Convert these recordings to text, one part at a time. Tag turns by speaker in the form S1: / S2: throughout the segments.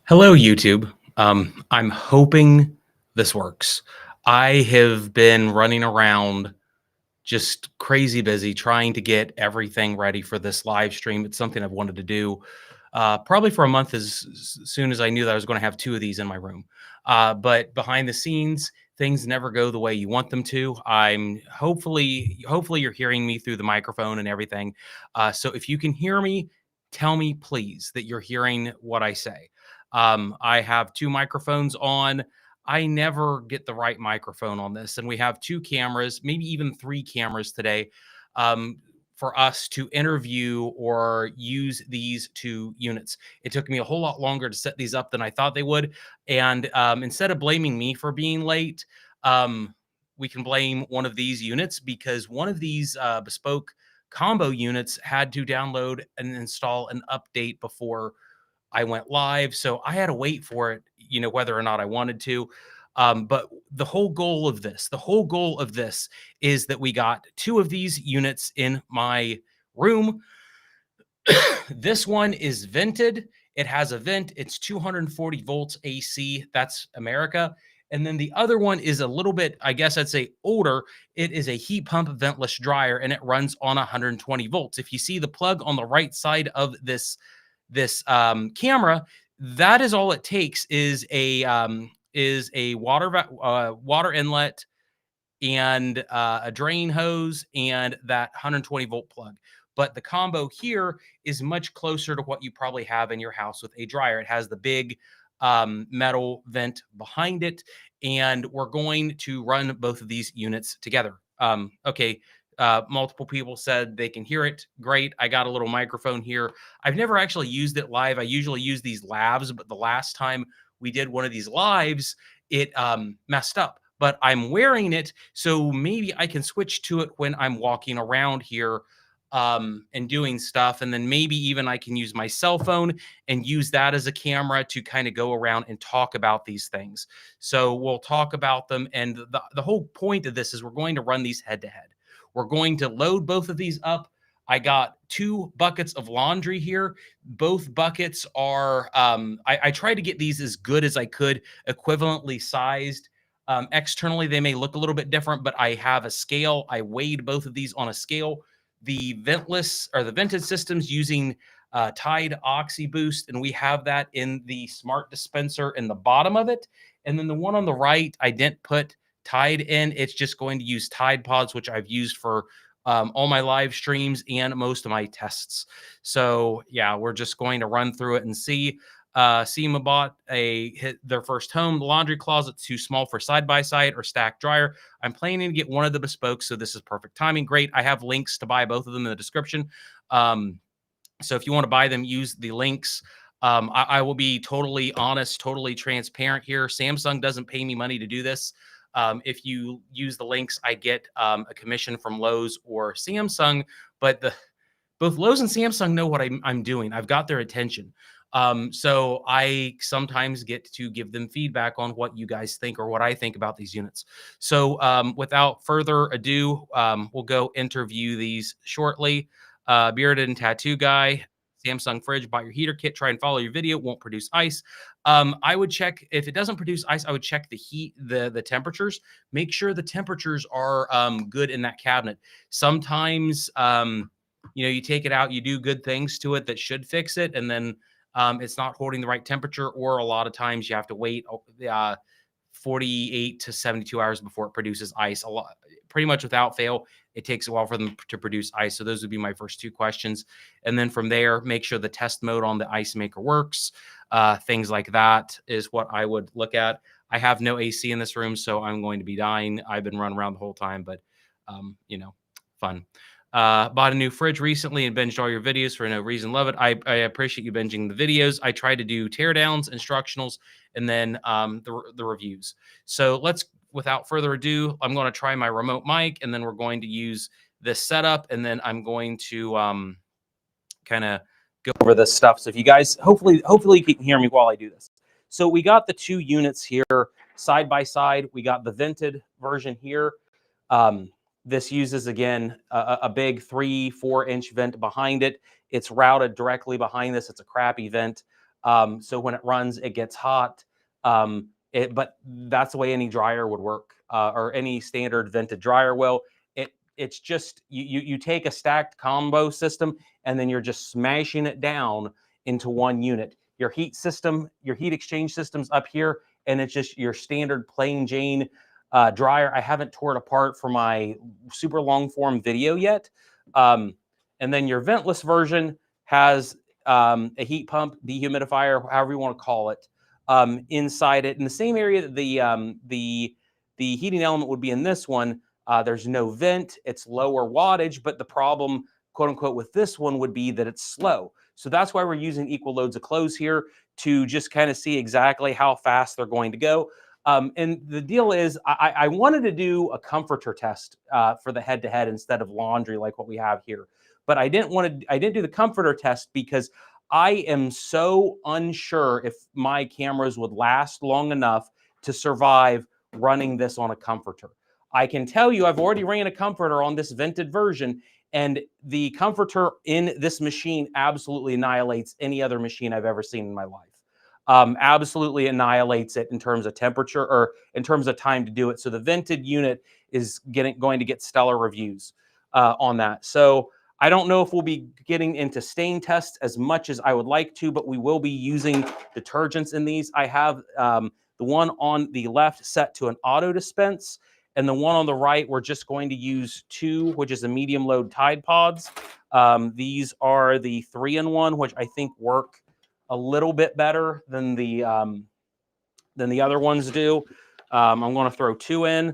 S1: Hello, YouTube. I'm hoping this works. I have been running around just crazy busy trying to get everything ready for this live stream. It's something I've wanted to do probably for a month as soon as I knew that I was going to have two of these in my room. But behind the scenes, things never go the way you want them to. I'm hopefully you're hearing me through the microphone and everything. So if you can hear me, tell me please that you're hearing what I say. I have two microphones on. I never get the right microphone on this. And we have two cameras, maybe even three cameras today um, for us to interview or use these two units. It took me a whole lot longer to set these up than I thought they would. And instead of blaming me for being late, um, we can blame one of these units because one of these bespoke combo units had to download and install an update before I went live. So I had to wait for it, whether or not I wanted to. But the whole goal of this is that we got two of these units in my room. This one is vented. It has a vent. It's 240 volts AC. That's America. And then the other one is a little bit, I guess I'd say older. It is a heat pump ventless dryer and it runs on 120 volts. If you see the plug on the right side of this camera, that is all it takes is a water inlet and a drain hose and that 120 volt plug. But the combo here is much closer to what you probably have in your house with a dryer. It has the big metal vent behind it, and we're going to run both of these units together. Okay. Multiple people said they can hear it. Great. I got a little microphone here. I've never actually used it live. I usually use these lavs, but the last time we did one of these lives, it messed up. But I'm wearing it, so maybe I can switch to it when I'm walking around here and doing stuff. And then maybe even I can use my cell phone and use that as a camera to kind of go around and talk about these things. So we'll talk about them. And the whole point of this is we're going to run these head to head. We're going to load both of these up. I got two buckets of laundry here. Both buckets are, I tried to get these as good as I could, equivalently sized. Externally, they may look a little bit different, but I have a scale. I weighed both of these on a scale. The ventless or the vented systems using Tide Oxy Boost, and we have that in the smart dispenser in the bottom of it. And then the one on the right, I didn't put Tide in. It's just going to use Tide Pods, which I've used for all my live streams and most of my tests. So yeah, we're just going to run through it and see. SEMA bought their first home. The laundry closet's too small for side-by-side or stack dryer. I'm planning to get one of the bespokes, so this is perfect timing. Great. I have links to buy both of them in the description. So if you want to buy them, use the links. I will be totally honest, totally transparent here. Samsung doesn't pay me money to do this. If you use the links, I get a commission from Lowe's or Samsung, but both Lowe's and Samsung know what I'm doing. I've got their attention. So I sometimes get to give them feedback on what you guys think or what I think about these units. So without further ado, we'll go interview these shortly. Bearded and Tattoo Guy, Samsung fridge, buy your heater kit, try and follow your video, won't produce ice. I would check if it doesn't produce ice, I would check the heat, the temperatures, make sure the temperatures are good in that cabinet. Sometimes, you take it out, you do good things to it that should fix it. And then it's not holding the right temperature, or a lot of times you have to wait 48 to 72 hours before it produces ice. A lot, pretty much without fail, it takes a while for them to produce ice. So those would be my first two questions. And then from there, make sure the test mode on the ice maker works. Things like that is what I would look at. I have no AC in this room, so I'm going to be dying. I've been running around the whole time, but fun. Bought a new fridge recently and binged all your videos for no reason. Love it. I appreciate you binging the videos. I try to do teardowns, instructionals, and then the reviews. So without further ado, I'm going to try my remote mic, and then we're going to use this setup, and then I'm going to kind of go over this stuff. So if you guys, hopefully you can hear me while I do this. So we got the two units here side by side. We got the vented version here. This uses, again, a big 3-4 inch vent behind it. It's routed directly behind this. It's a crappy vent. So when it runs, it gets hot. But that's the way any dryer would work, or any standard vented dryer will. It's just you take a stacked combo system and then you're just smashing it down into one unit. Your heat system, your heat exchange system's up here, and it's just your standard plain Jane dryer. I haven't tore it apart for my super long form video yet. And then your ventless version has a heat pump, dehumidifier, however you want to call it, inside it in the same area that the heating element would be in this one. There's no vent, it's lower wattage, but the problem, quote unquote, with this one would be that it's slow. So that's why we're using equal loads of clothes here to just kind of see exactly how fast they're going to go. And the deal is I wanted to do a comforter test for the head-to-head instead of laundry like what we have here. But I didn't do the comforter test because I am so unsure if my cameras would last long enough to survive running this on a comforter. I can tell you I've already ran a comforter on this vented version, and the comforter in this machine absolutely annihilates any other machine I've ever seen in my life. Absolutely annihilates it in terms of temperature or in terms of time to do it. So the vented unit is going to get stellar reviews on that. So I don't know if we'll be getting into stain tests as much as I would like to, but we will be using detergents in these. I have the one on the left set to an auto dispense, and the one on the right, we're just going to use 2, which is a medium load Tide Pods. These are the 3-in-1, which I think work a little bit better than the other ones do. I'm going to throw 2 in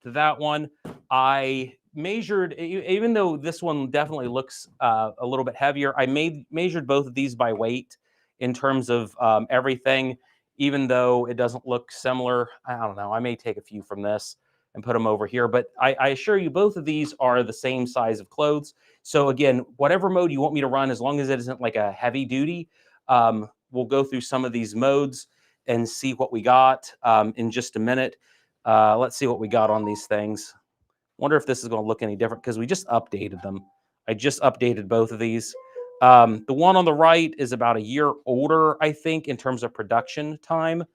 S1: to that one. I measured, even though this one definitely looks a little bit heavier, I measured both of these by weight in terms of everything. Even though it doesn't look similar, I don't know, I may take a few from this and put them over here. But I assure you, both of these are the same size of clothes. So again, whatever mode you want me to run, as long as it isn't like a heavy duty, we'll go through some of these modes and see what we got in just a minute. Let's see what we got on these things. Wonder if this is going to look any different because we just updated them. I just updated both of these. The one on the right is about a year older, I think, in terms of production time.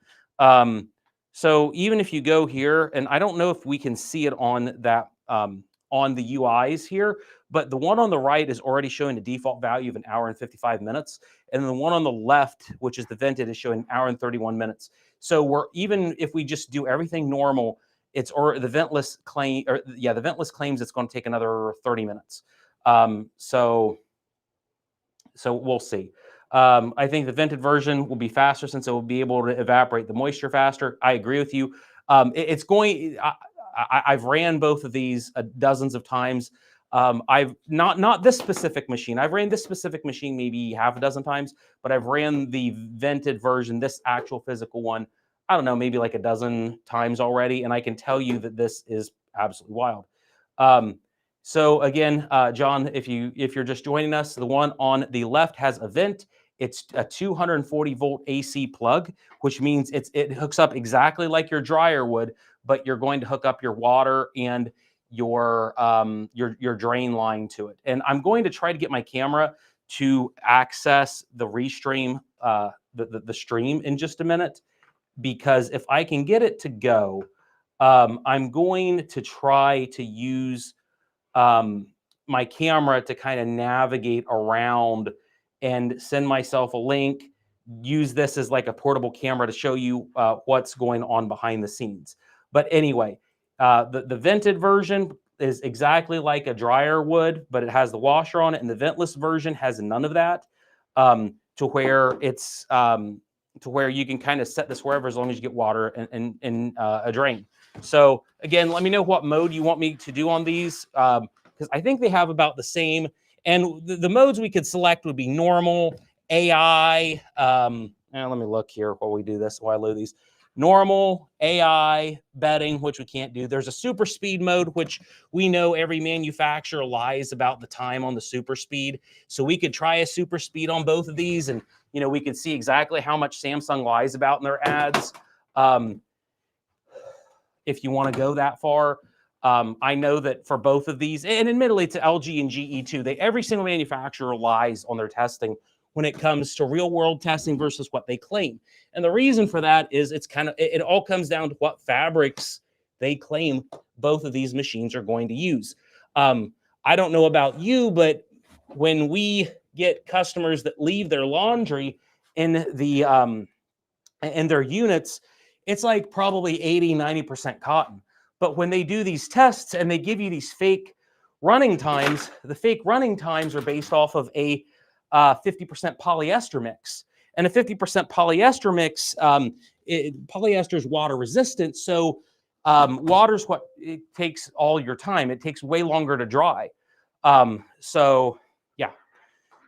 S1: So even if you go here, and I don't know if we can see it on that on the UIs here, but the one on the right is already showing a default value of 1 hour and 55 minutes. And the one on the left, which is the vented, is showing 1 hour and 31 minutes. So even if we just do everything normal, the ventless claims it's going to take another 30 minutes. So we'll see. I think the vented version will be faster since it will be able to evaporate the moisture faster. I agree with you. I've ran both of these dozens of times. I've not this specific machine. I've ran this specific machine maybe half a dozen times, but I've ran the vented version, this actual physical one, I don't know, maybe like a dozen times already. And I can tell you that this is absolutely wild. So again, John, if you're just joining us, the one on the left has a vent. It's a 240 volt AC plug, which means it hooks up exactly like your dryer would, but you're going to hook up your water and your drain line to it. And I'm going to try to get my camera to access the restream, the stream in just a minute, because if I can get it to go, I'm going to try to use my camera to kind of navigate around and send myself a link, use this as like a portable camera to show you what's going on behind the scenes. But anyway, the vented version is exactly like a dryer would, but it has the washer on it, and the ventless version has none of that, to where it's to where you can kind of set this wherever as long as you get water and a drain. So again, let me know what mode you want me to do on these, because I think they have about the same. And the modes we could select would be normal, AI. Let me look here while we do this, while I load these. Normal, AI, bedding, which we can't do. There's a super speed mode, which we know every manufacturer lies about the time on the super speed. So we could try a super speed on both of these, and we could see exactly how much Samsung lies about in their ads. If you want to go that far. I know that for both of these, and admittedly to LG and GE too, every single manufacturer lies on their testing when it comes to real world testing versus what they claim. And the reason for that is it all comes down to what fabrics they claim both of these machines are going to use. I don't know about you, but when we get customers that leave their laundry in their units, it's like probably 80-90% cotton. But when they do these tests and they give you these fake running times, the fake running times are based off of a 50% polyester mix. And a 50% polyester mix, polyester is water resistant. So water's what it takes all your time. It takes way longer to dry. So yeah.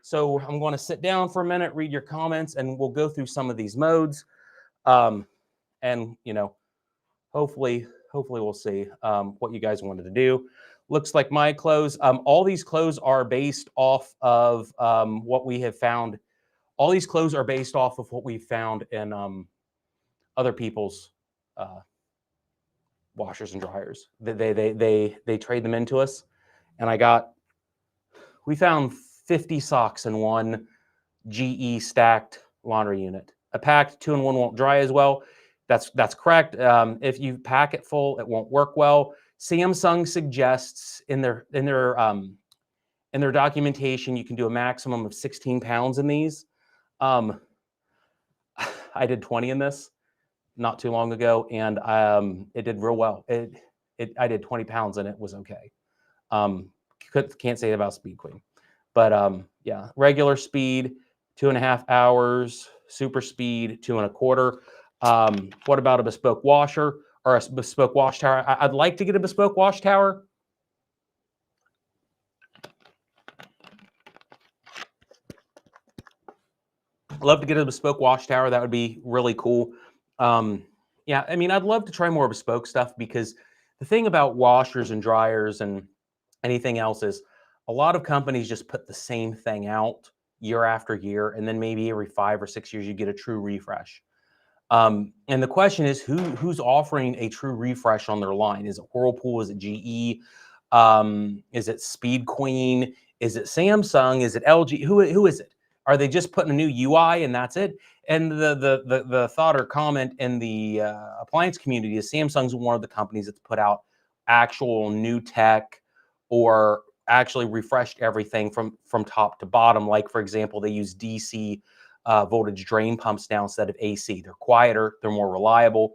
S1: So I'm going to sit down for a minute, read your comments, and we'll go through some of these modes. And hopefully we'll see what you guys wanted to do. Looks like my clothes. All these clothes are based off of what we have found. All these clothes are based off of what we found in other people's washers and dryers. They trade them into us, and we found 50 socks in one GE stacked laundry unit. A packed 2-in-1 won't dry as well. That's correct. If you pack it full, it won't work well. Samsung suggests in their documentation you can do a maximum of 16 pounds in these. I did 20 in this not too long ago, and it did real well. I did 20 pounds and it was okay. Can't say that about Speed Queen, but yeah, regular speed 2.5 hours, super speed 2.25. What about a bespoke washer or a bespoke wash tower? I'd like to get a bespoke wash tower. I'd love to get a bespoke wash tower. That would be really cool. Yeah, I mean, I'd love to try more bespoke stuff, because the thing about washers and dryers and anything else is a lot of companies just put the same thing out year after year, and then maybe every 5 or 6 years you get a true refresh. And the question is, who's offering a true refresh on their line? Is it Whirlpool? Is it GE? Is it Speed Queen? Is it Samsung? Is it LG? Who is it? Are they just putting a new UI and that's it? And the thought or comment in the appliance community is Samsung's one of the companies that's put out actual new tech, or actually refreshed everything from top to bottom. Like, for example, they use DC voltage drain pumps now instead of AC. They're quieter, they're more reliable.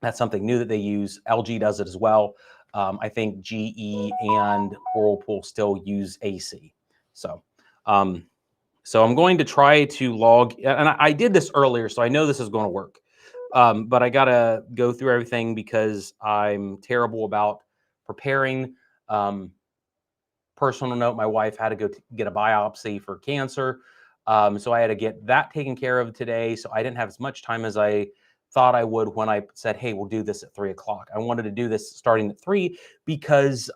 S1: That's something new that they use. LG does it as well. I think GE and Whirlpool still use AC. So I'm going to try to log, and I did this earlier, so I know this is going to work. But I got to go through everything because I'm terrible about preparing. Personal note, my wife had to go get a biopsy for cancer. So I had to get that taken care of today. So I didn't have as much time as I thought I would when I said, hey, we'll do this at 3 o'clock. I wanted to do this starting at 3 because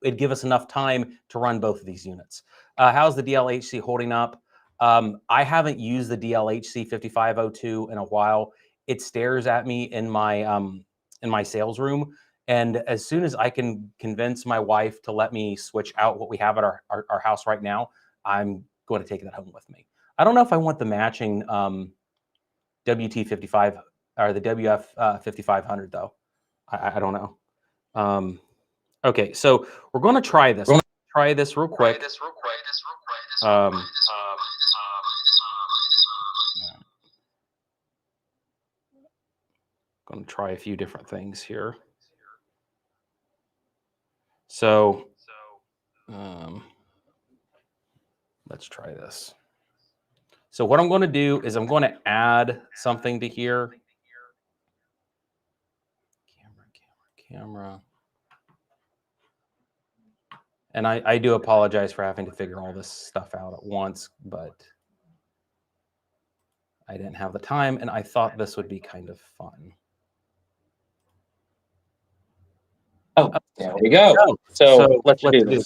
S1: it'd give us enough time to run both of these units. How's the DLHC holding up? I haven't used the DLHC 5502 in a while. It stares at me in my sales room. And as soon as I can convince my wife to let me switch out what we have at our house right now, I'm going to take that home with me. I don't know if I want the matching WT55 or the WF 5500 though. I don't know. Okay, so we're going to try this. We're going to try this real quick. Going to try a few different things here. So let's try this. So what I'm going to do is I'm going to add something to here. Camera. And I do apologize for having to figure all this stuff out at once, but I didn't have the time, and I thought this would be kind of fun.
S2: Oh, there we go. So let's do this.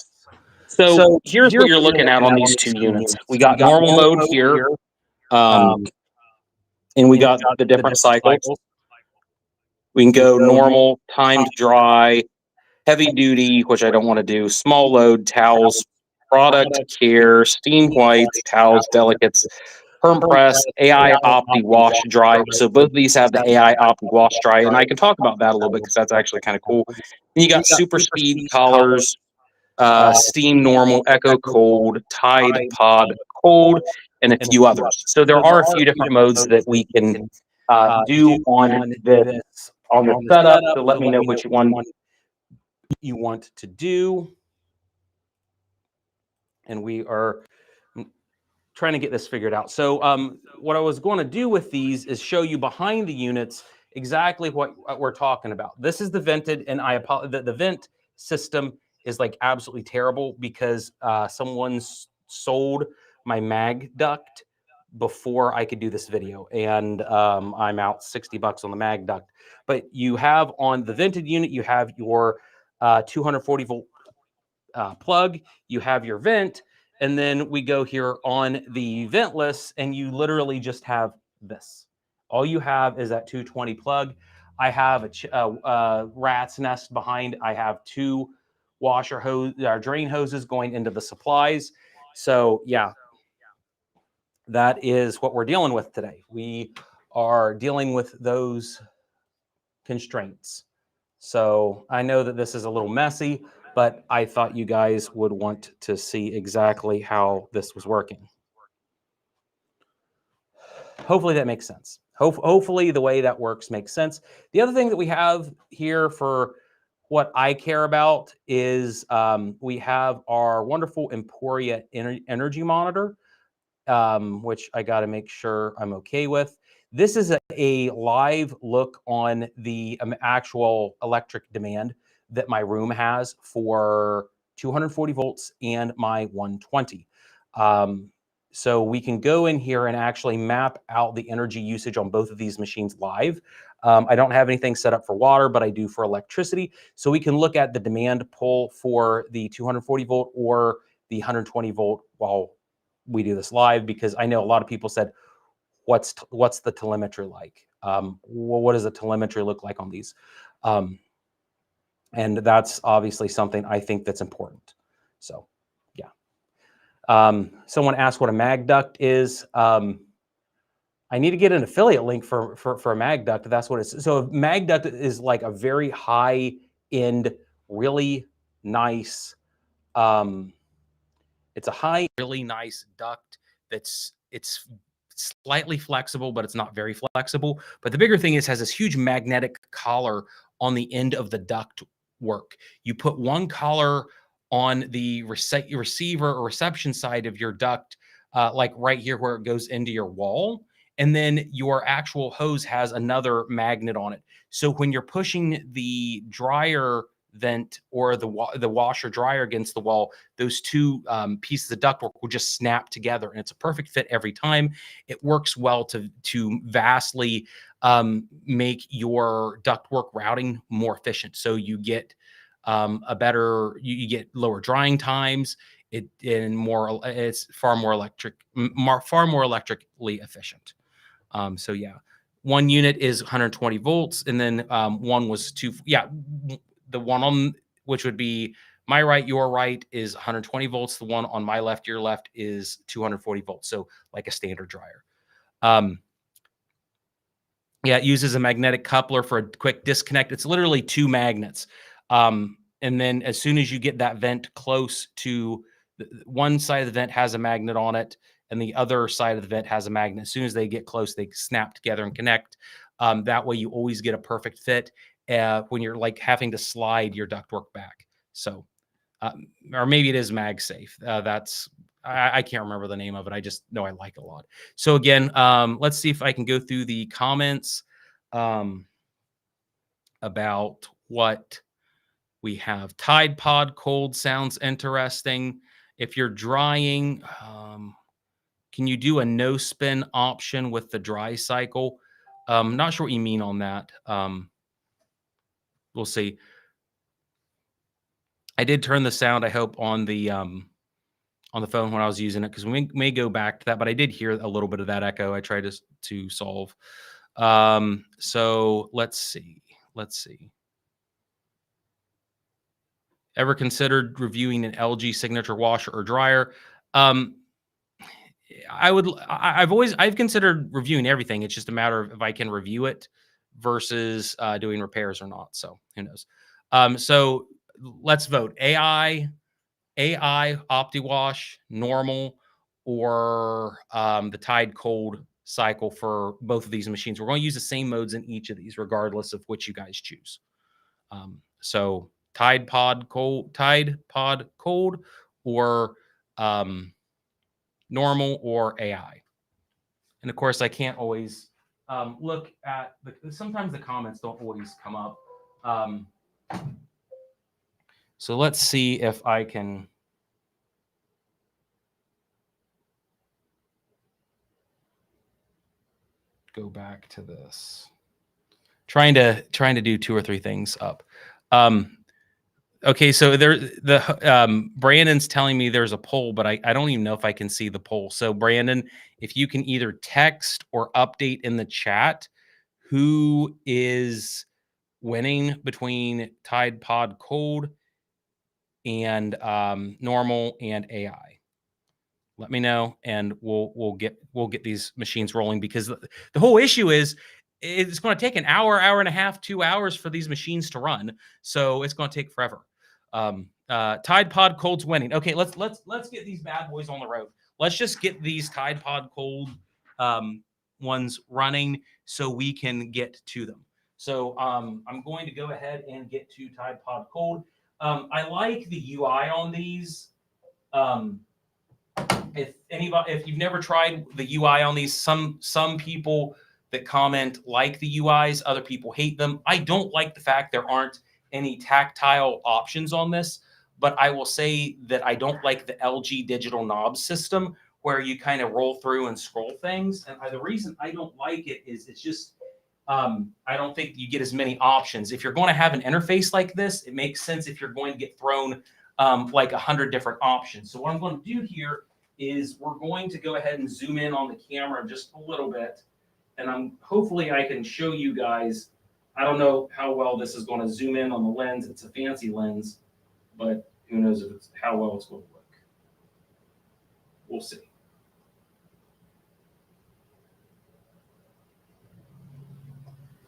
S2: So here's what you're looking at on these two units. We got normal mode here, and we got the different cycles. We can go normal, timed dry, heavy duty, which I don't want to do, small load, towels, product, care, steam whites, towels, delicates, perm press, AI Opti wash dry. So both of these have the AI Opti wash dry, and I can talk about that a little bit because that's actually kind of cool. And you got super speed collars, steam normal, echo cold, tide pod cold, and a few others. So there are a few different modes that we can do on the setup. So let me know which one you want to do. And we are trying to get this figured out. So what I was going to do with these is show you behind the units exactly what we're talking about. This is the vented, and the vent system is like absolutely terrible because someone sold my mag duct before I could do this video, and I'm out $60 on the mag duct. But you have on the vented unit, you have your 240 volt plug, you have your vent, and then we go here on the ventless, and you literally just have this. All you have is that 220 plug. I have a rat's nest behind. I have two drain hoses going into the supplies. So yeah, that is what we're dealing with today. We are dealing with those constraints. So I know that this is a little messy, but I thought you guys would want to see exactly how this was working. Hopefully that makes sense. Hopefully the way that works makes sense. The other thing that we have here for what I care about is we have our wonderful Emporia energy monitor, which I got to make sure I'm okay with. This is a live look on the actual electric demand that my room has for 240 volts and my 120. So we can go in here and actually map out the energy usage on both of these machines live. I don't have anything set up for water, but I do for electricity. So we can look at the demand pull for the 240 volt or the 120 volt while we do this live, because I know a lot of people said, what's the telemetry like? Well, what does the telemetry look like on these? And that's obviously something I think that's important. So yeah. Someone asked what a mag duct is. I need to get an affiliate link for a mag duct. That's what it's. So a mag duct is like a very high end, really nice. It's a really nice duct it's slightly flexible, but it's not very flexible. But the bigger thing is, has this huge magnetic collar on the end of the duct work. You put one collar on the receiver or reception side of your duct, like right here where it goes into your wall. And then your actual hose has another magnet on it. So when you're pushing the dryer vent or the washer dryer against the wall, those two pieces of ductwork will just snap together, and it's a perfect fit every time. It works well to vastly make your ductwork routing more efficient. So you get you get lower drying times. It's far more electrically efficient. So yeah, one unit is 120 volts, and then one was the one on which would be my right, your right is 120 volts. The one on my left, your left is 240 volts. So like a standard dryer. Yeah, it uses a magnetic coupler for a quick disconnect. It's literally two magnets. And then as soon as you get that vent close to one side of the vent has a magnet on it, and the other side of the vent has a magnet. As soon as they get close, they snap together and connect. That way you always get a perfect fit when you're like having to slide your ductwork back. So, or maybe it is MagSafe. I can't remember the name of it. I just know I like it a lot. So again, let's see if I can go through the comments about what we have. Tide Pod cold sounds interesting. If you're drying, can you do a no spin option with the dry cycle? Not sure what you mean on that. We'll see. I did turn the sound, I hope, on the phone when I was using it, because we may go back to that, but I did hear a little bit of that echo. I tried to solve. So let's see.
S1: Ever considered reviewing an LG signature washer or dryer? I've considered reviewing everything. It's just a matter of if I can review it versus doing repairs or not. So who knows? So let's vote. AI OptiWash, normal, or the Tide Cold cycle for both of these machines. We're going to use the same modes in each of these, regardless of which you guys choose. So Tide Pod Cold, or normal or AI. And of course, I can't always look at sometimes the comments don't always come up. So let's see if I can go back to this. Trying to do 2 or 3 things up. Okay, so Brandon's telling me there's a poll, but I don't even know if I can see the poll. So Brandon, if you can either text or update in the chat who is winning between Tide Pod Cold and normal and AI. Let me know, and we'll get these machines rolling, because the whole issue is it's going to take an hour, hour and a half, 2 hours for these machines to run. So it's going to take forever. Tide Pod Cold's winning. Okay, let's get these bad boys on the road. Let's just get these Tide Pod Cold ones running so we can get to them. So I'm going to go ahead and get to Tide Pod Cold. I like the UI on these. If you've never tried the UI on these, some people that comment like the UIs, other people hate them. I don't like the fact there aren't any tactile options on this, but I will say that I don't like the LG digital knob system where you kind of roll through and scroll things. And the reason I don't like it is it's just I don't think you get as many options. If you're going to have an interface like this, it makes sense if you're going to get thrown like 100 different options. So what I'm going to do here is we're going to go ahead and zoom in on the camera just a little bit. And hopefully I can show you guys. I don't know how well this is going to zoom in on the lens. It's a fancy lens, but who knows how well it's going to work. We'll see.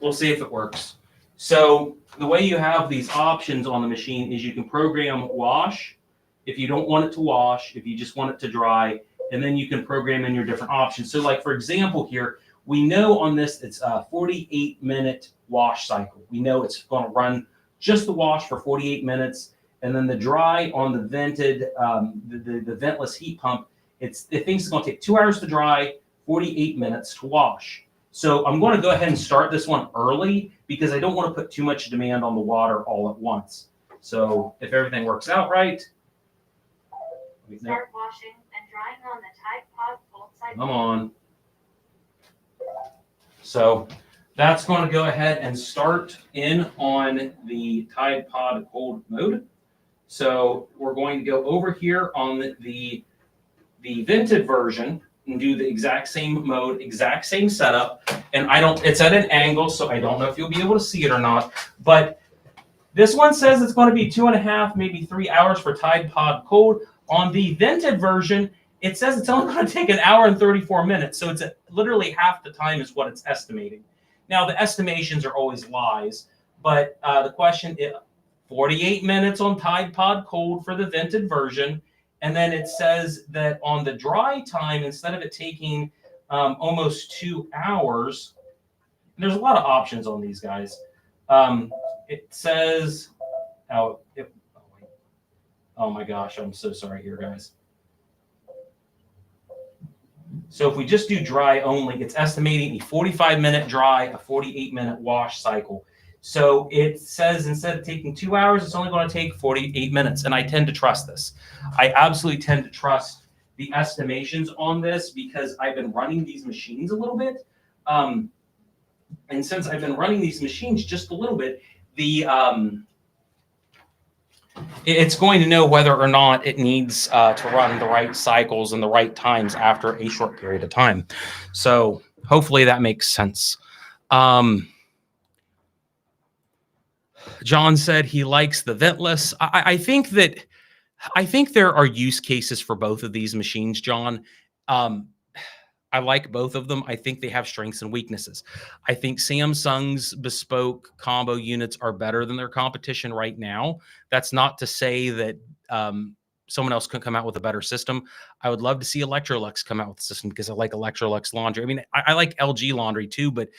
S1: We'll see if it works. So the way you have these options on the machine is you can program wash if you don't want it to wash, if you just want it to dry, and then you can program in your different options. So like, for example, here, we know on this, it's a 48-minute wash cycle. We know it's going to run just the wash for 48 minutes. And then the dry on the vented, the ventless heat pump, it thinks it's going to take 2 hours to dry, 48 minutes to wash. So I'm going to go ahead and start this one early because I don't want to put too much demand on the water all at once. So if everything works out right,
S3: start washing and drying on the Tide Pod Cold cycle.
S1: Come on. So that's going to go ahead and start in on the Tide Pod Cold mode. So we're going to go over here on the vented version and do the exact same mode, exact same setup. And it's at an angle, so I don't know if you'll be able to see it or not. But this one says it's going to be 2.5, maybe 3 hours for Tide Pod Cold. On the vented version, it says it's only going to take 1 hour and 34 minutes. So it's literally half the time is what it's estimating. Now, the estimations are always lies, but the question is 48 minutes on Tide Pod Cold for the vented version. And then it says that on the dry time, instead of it taking almost 2 hours, there's a lot of options on these guys. It says, oh my gosh, I'm so sorry here, guys. So if we just do dry only, it's estimating a 45-minute dry, a 48-minute wash cycle. So it says instead of taking 2 hours, it's only going to take 48 minutes. And I tend to trust this. I absolutely tend to trust the estimations on this because I've been running these machines a little bit. And since I've been running these machines just a little bit, it's going to know whether or not it needs to run the right cycles and the right times after a short period of time. So hopefully that makes sense. John said he likes the Ventless. I think there are use cases for both of these machines, John. I like both of them. I think they have strengths and weaknesses. I think Samsung's bespoke combo units are better than their competition right now. That's not to say that someone else could come out with a better system. I would love to see Electrolux come out with a system because I like Electrolux laundry. I mean, I like LG laundry too, but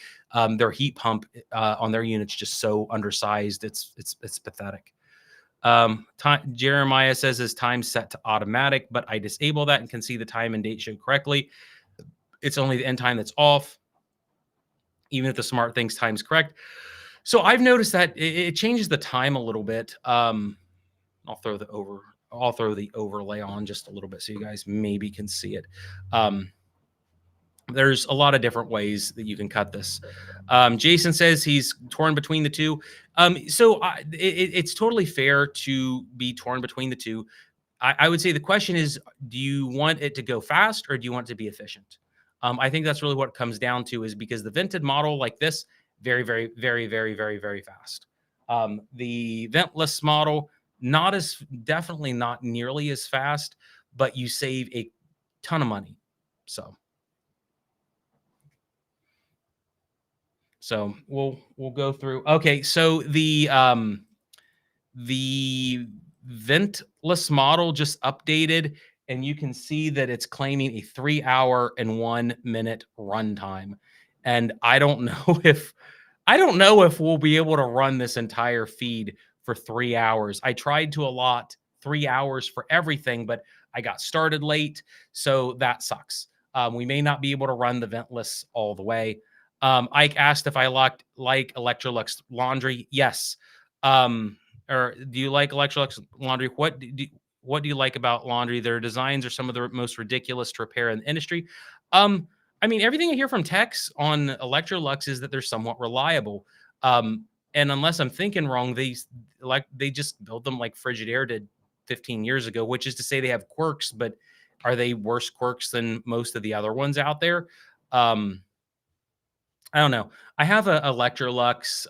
S1: their heat pump on their units just so undersized. It's pathetic. Jeremiah says his time's set to automatic, but I disable that and can see the time and date show correctly. It's only the end time that's off, even if the smart thing's time's correct. So I've noticed that it changes the time a little bit. I'll throw the overlay on just a little bit so you guys maybe can see it. There's a lot of different ways that you can cut this. Jason says he's torn between the two. It's totally fair to be torn between the two. I would say the question is, do you want it to go fast or do you want it to be efficient? I think that's really what it comes down to, is because the vented model like this, very, very, very, very, very, very fast. The ventless model, definitely not nearly as fast, but you save a ton of money. So we'll go through. Okay, so the ventless model just updated, and you can see that it's claiming a 3 hour and 1 minute runtime. And I don't know if we'll be able to run this entire feed for 3 hours. I tried to allot 3 hours for everything, but I got started late, so that sucks. We may not be able to run the ventless all the way. Ike asked if I like Electrolux laundry. Yes. Or do you like Electrolux laundry? What do you like about laundry? Their designs are some of the most ridiculous to repair in the industry. I mean, everything I hear from techs on Electrolux is that they're somewhat reliable. And unless I'm thinking wrong, they just built them like Frigidaire did 15 years ago, which is to say they have quirks, but are they worse quirks than most of the other ones out there? I don't know. I have a Electrolux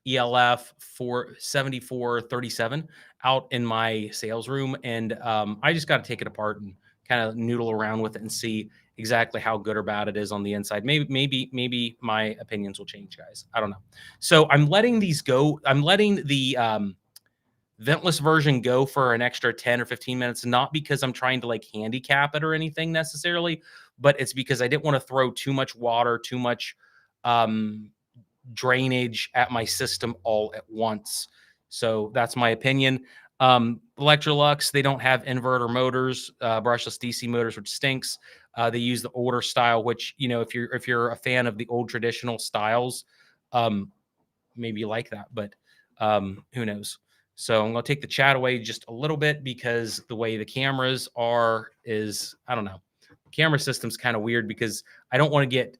S1: ELF 7437 out in my sales room, and I just got to take it apart and kind of noodle around with it and see exactly how good or bad it is on the inside. Maybe my opinions will change, guys. I don't know. So I'm letting these go. I'm letting the ventless version go for an extra 10 or 15 minutes, not because I'm trying to like handicap it or anything necessarily, but it's because I didn't want to throw too much water, too much drainage at my system all at once. So that's my opinion. Electrolux, they don't have inverter motors, brushless DC motors, which stinks. They use the older style, which, you know, if you're a fan of the old traditional styles, maybe you like that, but who knows? So I'm going to take the chat away just a little bit because the way the cameras are is, I don't know. The camera system's kind of weird because I don't want to get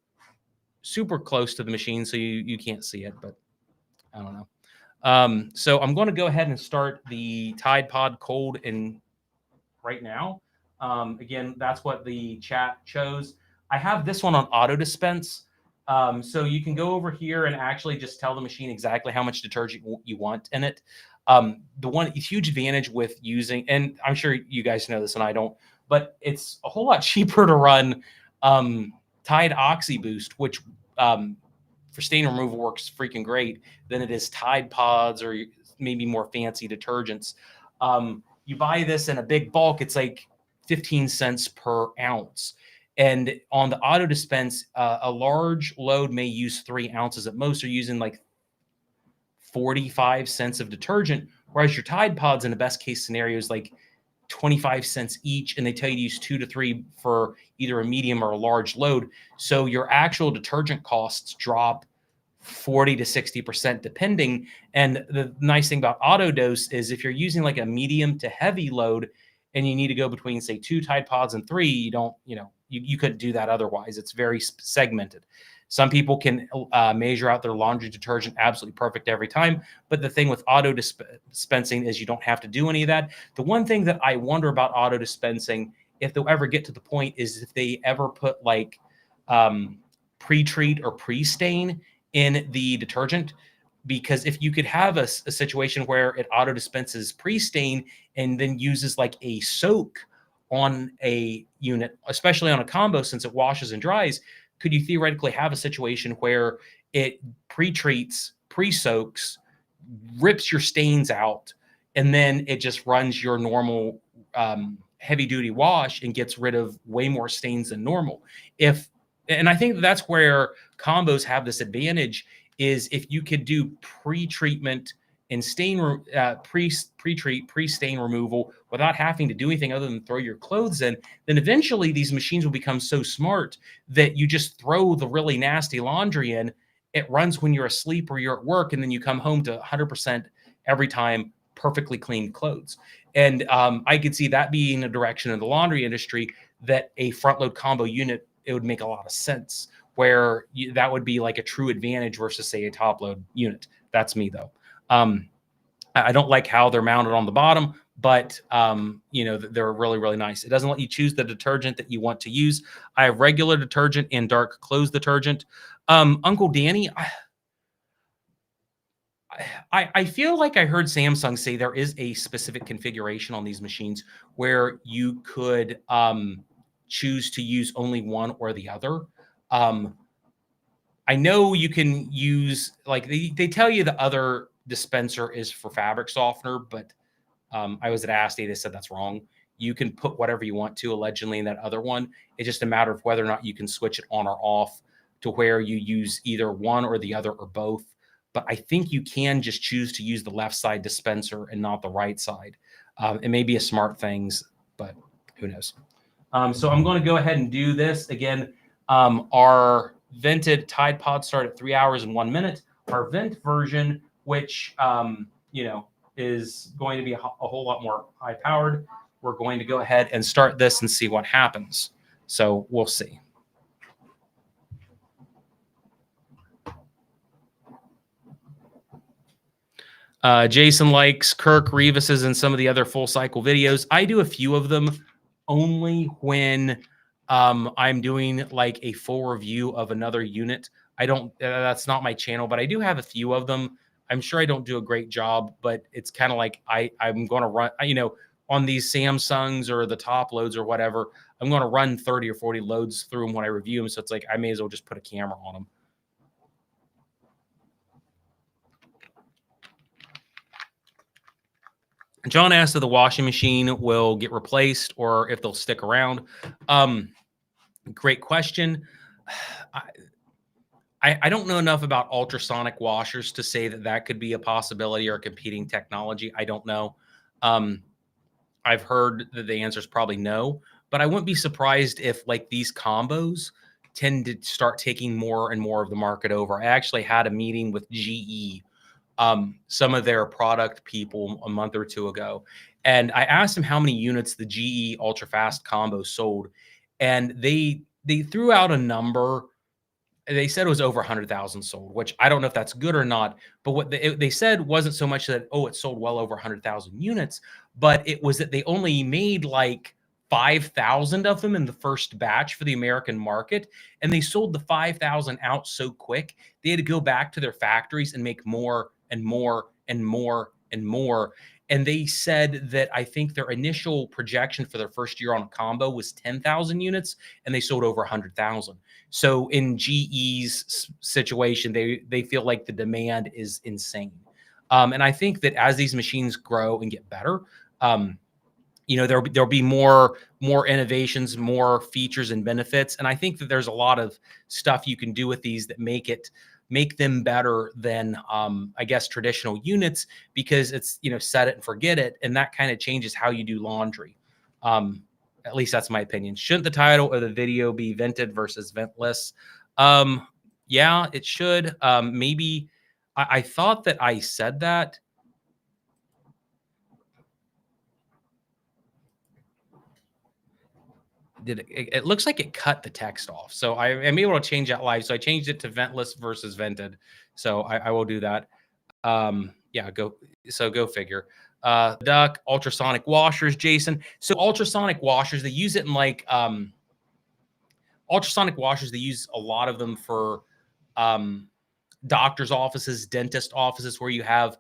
S1: super close to the machine so you can't see it, but I don't know. So I'm going to go ahead and start the Tide Pod cold in right now. Again, that's what the chat chose. I have this one on auto dispense. So you can go over here and actually just tell the machine exactly how much detergent you want in it. The huge advantage with using, and I'm sure you guys know this and I don't, but it's a whole lot cheaper to run Tide Oxy Boost, which for stain removal works freaking great, than it is Tide Pods or maybe more fancy detergents. You buy this in a big bulk, it's like 15 cents per ounce. And on the auto dispense, a large load may use 3 ounces at most. They're using like 45 cents of detergent, whereas your Tide Pods in the best case scenario is like 25 cents each, and they tell you to use 2 to 3 for either a medium or a large load. So your actual detergent costs drop 40 to 60% depending. And the nice thing about auto dose is if you're using like a medium to heavy load and you need to go between say 2 Tide Pods and 3, you don't, you couldn't do that otherwise. It's very segmented. Some people can measure out their laundry detergent absolutely perfect every time. But the thing with auto dispensing is you don't have to do any of that. The one thing that I wonder about auto dispensing, if they'll ever get to the point, is if they ever put like pre-treat or pre-stain in the detergent, because if you could have a situation where it auto dispenses pre-stain and then uses like a soak on a unit, especially on a combo, since it washes and dries, could you theoretically have a situation where it pre-treats, pre-soaks, rips your stains out, and then it just runs your normal heavy duty wash and gets rid of way more stains than normal? And I think that's where combos have this advantage, is if you could do pre-treatment and pre-treat, pre-stain removal without having to do anything other than throw your clothes in, then eventually these machines will become so smart that you just throw the really nasty laundry in. It runs when you're asleep or you're at work, and then you come home to 100% every time perfectly clean clothes. And I could see that being a direction in the laundry industry, that a front load combo unit, it would make a lot of sense, where that would be like a true advantage versus, say, a top load unit. That's me, though. I don't like how they're mounted on the bottom, but they're really, really nice. It doesn't let you choose the detergent that you want to use. I have regular detergent and dark clothes detergent. Uncle Danny, I feel like I heard Samsung say there is a specific configuration on these machines where you could choose to use only one or the other. I know you can use, like, they tell you the other dispenser is for fabric softener, but I was at ASTE, they said that's wrong. You can put whatever you want to allegedly in that other one. It's just a matter of whether or not you can switch it on or off to where you use either one or the other or both. But I think you can just choose to use the left side dispenser and not the right side. It may be a smart things, but who knows? So I'm going to go ahead and do this again. Our vented Tide Pods start at 3 hours and 1 minute. Our vent version, which is going to be a whole lot more high powered, we're going to go ahead and start this and see what happens. So we'll see. Jason likes Kirk Revis's and some of the other full cycle videos. I do a few of them only when I'm doing like a full review of another unit. I don't, that's not my channel, but I do have a few of them. I'm sure I don't do a great job, but it's kind of like I'm going to run, on these Samsungs or the top loads or whatever, I'm going to run 30 or 40 loads through them when I review them. So it's like, I may as well just put a camera on them. John asked if the washing machine will get replaced or if they'll stick around. Great question. I don't know enough about ultrasonic washers to say that could be a possibility or a competing technology. I don't know. I've heard that the answer is probably no, but I wouldn't be surprised if like these combos tend to start taking more and more of the market over. I actually had a meeting with GE, some of their product people, a month or two ago, and I asked them how many units the GE Ultra Fast combo sold, and they threw out a number. They said it was over 100,000 sold, which I don't know if that's good or not. But what they said wasn't so much that, it sold well over 100,000 units, but it was that they only made like 5,000 of them in the first batch for the American market. And they sold the 5,000 out so quick, they had to go back to their factories and make more and more and more and more. And they said that I think their initial projection for their first year on a combo was 10,000 units, and they sold over 100,000. So in GE's situation, they feel like the demand is insane. And I think that as these machines grow and get better, there'll be more innovations, more features and benefits. And I think that there's a lot of stuff you can do with these that make them better than, I guess, traditional units, because it's, set it and forget it. And that kind of changes how you do laundry. At least that's my opinion. Shouldn't the title of the video be vented versus ventless? Yeah, it should. Maybe I thought that I said that. It looks like it cut the text off. So I'm able to change that live. So I changed it to ventless versus vented. So I will do that. Go figure. Duct, ultrasonic washers, Jason. So ultrasonic washers, they use it in like ultrasonic washers. They use a lot of them for doctor's offices, dentist offices, where you have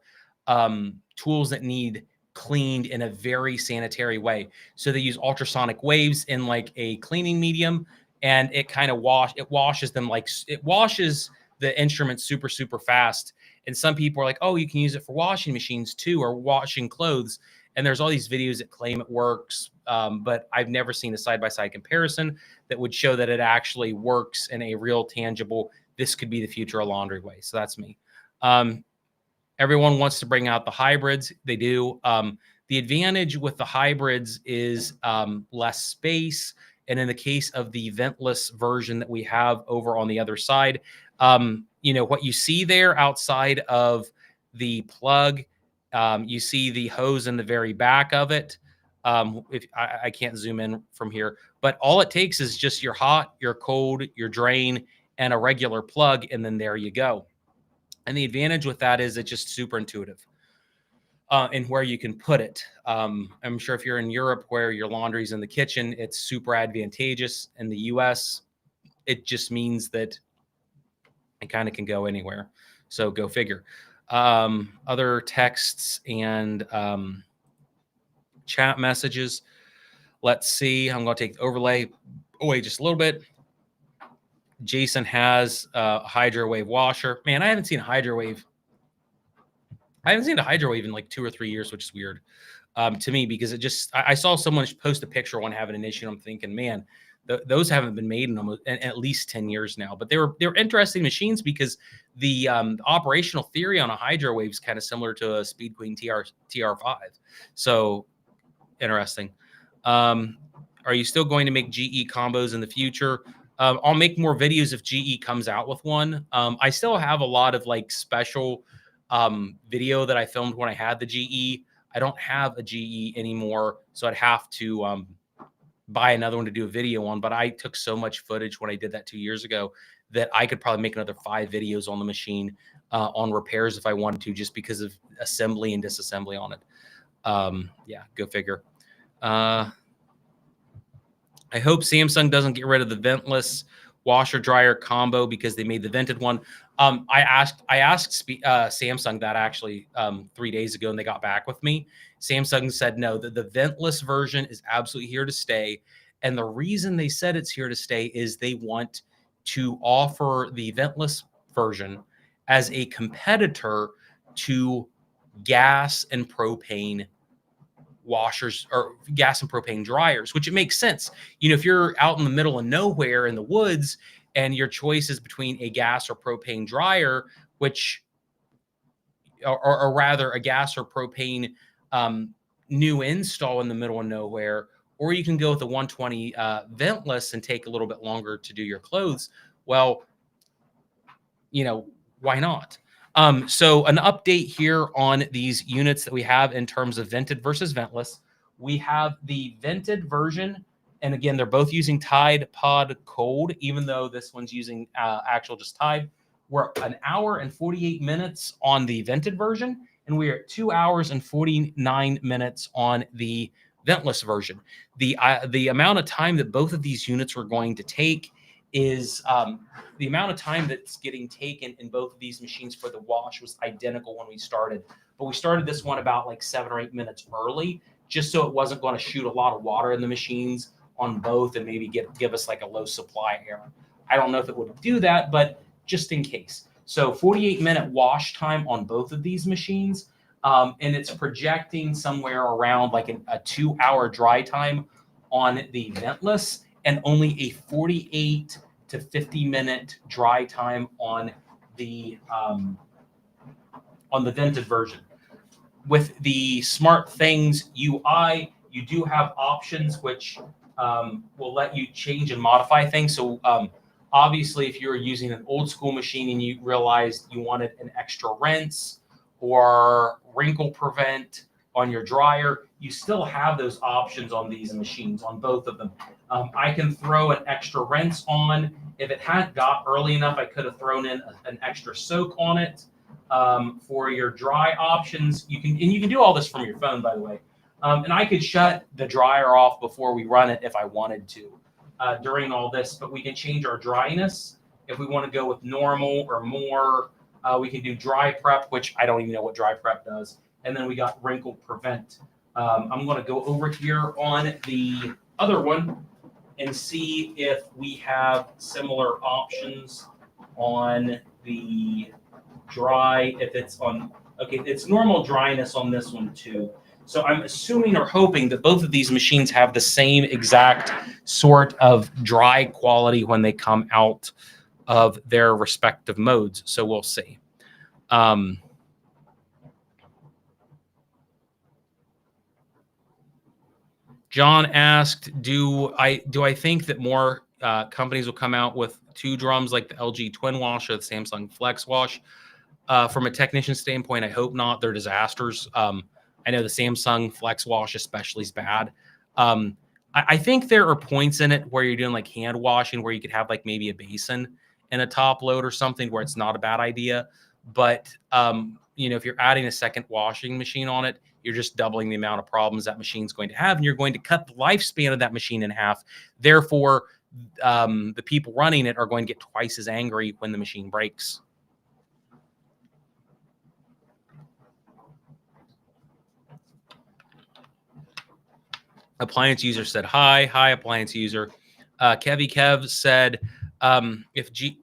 S1: tools that need cleaned in a very sanitary way. So they use ultrasonic waves in like a cleaning medium, and it kind of washes them, like it washes the instruments super fast. And some people are like, oh, you can use it for washing machines too, or washing clothes. And there's all these videos that claim it works, but I've never seen a side-by-side comparison that would show that it actually works in a real tangible, this could be the future of laundry way. So that's me. Everyone wants to bring out the hybrids. They do. The advantage with the hybrids is less space. And in the case of the ventless version that we have over on the other side, you know, what you see there outside of the plug, you see the hose in the very back of it. If I can't zoom in from here, but all it takes is just your hot, your cold, your drain, and a regular plug, and then there you go. And the advantage with that is it's just super intuitive and where you can put it. I'm sure if you're in Europe where your laundry's in the kitchen, it's super advantageous. In the US, it just means that it kind of can go anywhere. So go figure. Other texts and chat messages. Let's see. I'm going to take the overlay away just a little bit. Jason has a HydroWave washer. Man, I haven't seen a HydroWave. I haven't seen a HydroWave in like 2 or 3 years, which is weird to me, because it just, I saw someone post a picture of one having an issue. And I'm thinking, man, those haven't been made in at least 10 years now. But they're interesting machines because the operational theory on a HydroWave is kind of similar to a Speed Queen TR5. So interesting. Are you still going to make GE combos in the future? I'll make more videos if GE comes out with one. I still have a lot of like special video that I filmed when I had the GE. I don't have a GE anymore, so I'd have to buy another one to do a video on. But I took so much footage when I did that 2 years ago that I could probably make another 5 videos on the machine on repairs if I wanted to, just because of assembly and disassembly on it. Yeah, go figure. I hope Samsung doesn't get rid of the ventless washer dryer combo because they made the vented one. I asked Samsung that actually 3 days ago, and they got back with me. Samsung said no, the ventless version is absolutely here to stay. And the reason they said it's here to stay is they want to offer the ventless version as a competitor to gas and propane washers or gas and propane dryers, which it makes sense. You know, if you're out in the middle of nowhere in the woods and your choice is between a gas or propane dryer, which, or rather a gas or propane new install in the middle of nowhere, or you can go with the 120 ventless and take a little bit longer to do your clothes. Well, you know, why not? So an update here on these units that we have in terms of vented versus ventless. We have the vented version, and again, they're both using Tide Pod Cold, even though this one's using actual just Tide. We're 1 hour and 48 minutes on the vented version, and we are at 2 hours and 49 minutes on the ventless version. The amount of time that both of these units were going to take is the amount of time that's getting taken in both of these machines for the wash was identical when we started. But we started this one about like 7 or 8 minutes early, just so it wasn't going to shoot a lot of water in the machines on both and maybe give us like a low supply error. I don't know if it would do that, but just in case. So 48-minute wash time on both of these machines. And it's projecting somewhere around like a 2-hour dry time on the ventless, and only a 48 to 50-minute dry time on the vented version. With the Smart Things UI, you do have options which will let you change and modify things. So obviously, if you're using an old school machine and you realized you wanted an extra rinse or wrinkle prevent on your dryer, you still have those options on these machines, on both of them. I can throw an extra rinse on. If it hadn't got early enough, I could have thrown in an extra soak on it. For your dry options, you can do all this from your phone, by the way. And I could shut the dryer off before we run it if I wanted to during all this, but we can change our dryness if we want to go with normal or more. We can do dry prep, which I don't even know what dry prep does. And then we got wrinkle prevent. I'm going to go over here on the other one and see if we have similar options on the dry. If it's on, okay, it's normal dryness on this one too. So I'm assuming or hoping that both of these machines have the same exact sort of dry quality when they come out of their respective modes. So we'll see. John asked, do I think that more companies will come out with 2 drums like the LG Twin Wash or the Samsung Flex Wash? From a technician standpoint, I hope not. They're disasters. I know the Samsung Flex Wash especially is bad. I think there are points in it where you're doing like hand washing where you could have like maybe a basin and a top load or something where it's not a bad idea. But, if you're adding a second washing machine on it, you're just doubling the amount of problems that machine's going to have, and you're going to cut the lifespan of that machine in half. Therefore, the people running it are going to get twice as angry when the machine breaks. Appliance user said, hi, appliance user. Kevy Kev said,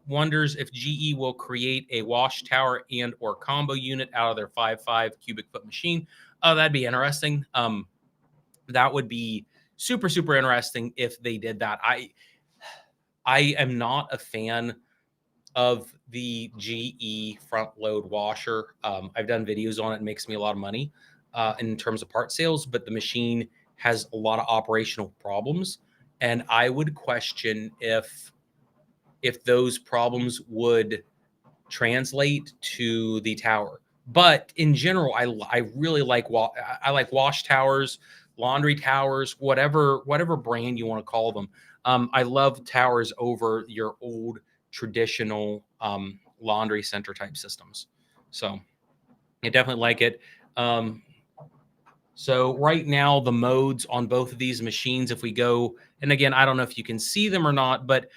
S1: wonders if GE will create a wash tower and or combo unit out of their 5.5 cubic foot machine. Oh, that'd be interesting. That would be super, super interesting if they did that. I am not a fan of the GE front load washer. I've done videos on it. It makes me a lot of money in terms of part sales, but the machine has a lot of operational problems. And I would question if those problems would translate to the tower. But in general, I really like wash towers, laundry towers, whatever brand you want to call them. I love towers over your old traditional laundry center type systems. So I definitely like it. So right now, the modes on both of these machines, if we go, and again, I don't know if you can see them or not, but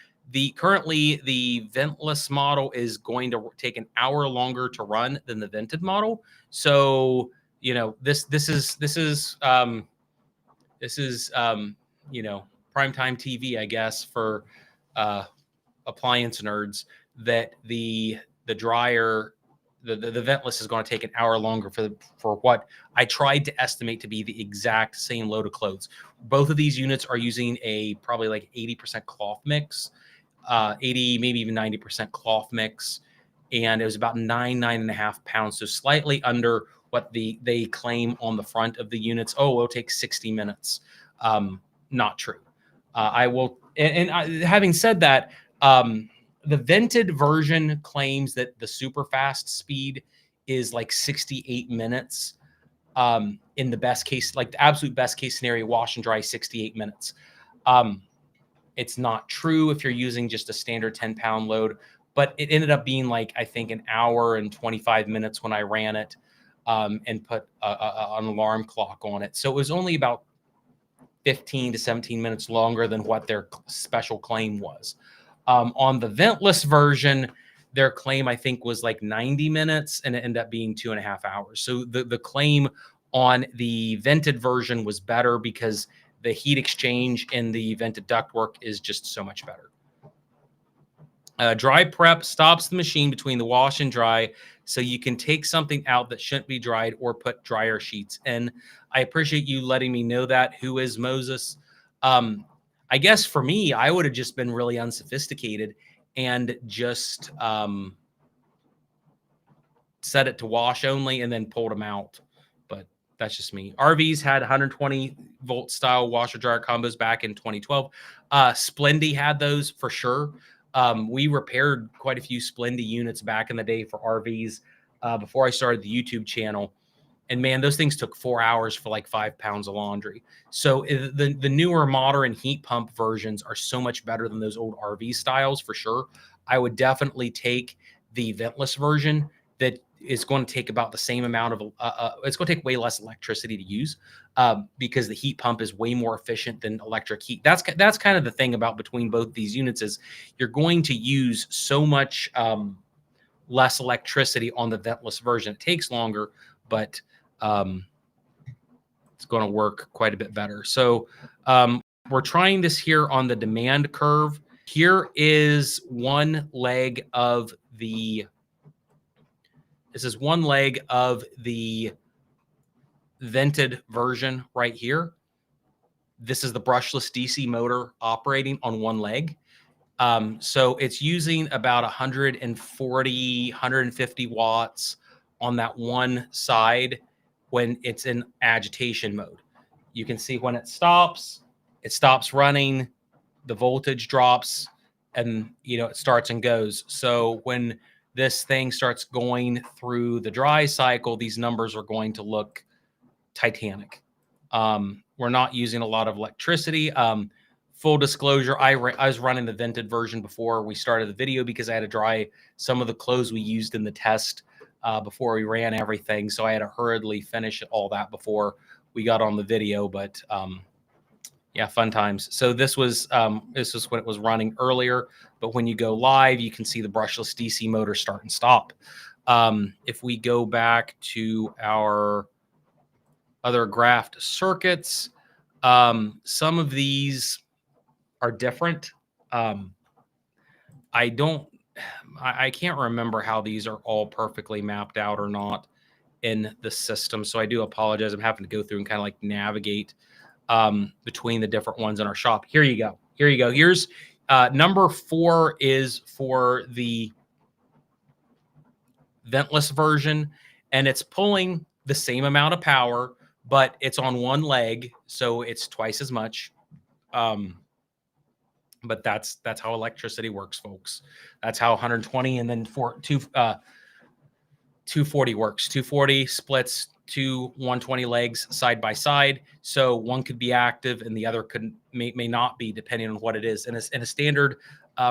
S1: currently the ventless model is going to take an hour longer to run than the vented model. So, this is primetime TV, I guess, for appliance nerds, that the dryer, the ventless is going to take an hour longer for what I tried to estimate to be the exact same load of clothes. Both of these units are using a probably like 80% cloth mix, 80, maybe even 90% cloth mix. And it was about 9.5 pounds. So slightly under what they claim on the front of the units. Oh, it'll take 60 minutes. Not true. I will. And having said that, the vented version claims that the super fast speed is like 68 minutes. In the best case, like the absolute best case scenario, wash and dry 68 minutes. It's not true if you're using just a standard 10-pound load, but it ended up being like, I think, an hour and 25 minutes when I ran it and put an alarm clock on it. So it was only about 15 to 17 minutes longer than what their special claim was. On the ventless version, their claim, I think, was like 90 minutes, and it ended up being 2.5 hours. So the claim on the vented version was better because the heat exchange in the vented ductwork is just so much better. Dry prep stops the machine between the wash and dry, so you can take something out that shouldn't be dried or put dryer sheets in. I appreciate you letting me know that. Who is Moses? I guess for me, I would have just been really unsophisticated and just set it to wash only and then pulled them out. But that's just me. RVs had 120 volt style washer dryer combos back in 2012. Splendy had those for sure. We repaired quite a few Splendy units back in the day for RVs before I started the YouTube channel. And man, those things took 4 hours for like 5 pounds of laundry. So the newer modern heat pump versions are so much better than those old RV styles for sure. I would definitely take the ventless version that is going to take about the same amount of, it's going to take way less electricity to use because the heat pump is way more efficient than electric heat. That's kind of the thing about between both these units is you're going to use so much less electricity on the ventless version. It takes longer, but it's going to work quite a bit better. So we're trying this here on the demand curve. Here is one leg of the, this is one leg of the vented version right here. This is the brushless DC motor operating on one leg. So it's using about 140, 150 watts on that one side when it's in agitation mode. You can see when it stops running, the voltage drops, and it starts and goes. So when this thing starts going through the dry cycle, these numbers are going to look titanic. We're not using a lot of electricity. Full disclosure, I was running the vented version before we started the video because I had to dry some of the clothes we used in the test before we ran everything. So I had to hurriedly finish all that before we got on the video. But yeah, fun times. So this was when it was running earlier. But when you go live, you can see the brushless DC motor start and stop. If we go back to our other graphed circuits, some of these are different. I can't remember how these are all perfectly mapped out or not in the system. So I do apologize. I'm having to go through and kind of like navigate between the different ones in our shop. Here you go. Here's number 4 is for the ventless version, and it's pulling the same amount of power, but it's on one leg, so it's twice as much. But that's how electricity works, folks. That's how 120 and then 240 works. 240 splits two 120 legs side by side, so one could be active and the other may not be, depending on what it is. In a standard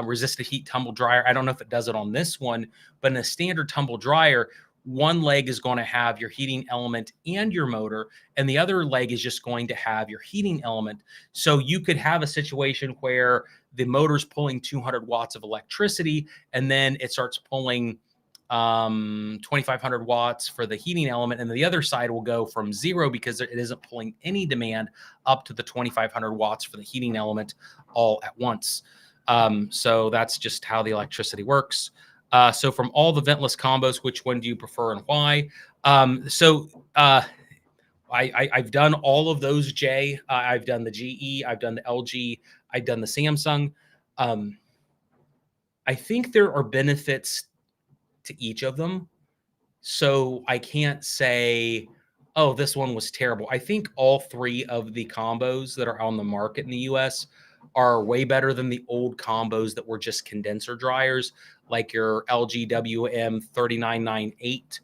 S1: resistive heat tumble dryer, I don't know if it does it on this one, but in a standard tumble dryer, one leg is going to have your heating element and your motor, and the other leg is just going to have your heating element. So you could have a situation where the motor's pulling 200 watts of electricity, and then it starts pulling 2,500 watts for the heating element, and the other side will go from 0 because it isn't pulling any demand up to the 2,500 watts for the heating element all at once. So that's just how the electricity works. So from all the ventless combos, which one do you prefer and why? I've done all of those, Jay. I've done the GE, I've done the LG, I've done the Samsung. I think there are benefits to each of them. So I can't say, oh, this one was terrible. I think all 3 of the combos that are on the market in the US are way better than the old combos that were just condenser dryers, like your LG WM3998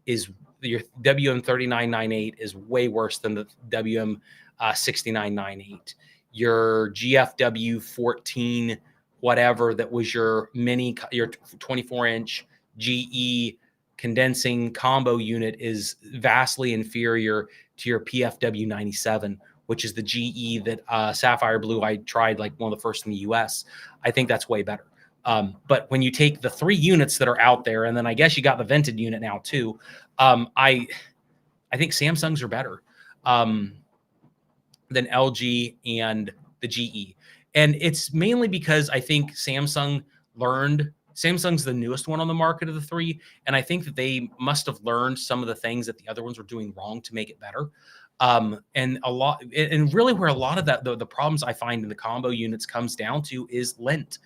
S1: is your WM3998 is way worse than the WM6998. Your GFW 14 whatever that was your 24-inch GE condensing combo unit is vastly inferior to your PFW 97, which is the GE that Sapphire Blue I tried, like one of the first in the US. I think that's way better. But when you take the 3 units that are out there, and then I guess you got the vented unit now too, I think Samsungs are better than LG and the GE. And it's mainly because I think Samsung's the newest one on the market of the 3. And I think that they must have learned some of the things that the other ones were doing wrong to make it better. And really where a lot of that, the problems I find in the combo units comes down to is lint.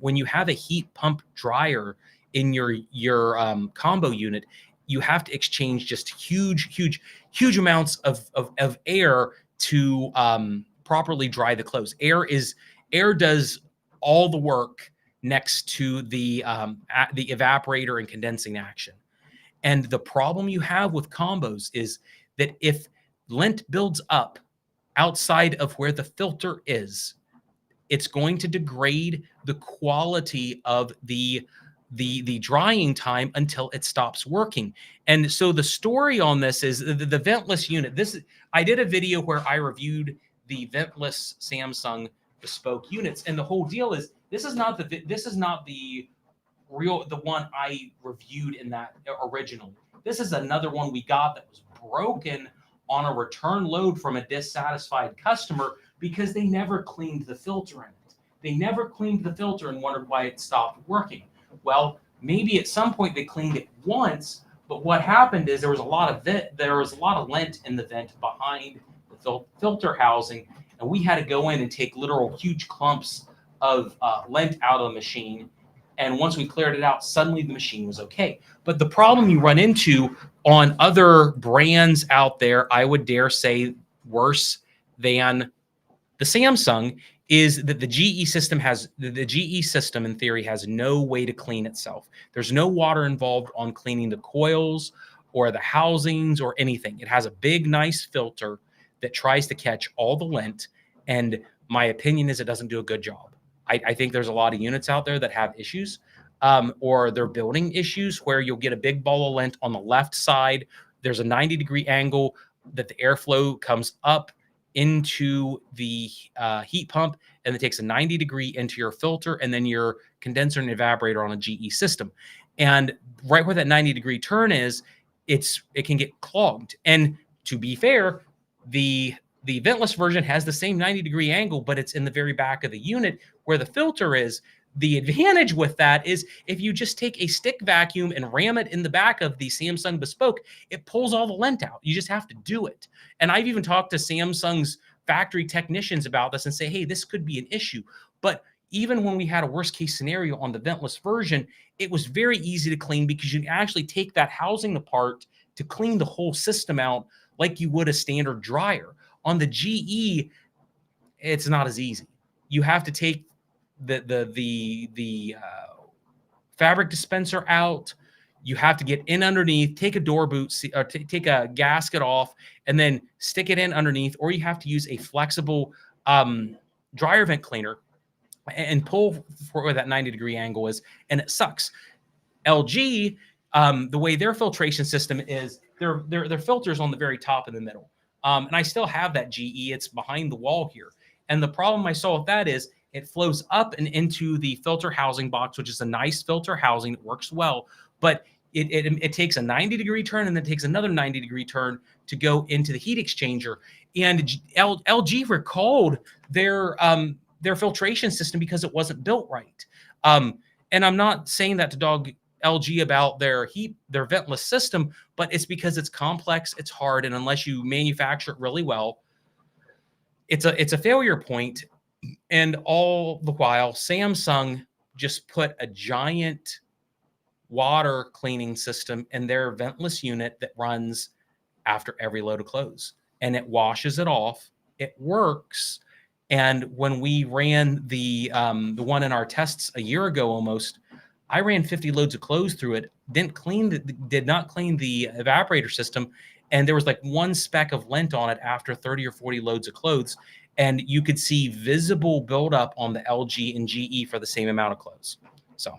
S1: When you have a heat pump dryer in your combo unit, you have to exchange just huge amounts of air to properly dry the clothes. Air does all the work next to the evaporator and condensing action. And the problem you have with combos is that if lint builds up outside of where the filter is, it's going to degrade the quality of the drying time until it stops working. And so the story on this is the ventless unit. I did a video where I reviewed the ventless Samsung bespoke units, and the whole deal is this is not the the one I reviewed in that originally. This is another one we got that was broken on a return load from a dissatisfied customer because they never cleaned the filter in it. They never cleaned the filter and wondered why it stopped working. Well, maybe at some point they cleaned it once, but what happened is there was a lot of lint in the vent behind the filter housing, and we had to go in and take literal huge clumps of lint out of the machine. And once we cleared it out, suddenly the machine was okay. But the problem you run into on other brands out there, I would dare say worse than the Samsung, is that the GE system in theory has no way to clean itself. There's no water involved on cleaning the coils or the housings or anything. It has a big, nice filter that tries to catch all the lint. And my opinion is it doesn't do a good job. I think there's a lot of units out there that have issues, or they're building issues where you'll get a big ball of lint on the left side. There's a 90-degree angle that the airflow comes up into the heat pump, and it takes a 90-degree into your filter and then your condenser and evaporator on a GE system. And right where that 90-degree turn is, it can get clogged. And to be fair, the ventless version has the same 90-degree angle, but it's in the very back of the unit where the filter is. The advantage with that is if you just take a stick vacuum and ram it in the back of the Samsung Bespoke, it pulls all the lint out. You just have to do it. And I've even talked to Samsung's factory technicians about this and say, hey, this could be an issue. But even when we had a worst case scenario on the ventless version, it was very easy to clean because you can actually take that housing apart to clean the whole system out like you would a standard dryer. On the GE, it's not as easy. You have to take the fabric dispenser out. You have to get in underneath, take a door boot, or take a gasket off, and then stick it in underneath. Or you have to use a flexible dryer vent cleaner and pull for where that 90-degree angle is, and it sucks. LG, the way their filtration system is, their filter's on the very top in the middle. And I still have that GE. It's behind the wall here. And the problem I saw with that is it flows up and into the filter housing box, which is a nice filter housing. It works well, but it takes a 90-degree turn and then takes another 90-degree turn to go into the heat exchanger. And LG recalled their filtration system because it wasn't built right. And I'm not saying that to dog LG about their ventless system, but it's because it's complex, it's hard, and unless you manufacture it really well, it's a failure point. And all the while, Samsung just put a giant water cleaning system in their ventless unit that runs after every load of clothes, and it washes it off. It works. And when we ran the one in our tests a year ago almost, I ran 50 loads of clothes through it, did not clean the evaporator system, and there was like one speck of lint on it after 30 or 40 loads of clothes, and you could see visible buildup on the LG and GE for the same amount of clothes. So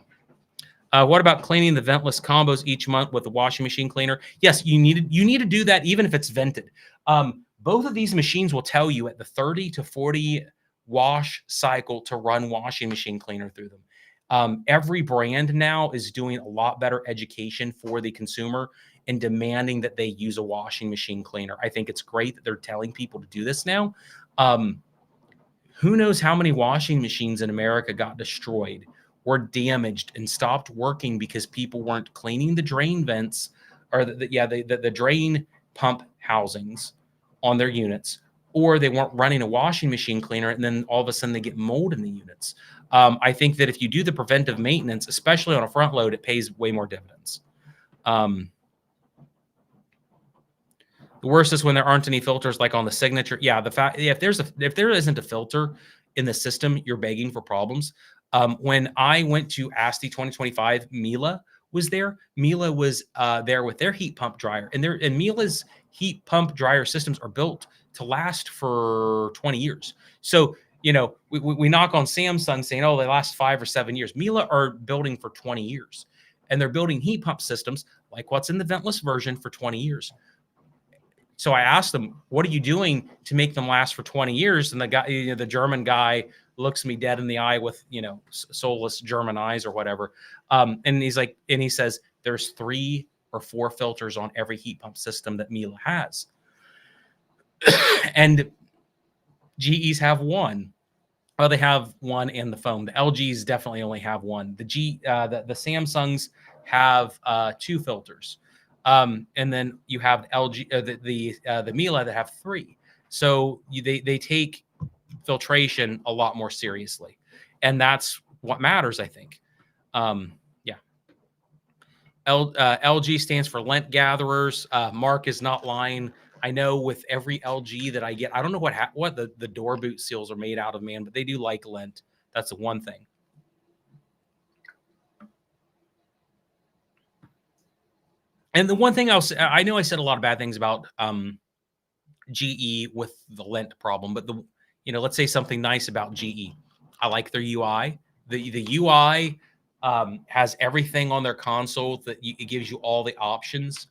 S1: what about cleaning the ventless combos each month with the washing machine cleaner? Yes, you need to do that even if it's vented. Both of these machines will tell you at the 30 to 40 wash cycle to run washing machine cleaner through them. Every brand now is doing a lot better education for the consumer and demanding that they use a washing machine cleaner. I think it's great that they're telling people to do this now. Who knows how many washing machines in America got destroyed or damaged and stopped working because people weren't cleaning the drain vents or the drain pump housings on their units, or they weren't running a washing machine cleaner, and then all of a sudden they get mold in the units. I think that if you do the preventive maintenance, especially on a front load, it pays way more dividends. The worst is when there aren't any filters like on the Signature. Yeah, if there isn't a filter in the system, you're begging for problems. When I went to ASTI 2025, Miele was there. Miele was there with their heat pump dryer, and Miele's heat pump dryer systems are built to last for 20 years. So, we knock on Samsung saying, oh, they last 5 or 7 years. Miele are building for 20 years, and they're building heat pump systems like what's in the ventless version for 20 years. So I asked them, what are you doing to make them last for 20 years? And the guy, the German guy looks me dead in the eye with, soulless German eyes or whatever. And he's like, and he says, there's 3 or 4 filters on every heat pump system that Miele has. And GEs have 1. Well, they have 1 in the foam. The LGs definitely only have 1. The Samsungs have 2 filters. And then you have LG, the Miele that have 3. So they take filtration a lot more seriously, and that's what matters, I think. LG stands for lint gatherers. Mark is not lying. I know with every LG that I get, I don't know what the door boot seals are made out of, man, but they do like lint. That's the one thing. And the one thing I know I said a lot of bad things about GE with the lint problem, but let's say something nice about GE. I like their UI. The UI has everything on their console that it gives you all the options.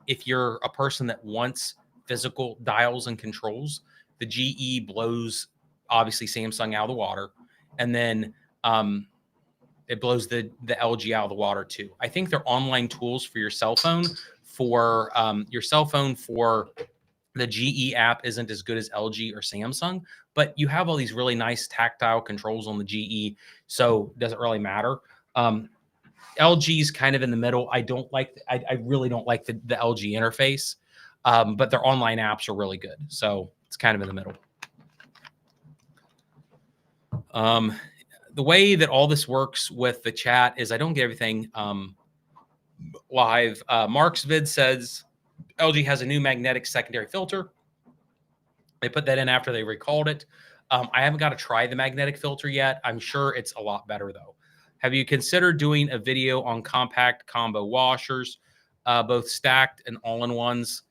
S1: If you're a person that wants physical dials and controls, the GE blows obviously Samsung out of the water, and then it blows the LG out of the water too. I think they're online tools for your cell phone. For the GE app isn't as good as LG or Samsung, but you have all these really nice tactile controls on the GE, so it doesn't really matter. LG's kind of in the middle. I really don't like the LG interface, but their online apps are really good, so it's kind of in the middle. The way that all this works with the chat is I don't get everything live. Mark's vid says LG has a new magnetic secondary filter. They put that in after they recalled it. I haven't got to try the magnetic filter yet. I'm sure it's a lot better though. Have you considered doing a video on compact combo washers, both stacked and all-in-ones?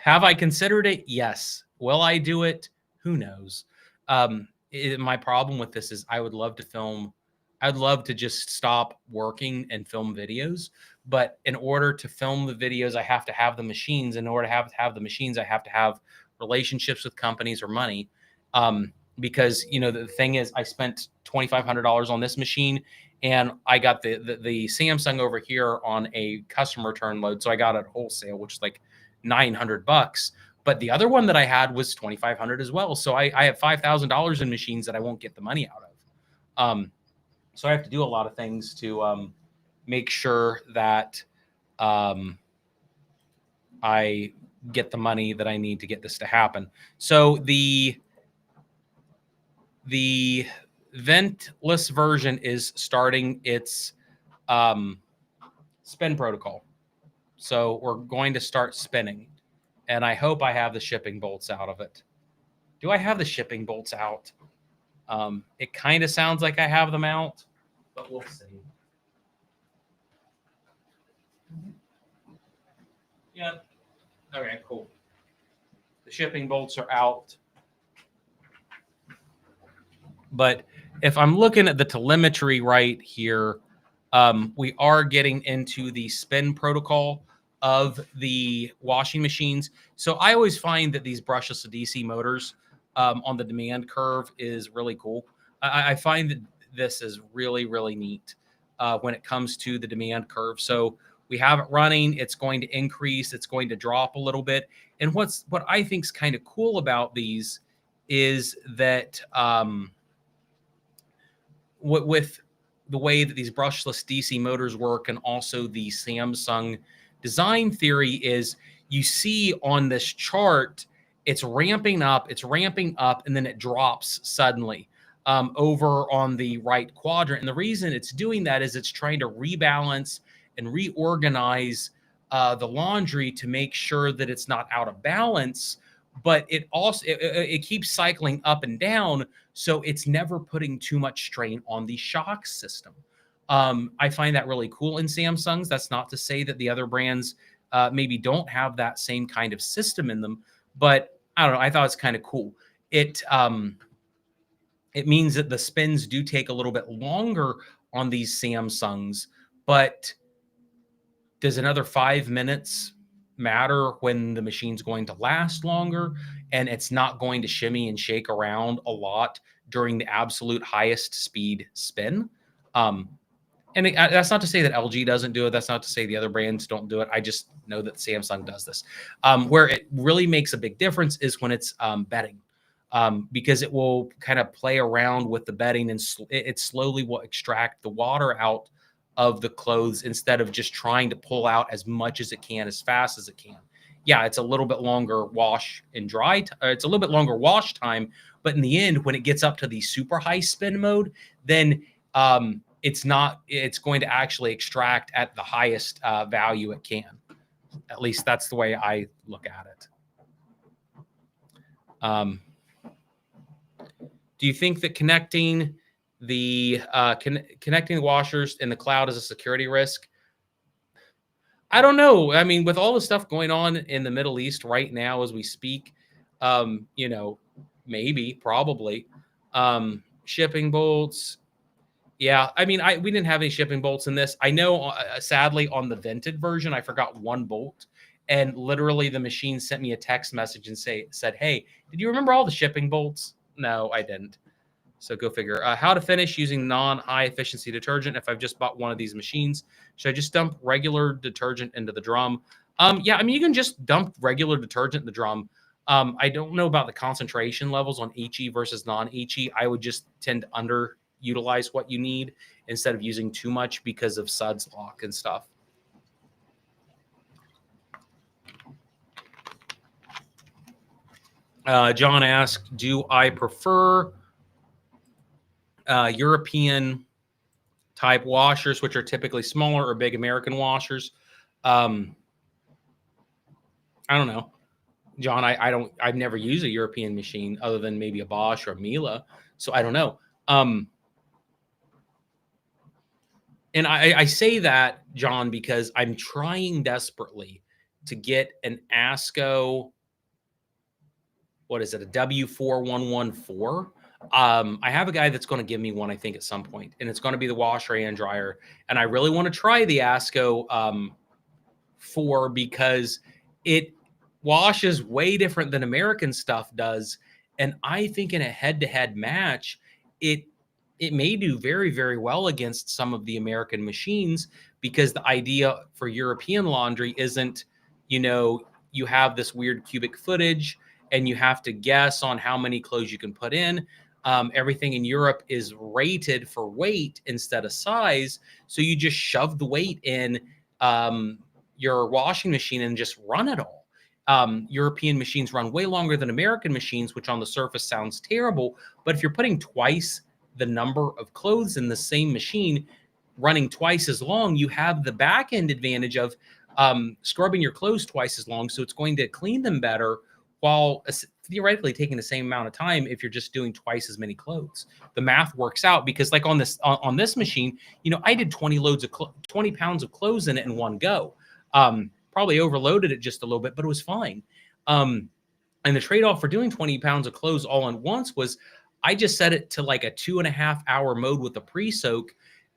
S1: Have I considered it? Yes. Will I do it? Who knows? My problem with this is I would love to film. I'd love to just stop working and film videos. But in order to film the videos, I have to have the machines. In order to have the machines, I have to have relationships with companies or money. Because, the thing is, I spent $2,500 on this machine, and I got the Samsung over here on a customer return load. So I got it at wholesale, which is like $900. But the other one that I had was $2,500 as well. So I have $5,000 in machines that I won't get the money out of. So I have to do a lot of things to make sure that I get the money that I need to get this to happen. So the Ventless version is starting its spin protocol. So we're going to start spinning. And I hope I have the shipping bolts out of it. Do I have the shipping bolts out? It kind of sounds like I have them out, but we'll see. Yeah. Okay, cool. The shipping bolts are out. But if I'm looking at the telemetry right here, we are getting into the spin protocol of the washing machines. So I always find that these brushless DC motors on the demand curve is really cool. I find that this is really, really neat when it comes to the demand curve. So we have it running. It's going to increase. It's going to drop a little bit. And what I think is kind of cool about these is that with the way that these brushless DC motors work, and also the Samsung design theory is, you see on this chart, it's ramping up, and then it drops suddenly over on the right quadrant. And the reason it's doing that is it's trying to rebalance and reorganize the laundry to make sure that it's not out of balance. But it also it keeps cycling up and down, so it's never putting too much strain on the shock system. I find that really cool in Samsungs. That's not to say that the other brands maybe don't have that same kind of system in them, but I don't know. I thought it's kind of cool. It means that the spins do take a little bit longer on these Samsungs, but does another 5 minutes matter when the machine's going to last longer, and it's not going to shimmy and shake around a lot during the absolute highest speed spin. And that's not to say that LG doesn't do it. That's not to say the other brands don't do it. I just know that Samsung does this. Where it really makes a big difference is when it's bedding, because it will kind of play around with the bedding, and it slowly will extract the water out of the clothes instead of just trying to pull out as much as it can as fast as it can. Yeah, it's a little bit longer wash and dry. It's a little bit longer wash time, but in the end, when it gets up to the super high spin mode, then it's going to actually extract at the highest value it can. At least that's the way I look at it. Do you think that connecting the washers in the cloud is a security risk? I don't know. I mean, with all the stuff going on in the Middle East right now as we speak, maybe, probably. Shipping bolts. Yeah, I mean, we didn't have any shipping bolts in this. I know, sadly, on the vented version, I forgot one bolt, and literally the machine sent me a text message and said, "Hey, did you remember all the shipping bolts?" No, I didn't. So go figure. How to finish using non-high efficiency detergent if I've just bought one of these machines? Should I just dump regular detergent into the drum? Yeah, I mean, you can just dump regular detergent in the drum. I don't know about the concentration levels on HE versus non-HE. I would just tend to underutilize what you need instead of using too much because of suds lock and stuff. John asked, do I prefer European type washers, which are typically smaller, or big American washers? I don't know, John. I've never used a European machine other than maybe a Bosch or a Miele, so I don't know. And I say that, John, because I'm trying desperately to get an ASCO. What is it? A W4114. I have a guy that's going to give me one, I think, at some point, and it's going to be the washer and dryer. And I really want to try the ASCO 4 because it washes way different than American stuff does. And I think in a head-to-head match, it may do very, very well against some of the American machines, because the idea for European laundry isn't, you have this weird cubic footage and you have to guess on how many clothes you can put in. Everything in Europe is rated for weight instead of size. So you just shove the weight in your washing machine and just run it all. European machines run way longer than American machines, which on the surface sounds terrible. But if you're putting twice the number of clothes in the same machine, running twice as long, you have the back end advantage of scrubbing your clothes twice as long. So it's going to clean them better, while theoretically taking the same amount of time if you're just doing twice as many clothes. The math works out, because like on this machine, I did 20 pounds of clothes in it in one go. Probably overloaded it just a little bit, but it was fine. And the trade-off for doing 20 pounds of clothes all at once was I just set it to like a 2.5 hour mode with a pre-soak,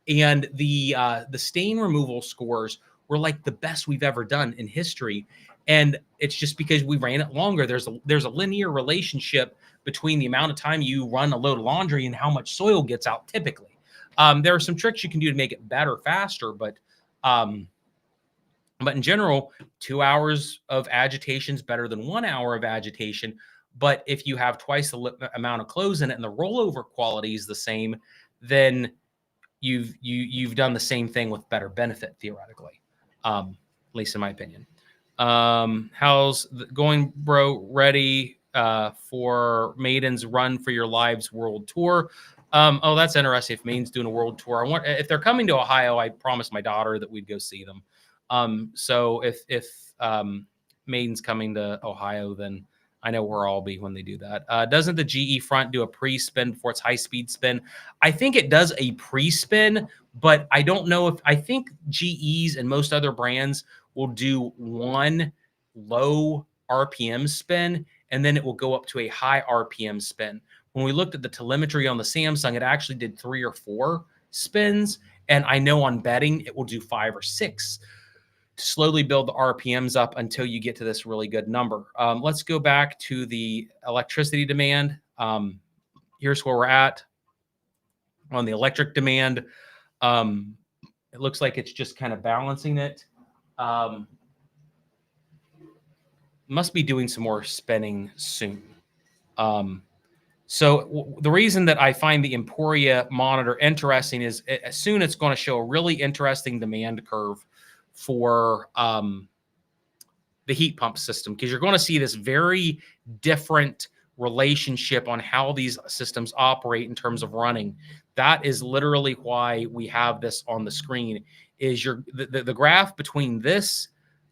S1: and the stain removal scores were like the best we've ever done in history. And it's just because we ran it longer. There's a linear relationship between the amount of time you run a load of laundry and how much soil gets out typically. There are some tricks you can do to make it better, faster, but in general, 2 hours of agitation is better than 1 hour of agitation. But if you have twice the amount of clothes in it and the rollover quality is the same, then you've done the same thing with better benefit theoretically, at least in my opinion. How's going, bro? Ready for Maiden's Run for Your Lives World Tour? Oh, that's interesting. If Maiden's doing a world tour, if they're coming to Ohio, I promised my daughter that we'd go see them. So if Maiden's coming to Ohio, then I know where I'll be when they do that. Doesn't the GE front do a pre-spin before its high-speed spin? I think it does a pre-spin, but I don't know I think GEs and most other brands will do one low RPM spin, and then it will go up to a high RPM spin. When we looked at the telemetry on the Samsung, it actually did 3 or 4 spins, and I know on bedding it will do 5 or 6 slowly build the RPMs up until you get to this really good number. Let's go back to the electricity demand. Here's where we're at on the electric demand. It looks like it's just kind of balancing it. Must be doing some more spinning soon. So the reason that I find the Emporia monitor interesting is soon it's going to show a really interesting demand curve for the heat pump system, because you're going to see this very different relationship on how these systems operate in terms of running. That is literally why we have this on the screen, is the graph between this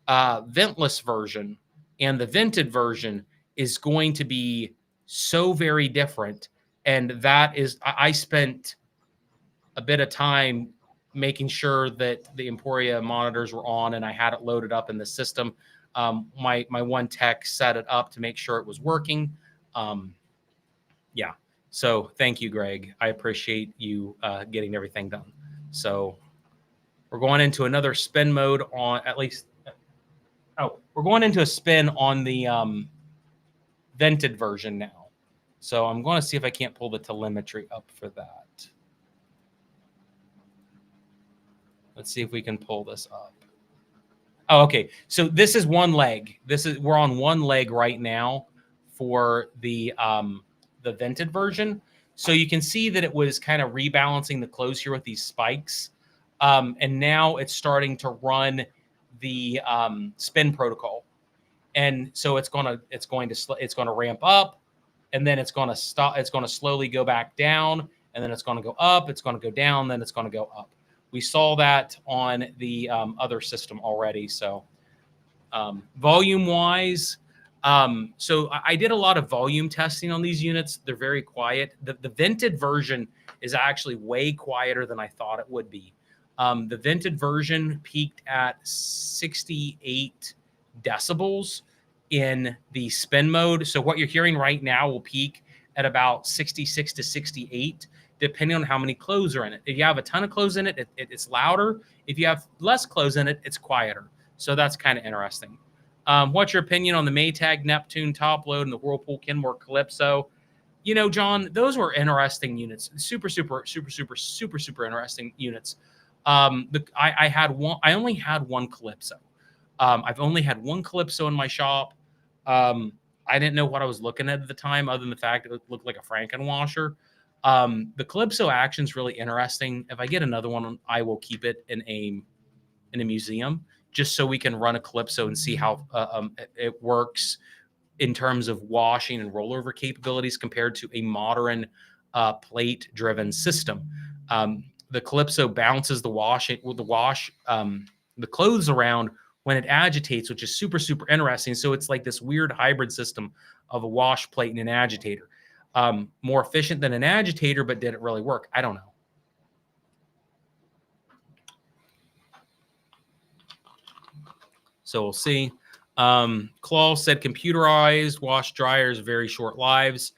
S1: ventless version and the vented version is going to be so very different. And that is, I spent a bit of time making sure that the Emporia monitors were on and I had it loaded up in the system. My one tech set it up to make sure it was working. Yeah. So thank you, Greg. I appreciate you getting everything done. So we're going into another spin mode on at least. Oh, we're going into a spin on the vented version now. So I'm going to see if I can't pull the telemetry up for that. Let's see if we can pull this up. Oh, okay. So this is one leg. We're on one leg right now for the vented version. So you can see that it was kind of rebalancing the close here with these spikes. And now it's starting to run the spin protocol. And so it's going to ramp up, and then it's going to stop. It's going to slowly go back down, and then it's going to go up. It's going to go down, then it's going to go up. We saw that on the other system already. So volume-wise, so I did a lot of volume testing on these units. They're very quiet. The vented version is actually way quieter than I thought it would be. The vented version peaked at 68 decibels in the spin mode. So what you're hearing right now will peak at about 66 to 68, depending on how many clothes are in it. If you have a ton of clothes in it, it's louder. If you have less clothes in it, it's quieter. So that's kind of interesting. What's your opinion on the Maytag Neptune top load and the Whirlpool Kenmore Calypso? You know, John, those were interesting units. Super interesting units. I had one. I only had one Calypso. I've only had one Calypso in my shop. I didn't know what I was looking at the time, other than the fact it looked like a Frankenwasher. The Calypso action is really interesting. If I get another one, I will keep it in a museum, just so we can run a Calypso and see how it works in terms of washing and rollover capabilities compared to a modern plate-driven system. The Calypso bounces the clothes around when it agitates, which is super interesting. So it's like this weird hybrid system of a wash plate and an agitator. More efficient than an agitator, but did it really work? I don't know. So we'll see. Claw said computerized wash dryers, very short lives.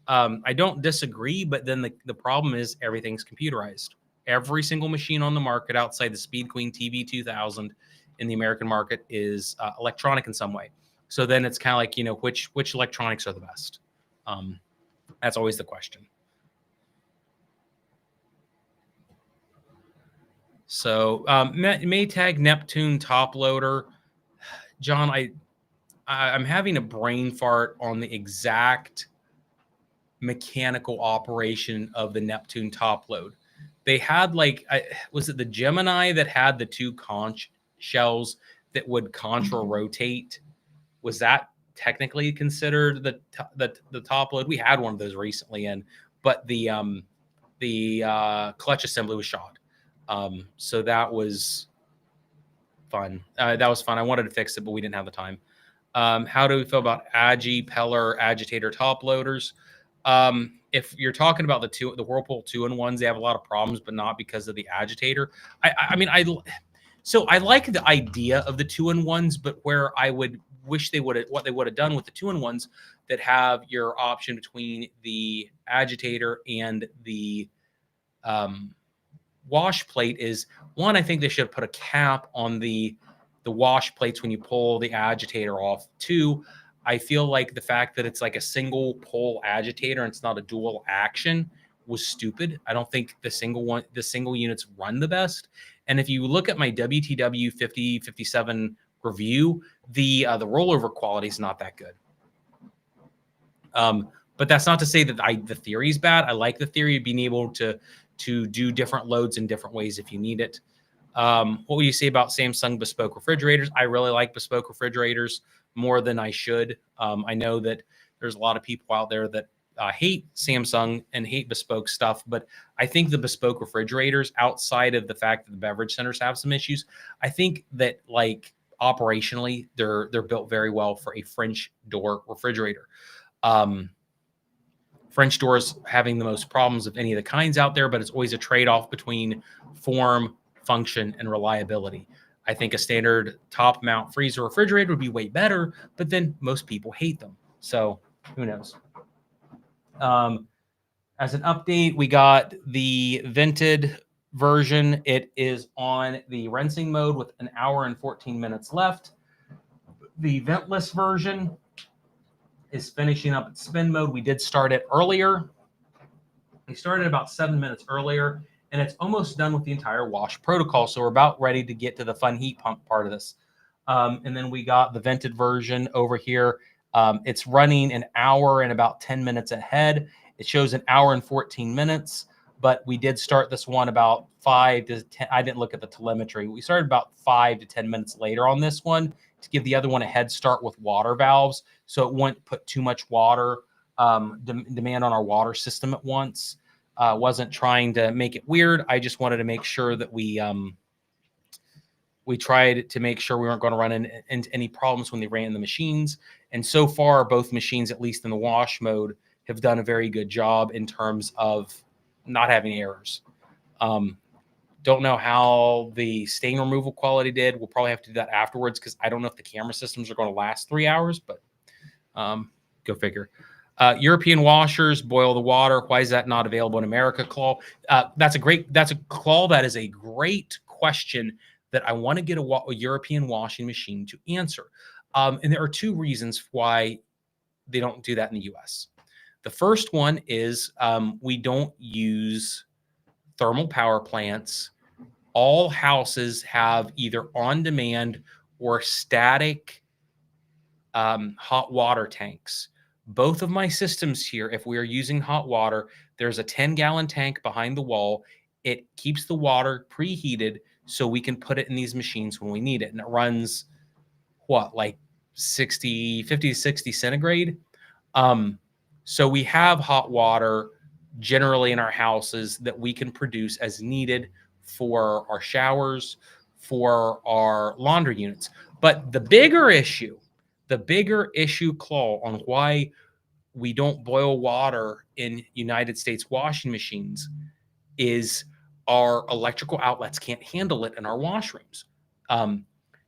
S1: I don't disagree, but then the problem is everything's computerized. Every single machine on the market outside the Speed Queen TV2000 in the American market is electronic in some way. So then it's kind of like, you know, which electronics are the best? That's always the question. So Maytag Neptune top loader, John, I'm having a brain fart on the exact mechanical operation of the Neptune top load. They had was it the Gemini that had the two conch shells that would contra rotate? Was that technically considered the top load? We had one of those recently but the clutch assembly was shot. So that was fun. I wanted to fix it, but we didn't have the time. How do we feel about Peller agitator top loaders? If you're talking about the Whirlpool 2-in-1s, they have a lot of problems, but not because of the agitator. So I like the idea of the 2-in-1s, but where I would wish what they would have done with the 2-in-1s that have your option between the agitator and the wash plate is, one, I think they should have put a cap on the the wash plates when you pull the agitator off. 2, I feel like the fact that it's like a single pole agitator and it's not a dual action was stupid. I don't think the single units run the best. And if you look at my WTW 5057 review, the rollover quality is not that good. But that's not to say that the theory is bad. I like the theory of being able to do different loads in different ways if you need it. What would you say about Samsung bespoke refrigerators? I really like bespoke refrigerators more than I should. I know that there's a lot of people out there that hate Samsung and hate bespoke stuff, but I think the bespoke refrigerators, outside of the fact that the beverage centers have some issues, I think that like operationally they're built very well for a French door refrigerator. French doors having the most problems of any of the kinds out there, but it's always a trade-off between form, function, and reliability. I think a standard top mount freezer refrigerator would be way better, but then most people hate them. So who knows? As an update, we got the vented version. It is on the rinsing mode with 1 hour and 14 minutes left. The ventless version is finishing up its spin mode. We did start it earlier. We started about 7 minutes earlier, and it's almost done with the entire wash protocol. So we're about ready to get to the fun heat pump part of this. And then we got the vented version over here. It's running 1 hour and about 10 minutes ahead. It shows 1 hour and 14 minutes, but we did start this one about 5 to 10. I didn't look at the telemetry. We started about 5 to 10 minutes later on this one to give the other one a head start with water valves, so it wouldn't put too much water demand on our water system at once. Wasn't trying to make it weird. I just wanted to make sure that we tried to make sure we weren't going to run into any problems when they ran the machines. And so far, both machines, at least in the wash mode, have done a very good job in terms of not having errors. Don't know how the stain removal quality did. We'll probably have to do that afterwards because I don't know if the camera systems are going to last 3 hours, but go figure. European washers boil the water. Why is that not available in America? Claw. That's a claw. That is a great question that I want to get a European washing machine to answer. And there are 2 reasons why they don't do that in the US. The first one is we don't use thermal power plants. All houses have either on-demand or static hot water tanks. Both of my systems here, if we are using hot water, there's a 10-gallon tank behind the wall. It keeps the water preheated so we can put it in these machines when we need it. And it runs, like 50 to 60 centigrade? So we have hot water generally in our houses that we can produce as needed for our showers, for our laundry units. But the bigger issue, Claw, on why we don't boil water in United States washing machines is our electrical outlets can't handle it in our washrooms.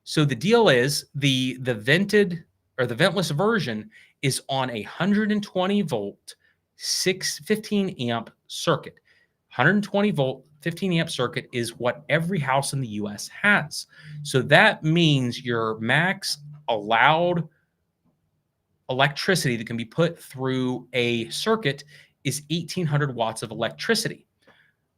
S1: So the deal is the vented or the ventless version is on a 120 volt, 15 amp circuit. 120 volt, 15 amp circuit is what every house in the US has. So that means your max allowed electricity that can be put through a circuit is 1800 watts of electricity.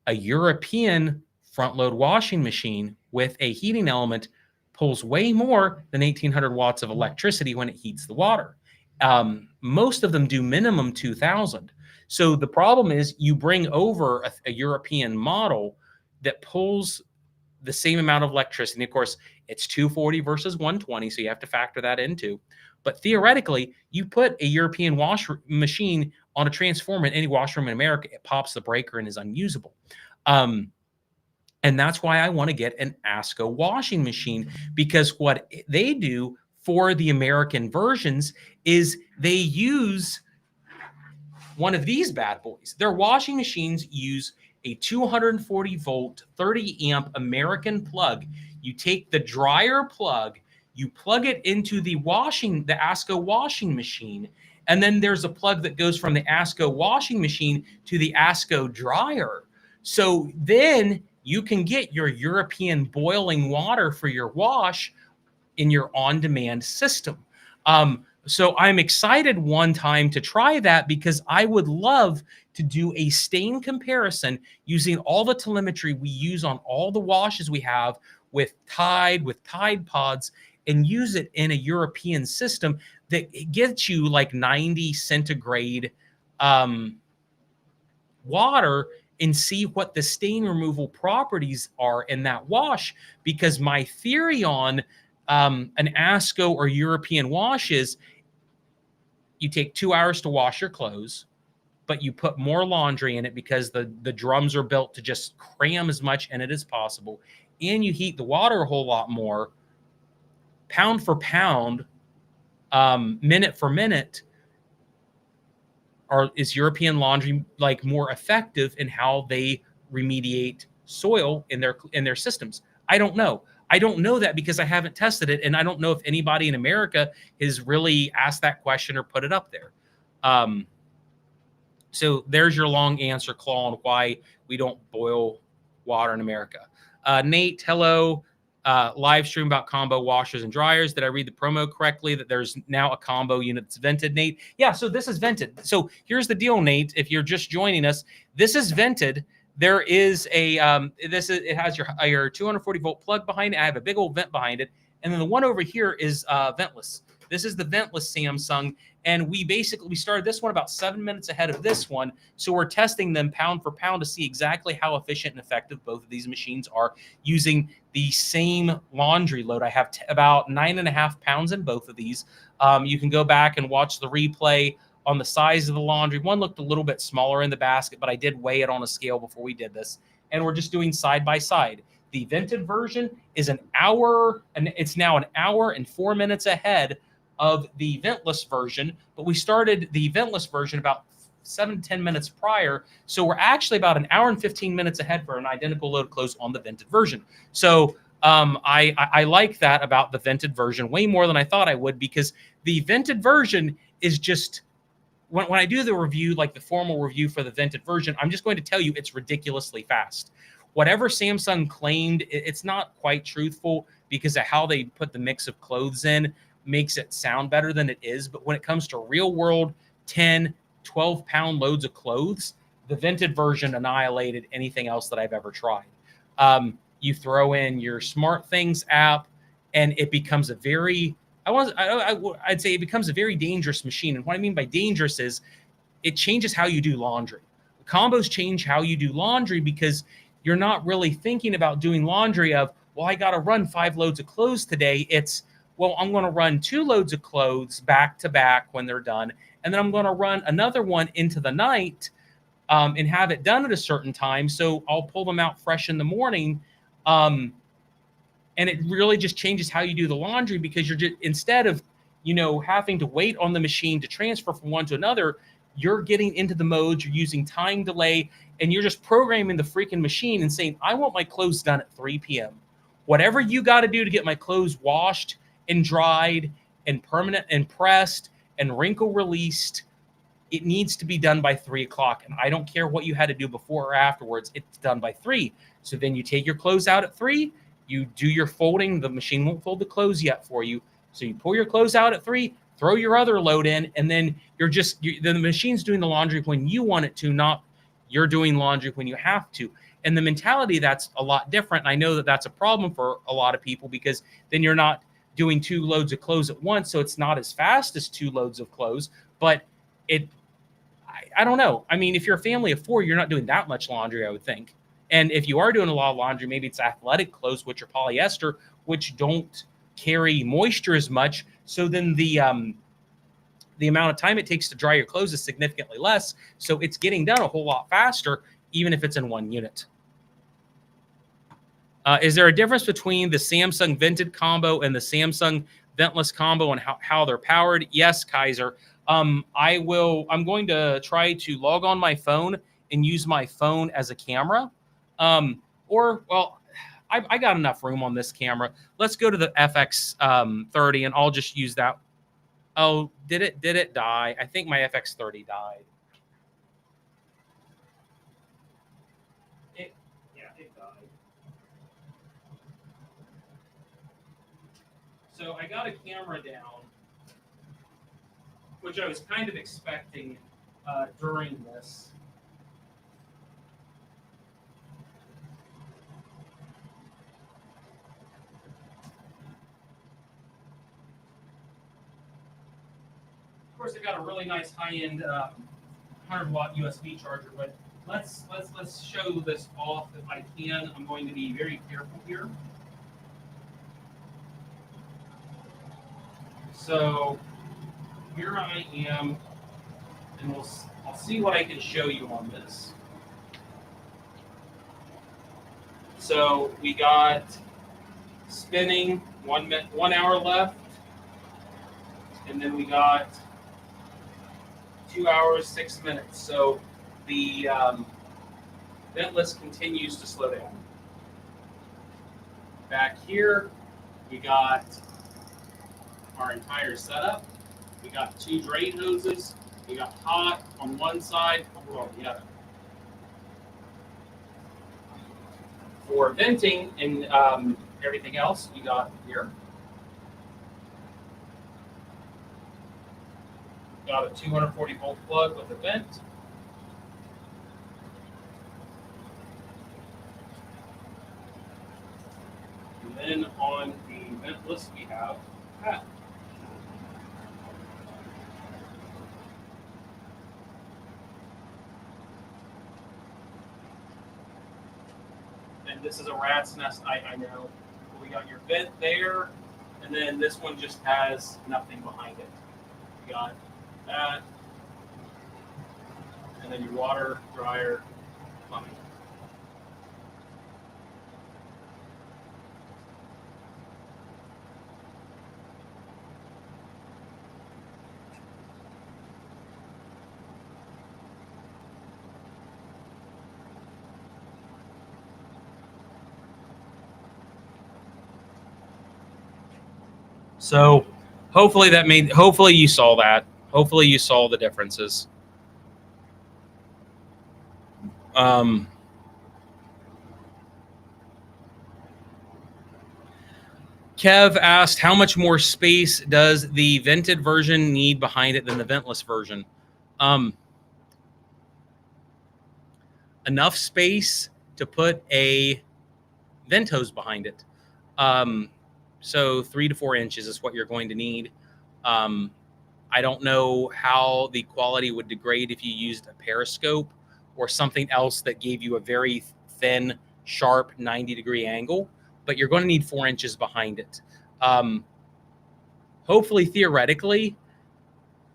S1: A European front load washing machine with a heating element pulls way more than 1800 watts of electricity when it heats the water. Most of them do minimum 2000. So the problem is you bring over a European model that pulls the same amount of electricity. Of course, it's 240 versus 120, so you have to factor that into. But theoretically, you put a European wash machine on a transformer in any washroom in America, it pops the breaker and is unusable. And that's why I want to get an ASCO washing machine, because what they do for the American versions is they use one of these bad boys. Their washing machines use a 240 volt, 30 amp American plug. You take the dryer plug, you plug it into the ASCO washing machine, and then there's a plug that goes from the ASCO washing machine to the ASCO dryer. So then you can get your European boiling water for your wash in your on-demand system. So I'm excited one time to try that because I would love to do a stain comparison using all the telemetry we use on all the washes we have with Tide Pods, and use it in a European system that gets you like 90 centigrade water, and see what the stain removal properties are in that wash. Because my theory on an ASCO or European wash is you take 2 hours to wash your clothes, but you put more laundry in it because the drums are built to just cram as much in it as possible. And you heat the water a whole lot more. Pound for pound, minute for minute, is European laundry like more effective in how they remediate soil in their systems? I don't know. I don't know that because I haven't tested it, and I don't know if anybody in America has really asked that question or put it up there. So there's your long answer, Claw, on why we don't boil water in America. Nate, hello. Live stream about combo washers and dryers. Did I read the promo correctly that there's now a combo unit that's vented, Nate? Yeah, so this is vented. So here's the deal, Nate. If you're just joining us, this is vented. There is a it has your 240 volt plug behind it. I have a big old vent behind it, and then the one over here is ventless. This is the ventless Samsung, and we started this one about 7 minutes ahead of this one. So we're testing them pound for pound to see exactly how efficient and effective both of these machines are using the same laundry load. I have about 9.5 pounds in both of these. You can go back and watch the replay on the size of the laundry. One looked a little bit smaller in the basket, but I did weigh it on a scale before we did this. And we're just doing side by side. The vented version is an hour, and it's now an hour and 4 minutes ahead of the ventless version, but we started the ventless version about 7-10 minutes prior. So we're actually about an hour and 15 minutes ahead for an identical load close on the vented version. So I like that about the vented version way more than I thought I would, because the vented version is just, when I do the review, like the formal review for the vented version, I'm just going to tell you it's ridiculously fast. Whatever Samsung claimed, it's not quite truthful because of how they put the mix of clothes in makes it sound better than it is. But when it comes to real world 10, 12 pound loads of clothes, the vented version annihilated anything else that I've ever tried. You throw in your Smart Things app, and it becomes a very, I'd say it becomes a very dangerous machine. And what I mean by dangerous is it changes how you do laundry. Combos change how you do laundry because you're not really thinking about doing laundry of, well, I got to run 5 loads of clothes today. It's, well, I'm going to run 2 loads of clothes back to back when they're done. And then I'm going to run another one into the night and have it done at a certain time. So I'll pull them out fresh in the morning. And it really just changes how you do the laundry, because you're just, instead of, having to wait on the machine to transfer from one to another, you're getting into the modes, you're using time delay, and you're just programming the freaking machine and saying, I want my clothes done at 3 p.m. Whatever you got to do to get my clothes washed and dried and permanent and pressed and wrinkle released, it needs to be done by 3 o'clock. And I don't care what you had to do before or afterwards, it's done by 3. So then you take your clothes out at 3, you do your folding, the machine won't fold the clothes yet for you. So you pull your clothes out at 3, throw your other load in, and then the machine's doing the laundry when you want it to, not you're doing laundry when you have to. And the mentality, that's a lot different. And I know that that's a problem for a lot of people, because then you're not doing 2 loads of clothes at once. So it's not as fast as 2 loads of clothes, but I don't know. I mean, if you're a family of 4, you're not doing that much laundry, I would think. And if you are doing a lot of laundry, maybe it's athletic clothes, which are polyester, which don't carry moisture as much. So then the amount of time it takes to dry your clothes is significantly less. So it's getting done a whole lot faster, even if it's in one unit. Is there a difference between the Samsung vented combo and the Samsung ventless combo and how they're powered? Yes, Kaiser. I'm going to try to log on my phone and use my phone as a camera. I got enough room on this camera. Let's go to the FX30 and I'll just use that. Oh, did it die? I think my FX30 died. It died. So I got a camera down, which I was kind of expecting during this. Of course, I got a really nice high-end 100-watt USB charger, but let's show this off if I can. I'm going to be very careful here. So here I am, and I'll see what I can show you on this. So we got spinning 1 hour left, and then we got 2 hours 6 minutes. So the Ventless continues to slow down. Back here, we got our entire setup. We got 2 drain hoses. We got hot on one side, cold on the other. For venting and everything else, we got here. Got a 240 volt plug with a vent. And then on the ventless, we have that. And this is a rat's nest, I know. We got your vent there, and then this one just has nothing behind it. We got that, and then your water, dryer, plumbing. So hopefully you saw that. Hopefully you saw the differences. Kev asked, how much more space does the vented version need behind it than the ventless version? Enough space to put a vent hose behind it. So 3 to 4 inches is what you're going to need. I don't know how the quality would degrade if you used a periscope or something else that gave you a very thin, sharp 90-degree angle, but you're going to need 4 inches behind it. Hopefully, theoretically,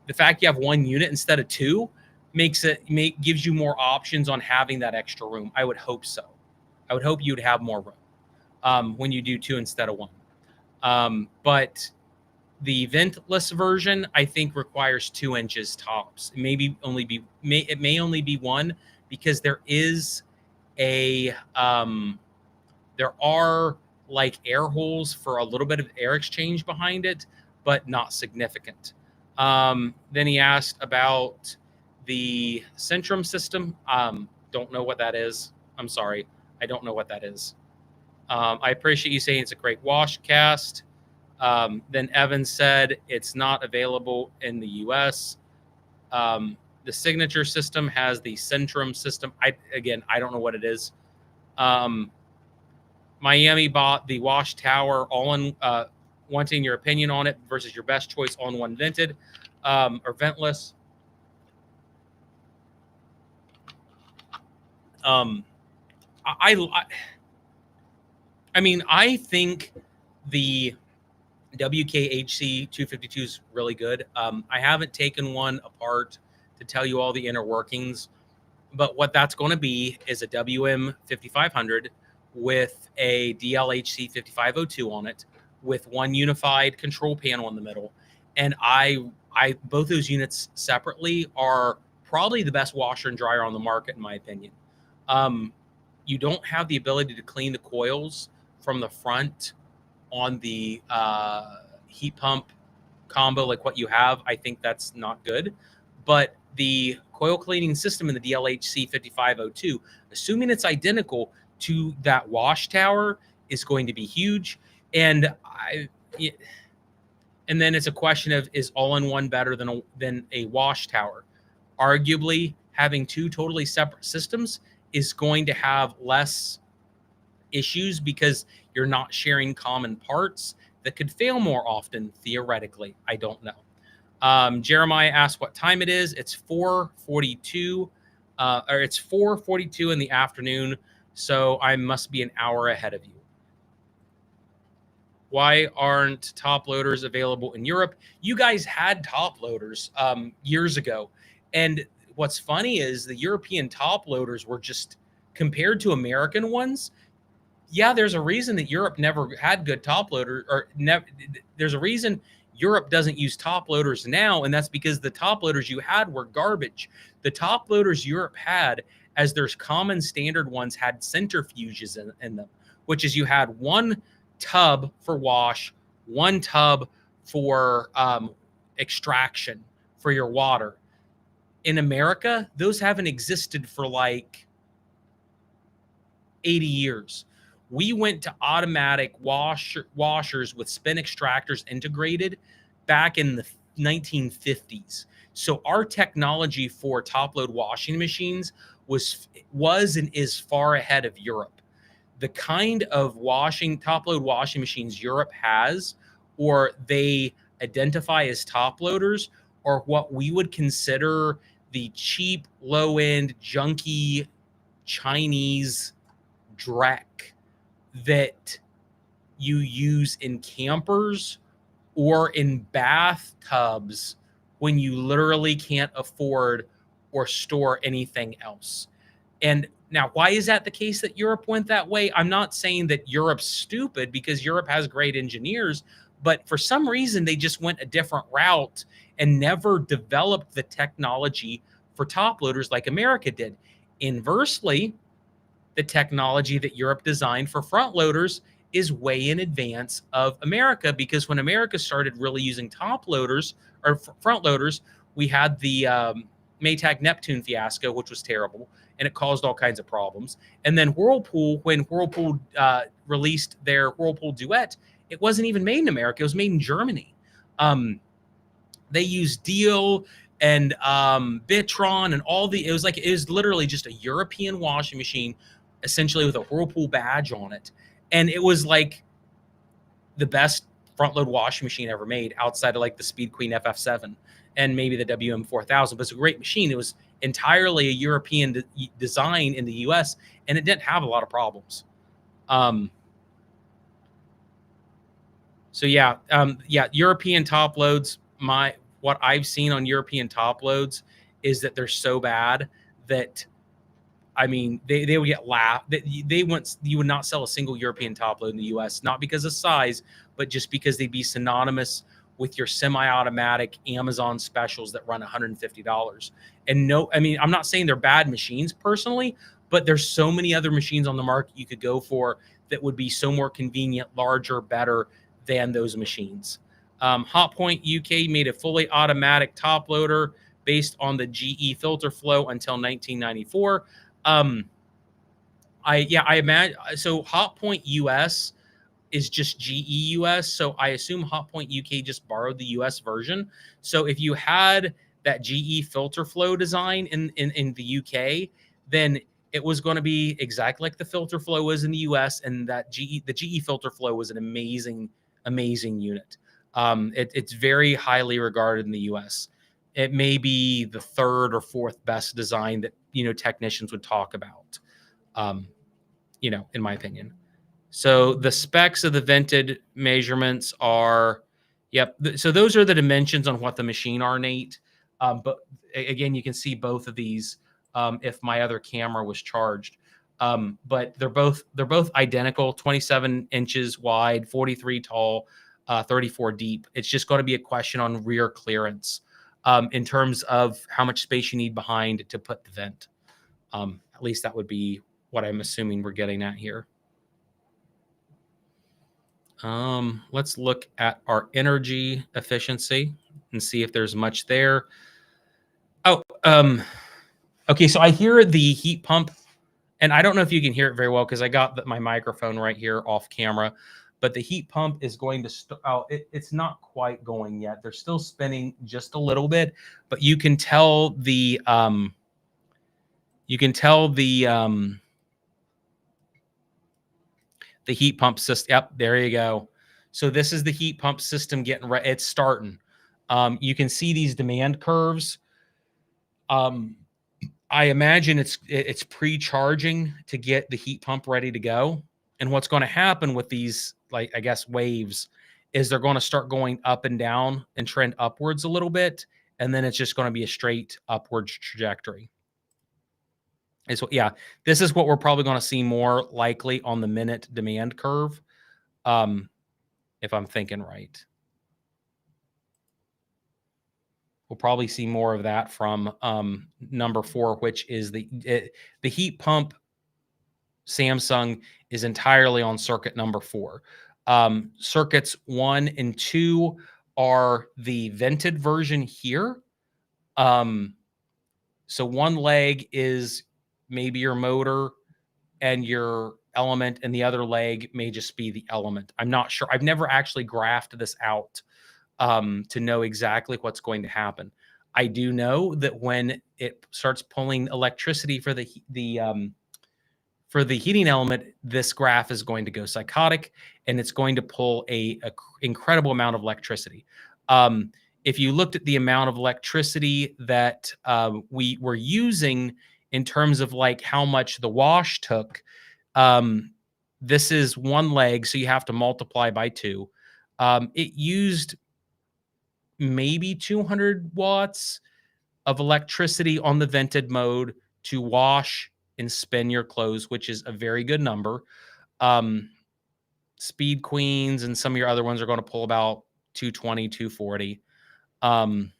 S1: the fact you have 1 unit instead of 2 gives you more options on having that extra room. I would hope so. I would hope you'd have more room when you do 2 instead of 1. But the ventless version, I think, requires 2 inches tops. It may only be 1 because there is there are like air holes for a little bit of air exchange behind it, but not significant. Then he asked about the Centrum system. Don't know what that is. I'm sorry. I don't know what that is. I appreciate you saying it's a great wash cast. Then Evan said it's not available in the US. The Signature system has the Centrum system. I don't know what it is. Miami bought the wash tower all-in, wanting your opinion on it versus your best choice on one vented or ventless. I think the WKHC 252 is really good. I haven't taken one apart to tell you all the inner workings, but what that's going to be is a WM 5500 with a DLHC 5502 on it, with one unified control panel in the middle. And both those units separately are probably the best washer and dryer on the market, in my opinion. You don't have the ability to clean the coils from the front on the heat pump combo like what you have. I think that's not good. But the coil cleaning system in the DLHC 5502, assuming it's identical to that wash tower, is going to be huge. And And then it's a question of, is all-in-one better than a wash tower? Arguably, having two totally separate systems is going to have less issues because you're not sharing common parts that could fail more often, theoretically. I don't know. Jeremiah asked what time it is. It's 4:42, or it's 4:42 in the afternoon, so I must be an hour ahead of you. Why aren't top loaders available in Europe? You guys had top loaders years ago. And what's funny is the European top loaders were just, compared to American ones, yeah, there's a reason that Europe never had good top loaders, or there's a reason Europe doesn't use top loaders now, and that's because the top loaders you had were garbage. The top loaders Europe had, as there's common standard ones, had centrifuges in them, which is you had one tub for wash, one tub for extraction for your water. In America, those haven't existed for like 80 years. We went to automatic washers with spin extractors integrated back in the 1950s. So our technology for top load washing machines was and is far ahead of Europe. The kind of top load washing machines Europe has, or they identify as top loaders, are what we would consider the cheap, low end, junky Chinese dreck that you use in campers or in bathtubs when you literally can't afford or store anything else. And now, why is that the case that Europe went that way? I'm not saying that Europe's stupid, because Europe has great engineers, but for some reason they just went a different route and never developed the technology for top loaders like America did. Inversely, the technology that Europe designed for front loaders is way in advance of America, because when America started really using top loaders or front loaders, we had the Maytag Neptune fiasco, which was terrible, and it caused all kinds of problems. And then Whirlpool, when Whirlpool released their Whirlpool Duet, it wasn't even made in America. It was made in Germany. They used Deal and Bitron and it was literally just a European washing machine, essentially with a Whirlpool badge on it. And it was like the best front load washing machine ever made, outside of like the Speed Queen FF7 and maybe the WM4000. But it's a great machine. It was entirely a European design in the US, and it didn't have a lot of problems. So yeah, European top loads, what I've seen on European top loads is that they're so bad that, I mean, they would get laughed. You would not sell a single European top load in the US, not because of size, but just because they'd be synonymous with your semi-automatic Amazon specials that run $150. And no, I mean, I'm not saying they're bad machines personally, but there's so many other machines on the market you could go for that would be so more convenient, larger, better than those machines. Hotpoint UK made a fully automatic top loader based on the GE filter flow until 1994. I imagine, so Hotpoint US is just GE US. So I assume Hotpoint UK just borrowed the US version. So if you had that GE filter flow design in the UK, then it was going to be exactly like the filter flow was in the US, and that the GE filter flow was an amazing unit. It's very highly regarded in the US. It may be the third or fourth best design that, technicians would talk about, in my opinion. So the specs of the vented measurements are, so those are the dimensions on what the machine are, Nate. But again, you can see both of these if my other camera was charged. But they're both identical, 27 inches wide, 43 tall, 34 deep. It's just going to be a question on rear clearance in terms of how much space you need behind to put the vent. At least that would be what I'm assuming we're getting at here. Let's look at our energy efficiency and see if there's much there. Oh, okay. So I hear the heat pump, and I don't know if you can hear it very well because I got my microphone right here off camera. but the heat pump is going to it's not quite going yet. They're still spinning just a little bit, but you can tell the heat pump system. Yep, there you go. So this is the heat pump system getting ready. It's starting. You can see these demand curves. I imagine it's pre-charging to get the heat pump ready to go. And what's going to happen with these, like, I guess, waves is they're going to start going up and down and trend upwards a little bit. And then it's just going to be a straight upwards trajectory. And so, yeah, this is what we're probably going to see more likely on the minute demand curve, if I'm thinking right. We'll probably see more of that from number 4, which is the heat pump. Samsung is entirely on circuit number 4. Circuits 1 and 2 are the vented version here. So one leg is maybe your motor and your element, and the other leg may just be the element. I'm not sure. I've never actually graphed this out to know exactly what's going to happen. I do know that when it starts pulling electricity for the heating element, this graph is going to go psychotic, and it's going to pull a incredible amount of electricity. If you looked at the amount of electricity that we were using in terms of like how much the wash took, this is one leg, so you have to multiply by 2. It used maybe 200 watts of electricity on the vented mode to wash and spin your clothes, which is a very good number. Speed Queens and some of your other ones are going to pull about 220, 240. And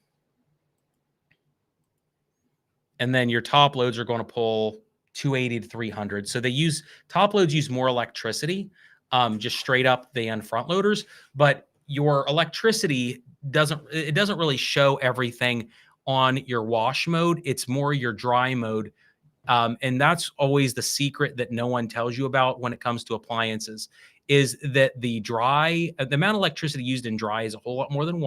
S1: then your top loads are going to pull 280 to 300. So top loads use more electricity, just straight up than front loaders, but your electricity doesn't really show everything on your wash mode. It's more your dry mode. And that's always the secret that no one tells you about when it comes to appliances, is that the amount of electricity used in dry is a whole lot more than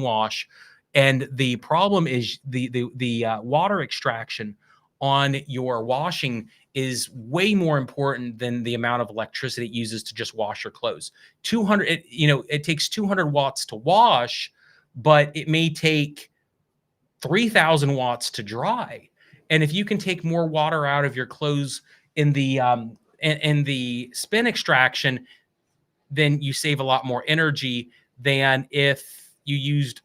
S1: wash. And the problem is the water extraction on your washing is way more important than the amount of electricity it uses to just wash your clothes. It takes 200 watts to wash, but it may take 3,000 watts to dry. And if you can take more water out of your clothes in the spin extraction, then you save a lot more energy than if you used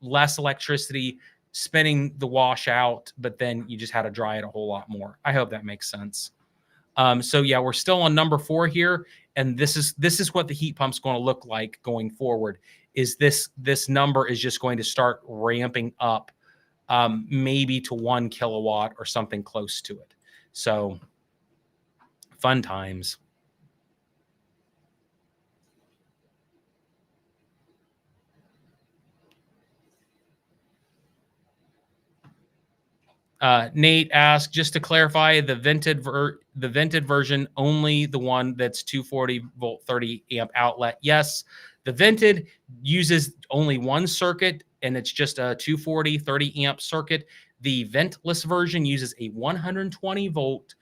S1: less electricity spinning the wash out, but then you just had to dry it a whole lot more. I hope that makes sense. So yeah, we're still on number 4 here, and this is what the heat pump's going to look like going forward. Is this number is just going to start ramping up, maybe to 1 kilowatt or something close to it. So fun times. Nate asked, just to clarify, the vented version, only the one that's 240 volt 30 amp outlet. Yes, the vented uses only one circuit, and it's just a 240 30 amp circuit. The ventless version uses a 120 volt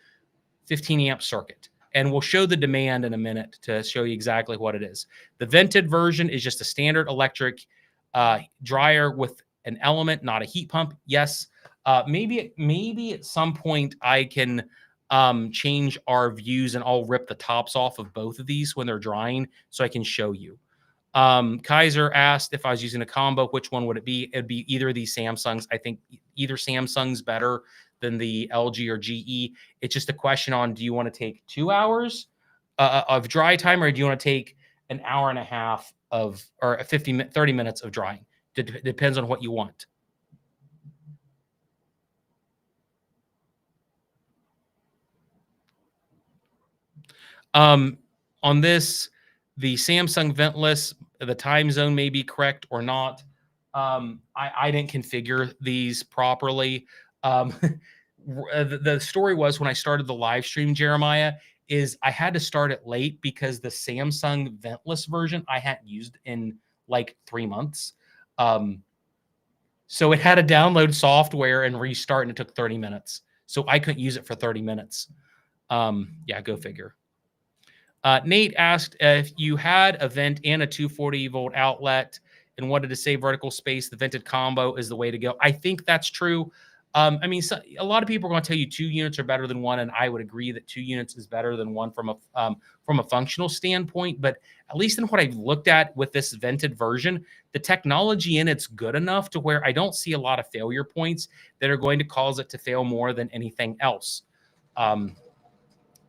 S1: 15 amp circuit. And we'll show the demand in a minute to show you exactly what it is. The vented version is just a standard electric dryer with an element, not a heat pump. Yes. Maybe at some point I can change our views, and I'll rip the tops off of both of these when they're drying so I can show you. Kaiser asked if I was using a combo, which one would it be? It'd be either of these Samsungs. I think either Samsung's better than the LG or GE. It's just a question on, do you want to take 2 hours of dry time, or do you want to take an hour and a half or 30 minutes of drying? Depends on what you want. On this, the Samsung Ventless, the time zone may be correct or not. I didn't configure these properly. The story was, when I started the live stream, Jeremiah, is I had to start it late because the Samsung Ventless version I hadn't used in like 3 months. So it had to download software and restart, and it took 30 minutes. So I couldn't use it for 30 minutes. Yeah, go figure. Nate asked if you had a vent and a 240 volt outlet and wanted to save vertical space, the vented combo is the way to go. I think that's true. I mean, a lot of people are going to tell you 2 units are better than 1, and I would agree that 2 units is better than 1 from a functional standpoint. But at least in what I've looked at with this vented version, the technology in it's good enough to where I don't see a lot of failure points that are going to cause it to fail more than anything else.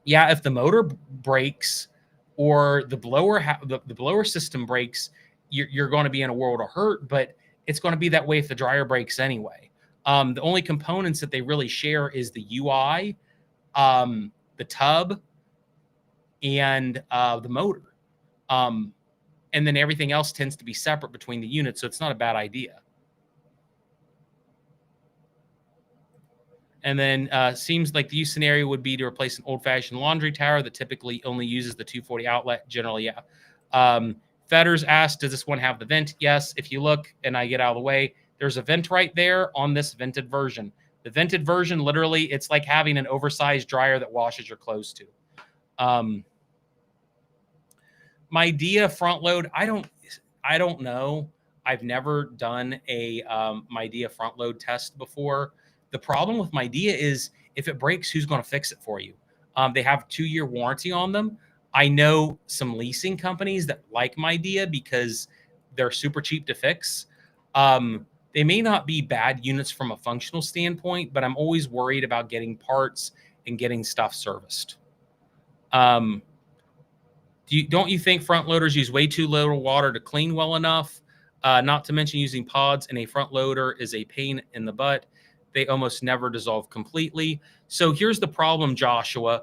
S1: Yeah, if the motor breaks or the blower the blower system breaks, you're going to be in a world of hurt. But it's going to be that way if the dryer breaks anyway. The only components that they really share is the UI, the tub, and the motor. And then everything else tends to be separate between the units, so it's not a bad idea. And then seems like the use scenario would be to replace an old-fashioned laundry tower that typically only uses the 240 outlet. Generally, yeah. Fetters asked, does this one have the vent? Yes. If you look, and I get out of the way, there's a vent right there on this vented version. The vented version, literally, it's like having an oversized dryer that washes your clothes too. My Dia front load, I don't know. I've never done a my Dia front load test before. The problem with my Dia is if it breaks, who's going to fix it for you? They have 2-year warranty on them. I know some leasing companies that like my Dia because they're super cheap to fix. They may not be bad units from a functional standpoint, but I'm always worried about getting parts and getting stuff serviced. Don't you think front loaders use way too little water to clean well enough? Not to mention using pods in a front loader is a pain in the butt. They almost never dissolve completely. So here's the problem, Joshua.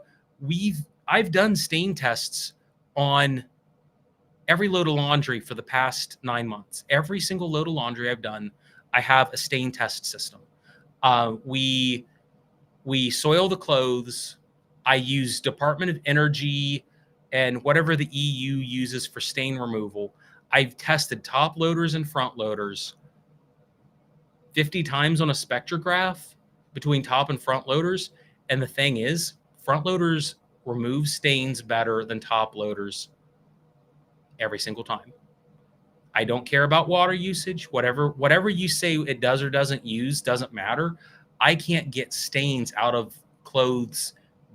S1: I've done stain tests on every load of laundry for the past 9 months. Every single load of laundry I've done, I have a stain test system. We soil the clothes. I use Department of Energy and whatever the EU uses for stain removal. I've tested top loaders and front loaders 50 times on a spectrograph between top and front loaders. And the thing is, front loaders remove stains better than top loaders every single time. I don't care about water usage. Whatever you say it does or doesn't use doesn't matter. I can't get stains out of clothes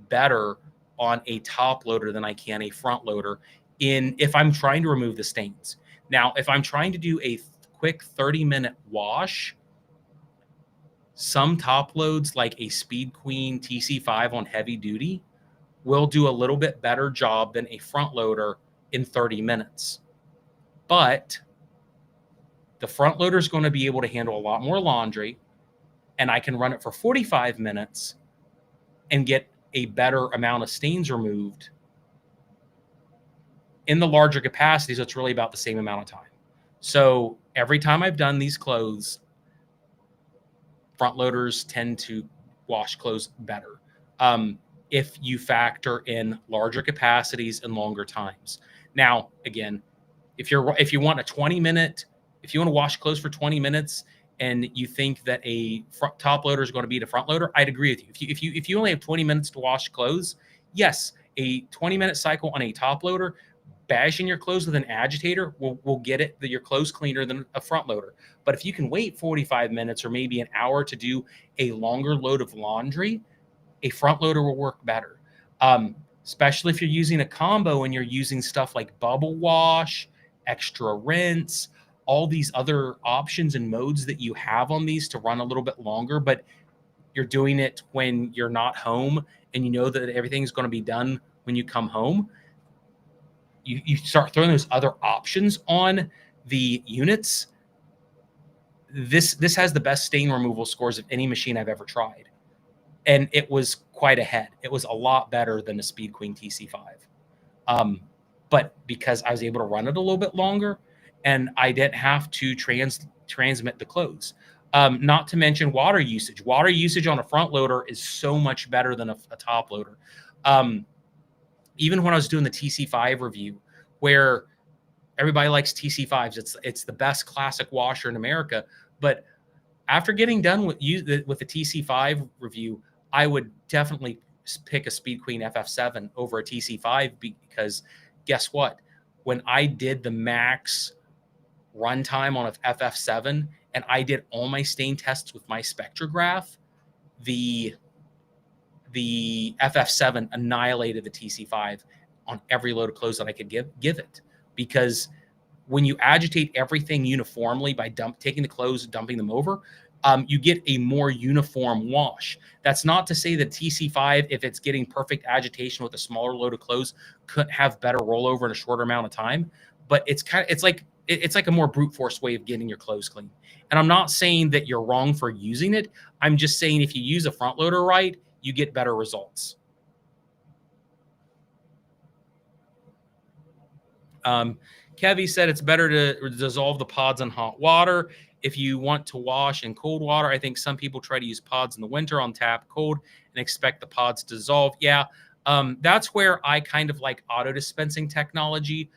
S1: better on a top loader than I can a front loader if I'm trying to remove the stains. Now, if I'm trying to do a quick 30-minute wash, some top loads like a Speed Queen TC5 on heavy duty will do a little bit better job than a front loader in 30 minutes. But the front loader is going to be able to handle a lot more laundry, and I can run it for 45 minutes and get a better amount of stains removed in the larger capacity. So it's really about the same amount of time. So every time I've done these clothes, front loaders tend to wash clothes better if you factor in larger capacities and longer times. Now, again, if you want to wash clothes for 20 minutes and you think that a top loader is going to beat a front loader, I'd agree with you. If you only have 20 minutes to wash clothes, yes, a 20-minute cycle on a top loader, bashing your clothes with an agitator will get your clothes cleaner than a front loader. But if you can wait 45 minutes or maybe an hour to do a longer load of laundry, a front loader will work better. Especially if you're using a combo and you're using stuff like bubble wash, extra rinse, all these other options and modes that you have on these to run a little bit longer, but you're doing it when you're not home and you know that everything's going to be done when you come home. You start throwing those other options on the units. This has the best stain removal scores of any machine I've ever tried. And it was quite ahead. It was a lot better than the Speed Queen TC5. But because I was able to run it a little bit longer and I didn't have to transmit the clothes. Not to mention water usage. Water usage on a front loader is so much better than a top loader. even when I was doing the TC5 review, where everybody likes TC5s, it's the best classic washer in America. But after getting done with the TC5 review, I would definitely pick a Speed Queen FF7 over a TC5, because guess what? When I did the max runtime on a FF7 and I did all my stain tests with my spectrograph, the FF7 annihilated the TC5 on every load of clothes that I could give it, because when you agitate everything uniformly by taking the clothes and dumping them over, you get a more uniform wash. That's not to say that TC5, if it's getting perfect agitation with a smaller load of clothes, couldn't have better rollover in a shorter amount of time. But it's like a more brute force way of getting your clothes clean. And I'm not saying that you're wrong for using it. I'm just saying if you use a front loader right, you get better results. Kevy said it's better to dissolve the pods in hot water if you want to wash in cold water. I think some people try to use pods in the winter on tap cold and expect the pods to dissolve. Yeah, that's where I kind of like auto dispensing technology,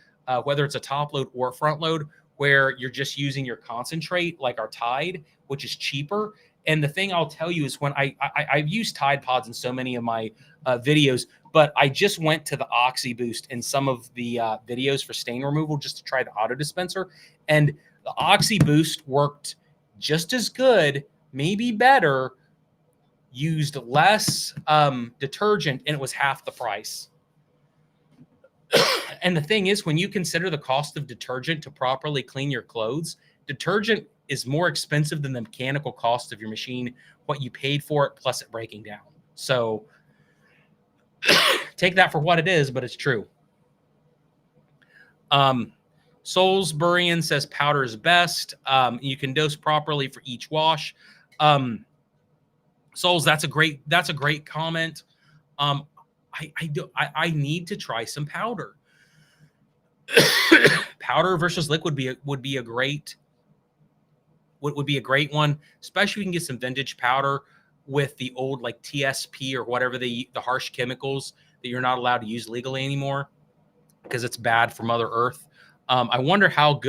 S1: whether it's a top load or front load, where you're just using your concentrate like our Tide, which is cheaper. And the thing I'll tell you is when I've used Tide pods in so many of my videos, but I just went to the Oxy Boost in some of the videos for stain removal just to try the auto dispenser. And the Oxy Boost worked just as good, maybe better, used less detergent, and it was half the price. And the thing is, when you consider the cost of detergent to properly clean your clothes, detergent is more expensive than the mechanical cost of your machine, what you paid for it, plus it breaking down. So take that for what it is, but it's true. Soulsburian says powder is best. You can dose properly for each wash. Souls, that's a great comment. I need to try some powder. Powder versus liquid would be a great one, especially if you can get some vintage powder with the old like TSP or whatever the harsh chemicals that you're not allowed to use legally anymore because it's bad for Mother Earth. I wonder how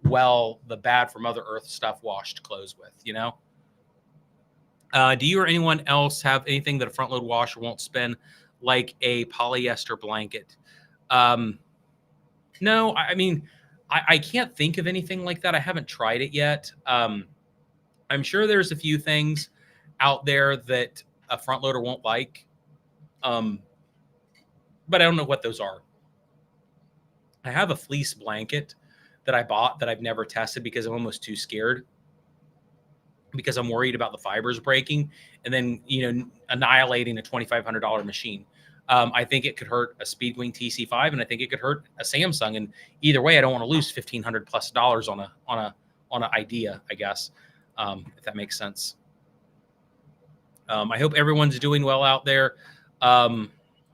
S1: well the bad for Mother Earth stuff washed clothes with, you know? Do you or anyone else have anything that a front load washer won't spin, like a polyester blanket? No, I mean, I can't think of anything like that. I haven't tried it yet. I'm sure there's a few things out there that a front loader won't like. But I don't know what those are. I have a fleece blanket that I bought that I've never tested because I'm almost too scared, because I'm worried about the fibers breaking and then, annihilating a $2,500 machine. I think it could hurt a Speed Queen TC5, and I think it could hurt a Samsung. And either way, I don't want to lose $1,500+ on an idea, I guess, if that makes sense. I hope everyone's doing well out there. I'm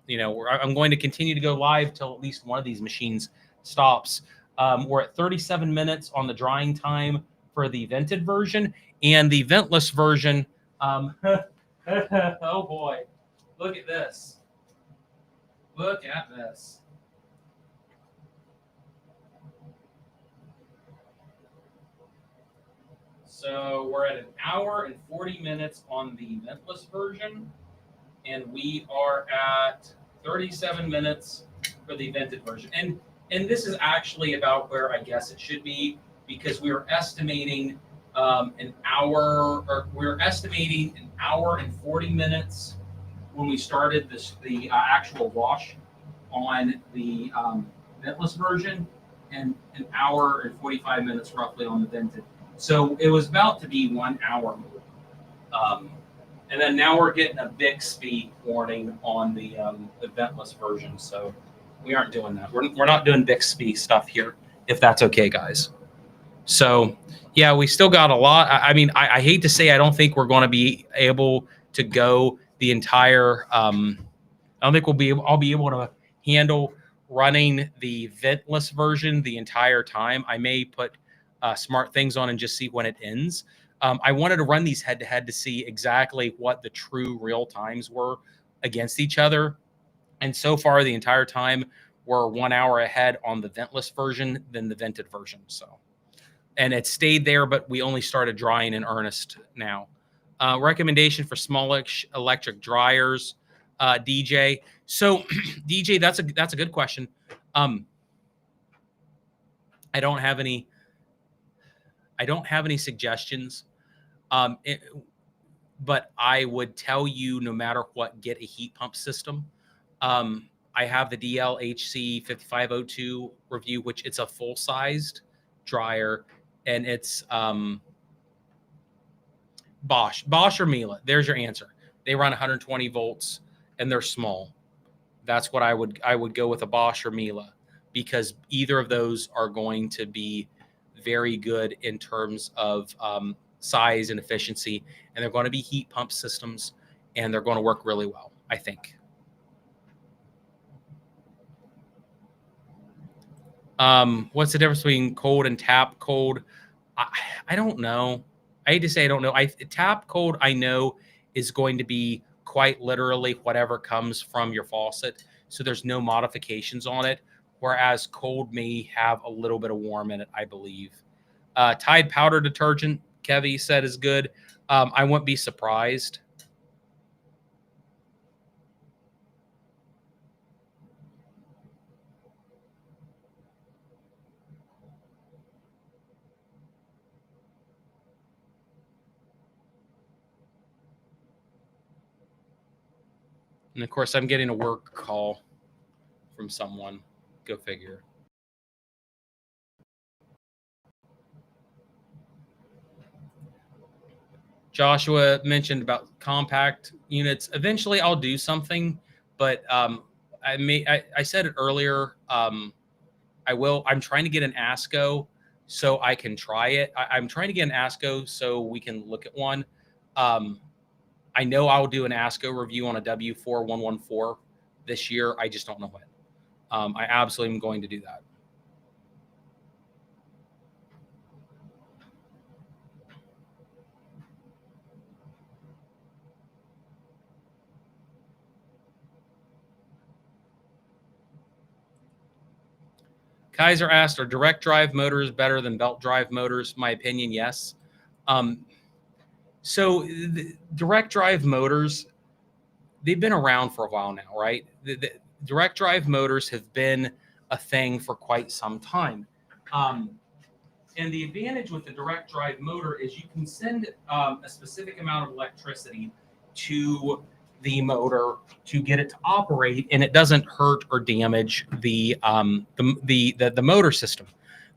S1: going to continue to go live till at least one of these machines stops. We're at 37 minutes on the drying time for the vented version, and the ventless version. Oh boy, look at this. Look at this. So we're at 1 hour and 40 minutes on the ventless version, and we are at 37 minutes for the vented version. And this is actually about where I guess it should be, because we were estimating an hour and 40 minutes when we started the actual wash on the ventless version, and an hour and 45 minutes roughly on the vented. So it was about to be 1 hour. And then now we're getting a Bixby warning on the ventless version. So we aren't doing that. We're not doing Bixby stuff here, if that's okay, guys. So yeah, we still got a lot. I mean, I hate to say I don't think we're going to be able to go the entire. I don't think I'll be able to handle running the ventless version the entire time. I may put smart things on and just see when it ends. I wanted to run these head to head to see exactly what the true real times were against each other And so far, the entire time, we're 1 hour ahead on the ventless version than the vented version. So, and it stayed there, but we only started drying in earnest now. Recommendation for small electric dryers, DJ. So, DJ, that's a good question. I don't have any suggestions. But I would tell you, no matter what, get a heat pump system. I have the DLHC 5502 review, which it's a full-sized dryer, and it's Bosch or Miele. There's your answer. They run 120 volts and they're small. That's what I would go with, a Bosch or Miele, because either of those are going to be very good in terms of size and efficiency, and they're going to be heat pump systems, and they're going to work really well, I think. What's the difference between cold and tap cold? I don't know. I hate to say I don't know. Tap cold, I know, is going to be quite literally whatever comes from your faucet. So there's no modifications on it. Whereas cold may have a little bit of warm in it, I believe. Tide powder detergent, Kevy said, is good. I wouldn't be surprised. And of course, I'm getting a work call from someone. Go figure. Joshua mentioned about compact units. Eventually, I'll do something, but I said it earlier. I will. I'm trying to get an ASCO so I can try it. I'm trying to get an ASCO so we can look at one. I know I'll do an ASCO review on a W4114 this year. I just don't know when. I absolutely am going to do that. Kaiser asked, are direct drive motors better than belt drive motors? My opinion, yes. So the direct drive motors, they've been around for a while now, right? The direct drive motors have been a thing for quite some time. And the advantage with the direct drive motor is you can send a specific amount of electricity to the motor to get it to operate, and it doesn't hurt or damage the motor system.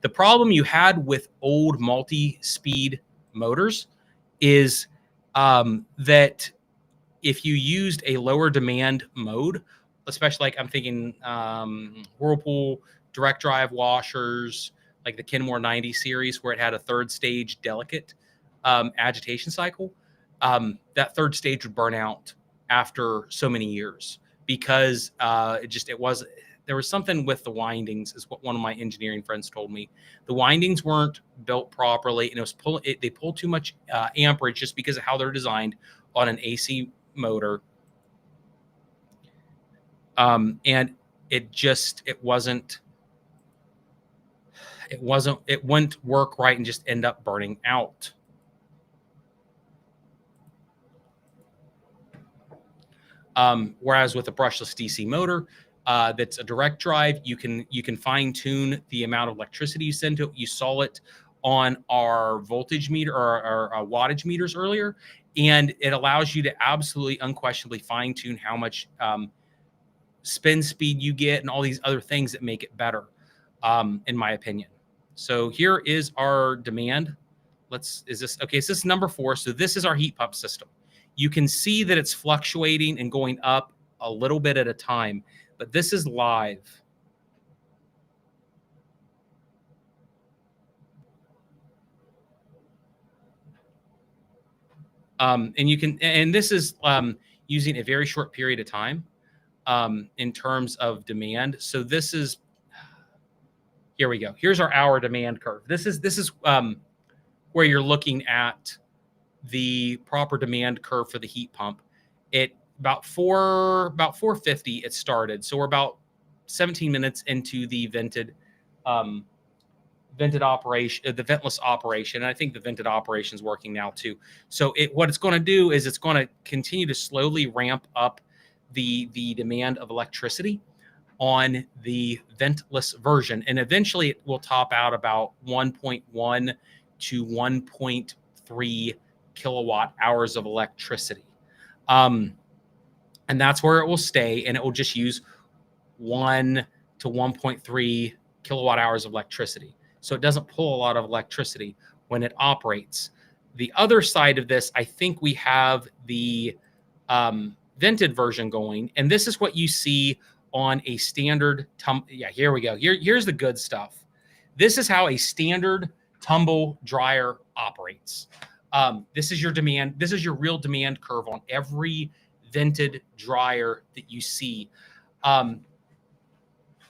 S1: The problem you had with old multi-speed motors is that if you used a lower demand mode, especially like I'm thinking Whirlpool direct drive washers, like the Kenmore 90 series, where it had a third stage delicate agitation cycle, that third stage would burn out after so many years because there was something with the windings, is what one of my engineering friends told me. The windings weren't built properly, and they pulled too much amperage just because of how they're designed on an AC motor. And it wouldn't work right and just end up burning out. Whereas with a brushless DC motor, that's a direct drive, you can fine tune the amount of electricity you send to it. You saw it on our voltage meter or our wattage meters earlier, and it allows you to absolutely unquestionably fine tune how much spin speed you get and all these other things that make it better, in my opinion. So here is our demand. So this is number 4. So this is our heat pump system. You can see that it's fluctuating and going up a little bit at a time, but this is live. And this is using a very short period of time in terms of demand. So this is, here we go. Here's our hour demand curve. This is where you're looking at the proper demand curve for the heat pump. about 4:50 it started. So we're about 17 minutes into the vented operation, the ventless operation. And I think the vented operation is working now too. So what it's going to do is it's going to continue to slowly ramp up the demand of electricity on the ventless version. And eventually it will top out about 1.1 to 1.3 kilowatt hours of electricity. And that's where it will stay. And it will just use 1 to 1.3 kilowatt hours of electricity. So it doesn't pull a lot of electricity when it operates. The other side of this, I think we have the vented version going. And this is what you see on a standard yeah, here we go. Here's the good stuff. This is how a standard tumble dryer operates. This is your demand. This is your real demand curve on every vented dryer that you see.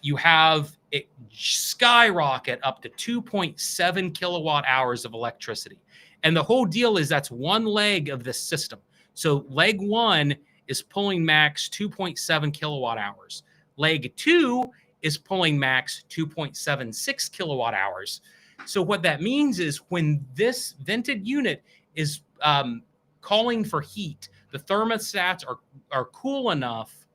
S1: You have it skyrocket up to 2.7 kilowatt hours of electricity. And the whole deal is that's one leg of this system. So leg 1 is pulling max 2.7 kilowatt hours. Leg 2 is pulling max 2.76 kilowatt hours. So what that means is when this vented unit is calling for heat, the thermostats are cool enough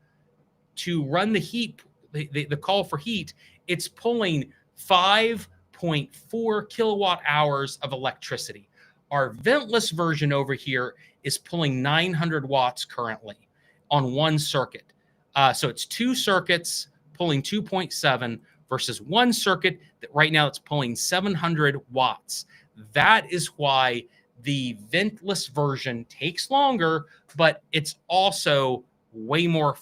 S1: to run the heat, the call for heat, it's pulling 5.4 kilowatt hours of electricity. Our ventless version over here is pulling 900 watts currently on one circuit. So it's 2 circuits pulling 2.7 versus 1 circuit that right now it's pulling 700 watts. That is why the ventless version takes longer, but it's also way more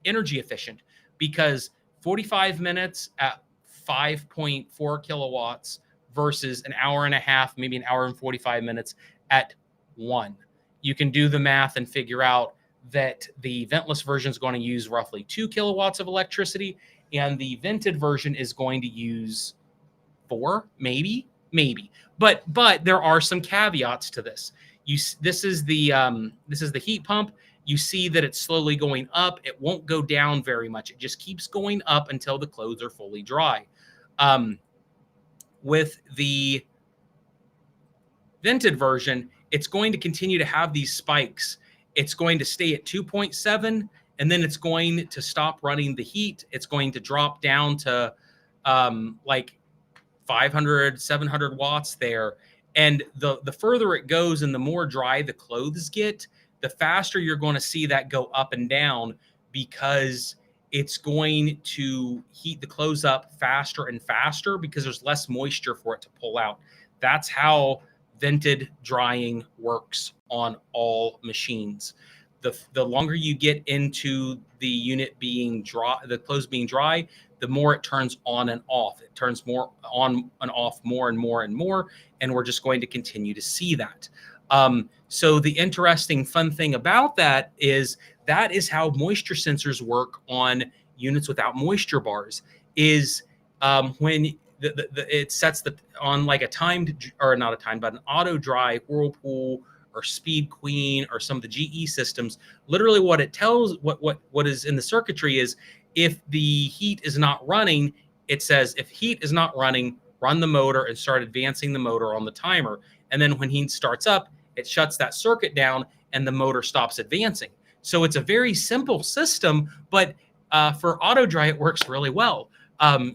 S1: energy efficient, because 45 minutes at 5.4 kilowatts versus an hour and a half, maybe an hour and 45 minutes at 1. You can do the math and figure out that the ventless version is going to use roughly 2 kilowatts of electricity, and the vented version is going to use 4, maybe. But there are some caveats to this. This is the heat pump. You see that it's slowly going up. It won't go down very much. It just keeps going up until the clothes are fully dry. With the vented version, it's going to continue to have these spikes. It's going to stay at 2.7, and then it's going to stop running the heat. It's going to drop down to like 500, 700 watts there. And the further it goes and the more dry the clothes get, the faster you're going to see that go up and down, because it's going to heat the clothes up faster and faster because there's less moisture for it to pull out. That's how vented drying works on all machines. The longer you get into the unit being dry, the clothes being dry, the more it turns on and off. It turns more on and off more and more and more, and we're just going to continue to see that. So the interesting, fun thing about that is how moisture sensors work on units without moisture bars. Is when it sets on like a timed, or not a timed, but an auto dry, Whirlpool or Speed Queen or some of the GE systems. Literally, what it tells, what is in the circuitry is, if the heat is not running, it says if heat is not running, run the motor and start advancing the motor on the timer. And then when heat starts up, it shuts that circuit down and the motor stops advancing. So it's a very simple system, but for auto dry, it works really well.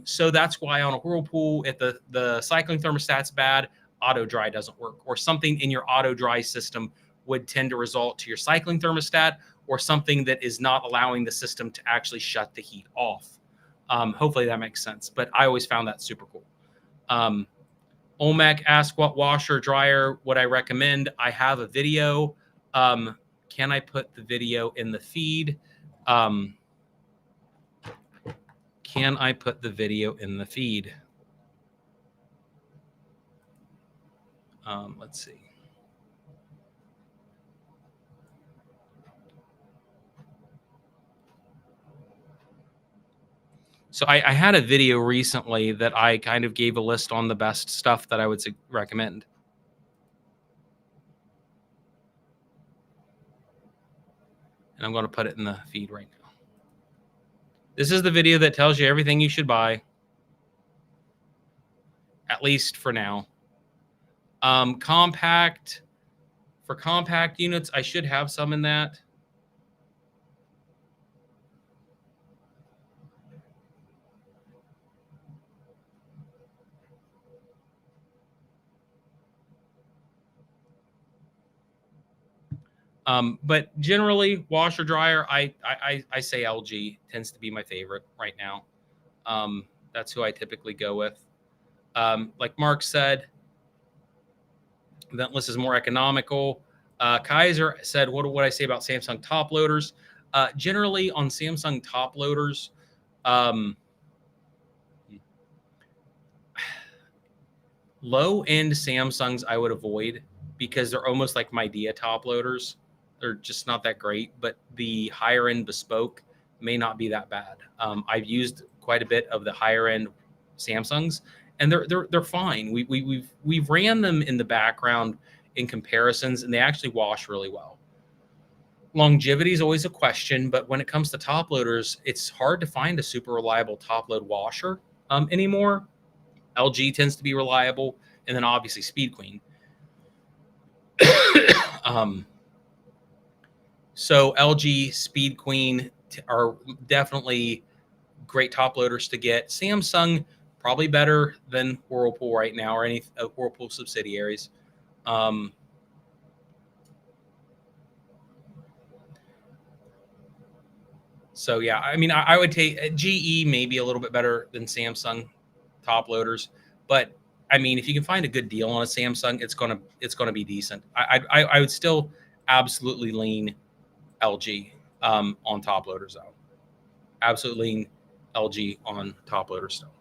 S1: So that's why on a Whirlpool, if the cycling thermostat's bad, auto dry doesn't work, or something in your auto dry system would tend to result to your cycling thermostat, or something that is not allowing the system to actually shut the heat off. Hopefully that makes sense, but I always found that super cool. Olmec asked what washer dryer would I recommend. I have a video. Can I put the video in the feed? Can I put the video in the feed? Let's see. So I had a video recently that I kind of gave a list on the best stuff that I would recommend. And I'm going to put it in the feed right now. This is the video that tells you everything you should buy, at least for now. Compact, for compact units, I should have some in that. But generally, washer dryer, I say LG tends to be my favorite right now. That's who I typically go with. Like Mark said, Ventless is more economical. Kaiser said, what would I say about Samsung top loaders? Generally, on Samsung top loaders, low-end Samsungs I would avoid because they're almost like Midea top loaders. They're just not that great, but the higher-end bespoke may not be that bad. I've used quite a bit of the higher-end Samsungs, and they're fine. We've ran them in the background in comparisons, and they actually wash really well. Longevity is always a question, but when it comes to top loaders, it's hard to find a super reliable top load washer anymore. LG tends to be reliable, and then obviously Speed Queen. So LG, Speed Queen are definitely great top loaders to get. Samsung probably better than Whirlpool right now, or any Whirlpool subsidiaries. So yeah, I mean, I would take GE maybe a little bit better than Samsung top loaders, but I mean, if you can find a good deal on a Samsung, it's gonna be decent. I would still absolutely lean LG on top loaders though. Absolutely lean LG on top loaders still.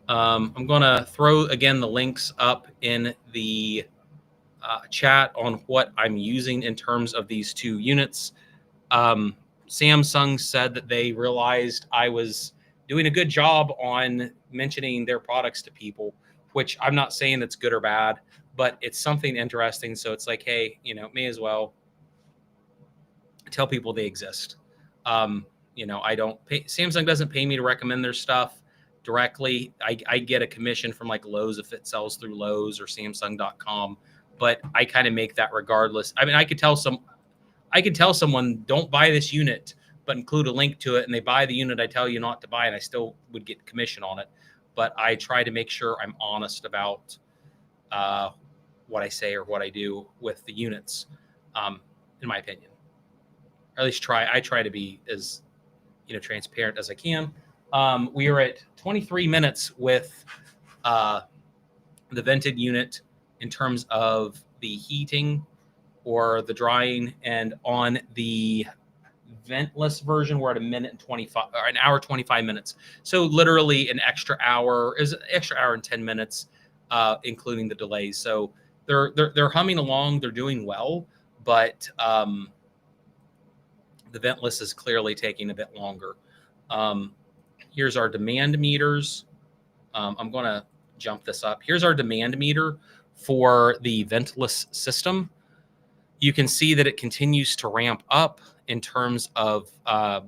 S1: I'm gonna throw again the links up in the chat on what I'm using in terms of these two units. Samsung said that they realized I was doing a good job on mentioning their products to people, which I'm not saying that's good or bad, but it's something interesting. So it's like, hey, may as well tell people they exist. I don't pay, Samsung doesn't pay me to recommend their stuff directly. I get a commission from like Lowe's if it sells through Lowe's or Samsung.com, but I kind of make that regardless. I mean, I could tell someone don't buy this unit, but include a link to it, and they buy the unit I tell you not to buy, and I still would get commission on it. But I try to make sure I'm honest about what I say or what I do with the units, in my opinion. Or at least I try to be as transparent as I can. We are at 23 minutes with the vented unit in terms of the heating or the drying, and on the ventless version we're at 1:25 or an hour 25 minutes. So literally an extra hour and 10 minutes, including the delays. So they're humming along, they're doing well, but the ventless is clearly taking a bit longer. Here's our demand meters. I'm going to jump this up. Here's our demand meter for the ventless system. You can see that it continues to ramp up in terms of the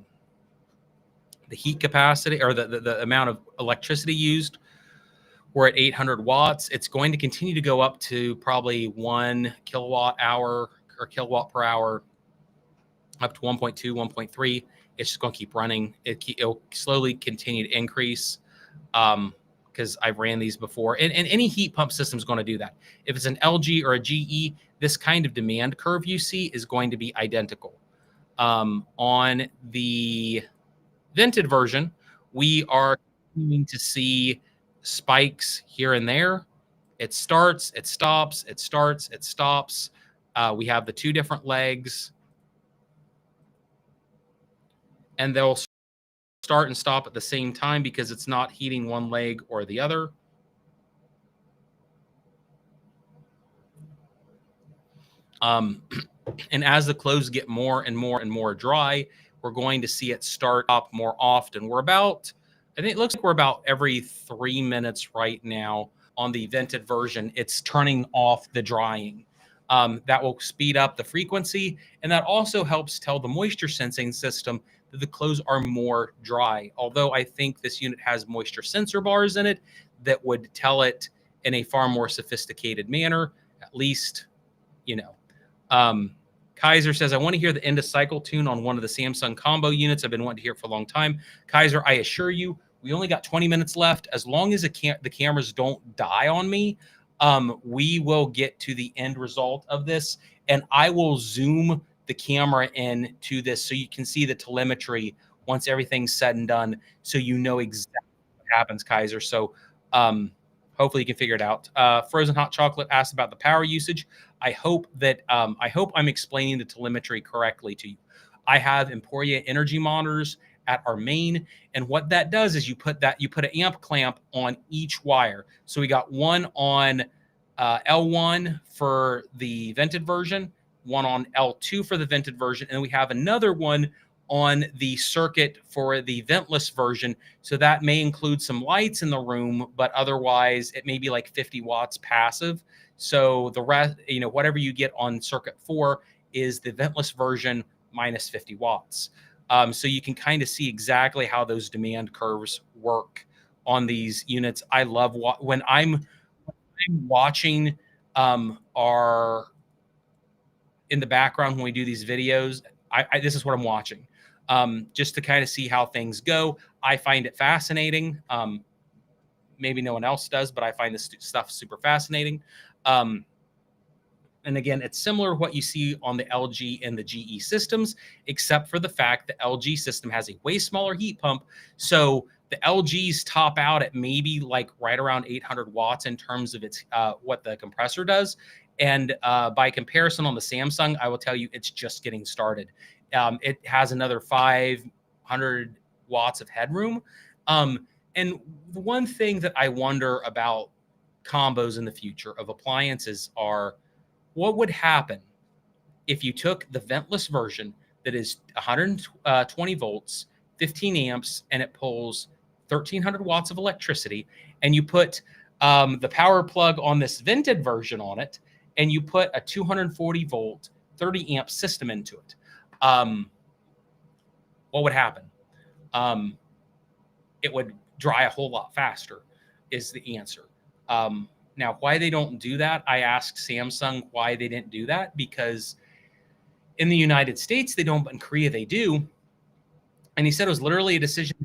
S1: heat capacity, or the amount of electricity used. We're at 800 watts. It's going to continue to go up to probably 1 kilowatt hour or kilowatt per hour, up to 1.2, 1.3. It's just going to keep running. It'll slowly continue to increase because I've ran these before. And any heat pump system is going to do that. If it's an LG or a GE, this kind of demand curve you see is going to be identical. On the vented version, we are continuing to see spikes here and there. It starts, it stops, it starts, it stops. We have the two different legs, and they'll start and stop at the same time because it's not heating one leg or the other. And as the clothes get more and more and more dry, we're going to see it start up more often. I think it looks like we're about every 3 minutes right now on the vented version. It's turning off the drying. That will speed up the frequency, and that also helps tell the moisture sensing system that the clothes are more dry. Although I think this unit has moisture sensor bars in it that would tell it in a far more sophisticated manner, at least, you know. Kaiser says, I want to hear the end of cycle tune on one of the Samsung combo units. I've been wanting to hear it for a long time. Kaiser, I assure you, we only got 20 minutes left. As long as the cameras don't die on me, we will get to the end result of this, and I will zoom the camera in to this so you can see the telemetry once everything's said and done, so you know exactly what happens, Kaiser. So hopefully you can figure it out. Frozen Hot Chocolate asked about the power usage. I hope that I'm explaining the telemetry correctly to you. I have Emporia energy monitors at our main, and what that does is you put an amp clamp on each wire. So we got one on L1 for the vented version, one on L2 for the vented version, and we have another one on the circuit for the ventless version. So that may include some lights in the room, but otherwise it may be like 50 watts passive. So the rest, whatever you get on circuit 4 is the ventless version minus 50 watts. So you can kind of see exactly how those demand curves work on these units. I love when I'm watching our in the background when we do these videos. This is what I'm watching, just to kind of see how things go. I find it fascinating. Maybe no one else does, but I find this stuff super fascinating. And again, it's similar to what you see on the LG and the GE systems, except for the fact the LG system has a way smaller heat pump. So the LGs top out at maybe like right around 800 watts in terms of its what the compressor does. And by comparison on the Samsung, I will tell you it's just getting started. It has another 500 watts of headroom. And the one thing that I wonder about combos in the future of appliances are, what would happen if you took the ventless version that is 120 volts, 15 amps, and it pulls 1,300 watts of electricity, and you put the power plug on this vented version on it, and you put a 240 volt, 30 amp system into it? What would happen? It would dry a whole lot faster, is the answer. Now, why they don't do that, I asked Samsung why they didn't do that, because in the United States, they don't, but in Korea, they do. And he said it was literally a decision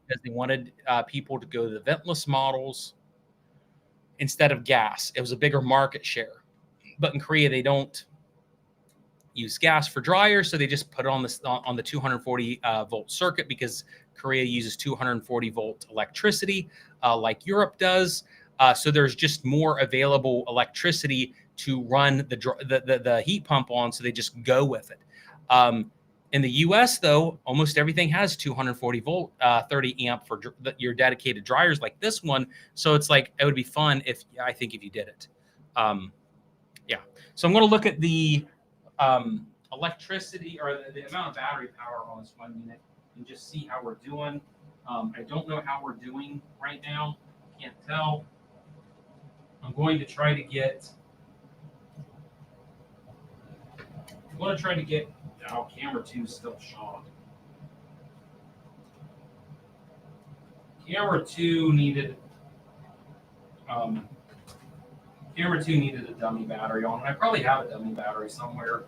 S1: because they wanted people to go to the ventless models instead of gas. It was a bigger market share. But in Korea, they don't use gas for dryers, so they just put it on the 240 volt circuit, because Korea uses 240 volt electricity like Europe does. So there's just more available electricity to run the heat pump on, so they just go with it. In the US, though, almost everything has 240 volt, 30 amp for your dedicated dryers like this one. So it's like, it would be fun if you did it. Yeah. So I'm going to look at the electricity, or the amount of battery power on this one unit, and just see how we're doing. I don't know how we're doing right now. Can't tell. I'm going to try to get. Oh, camera 2 is still shot. Camera 2 needed. Camera 2 needed a dummy battery on. I probably have a dummy battery somewhere,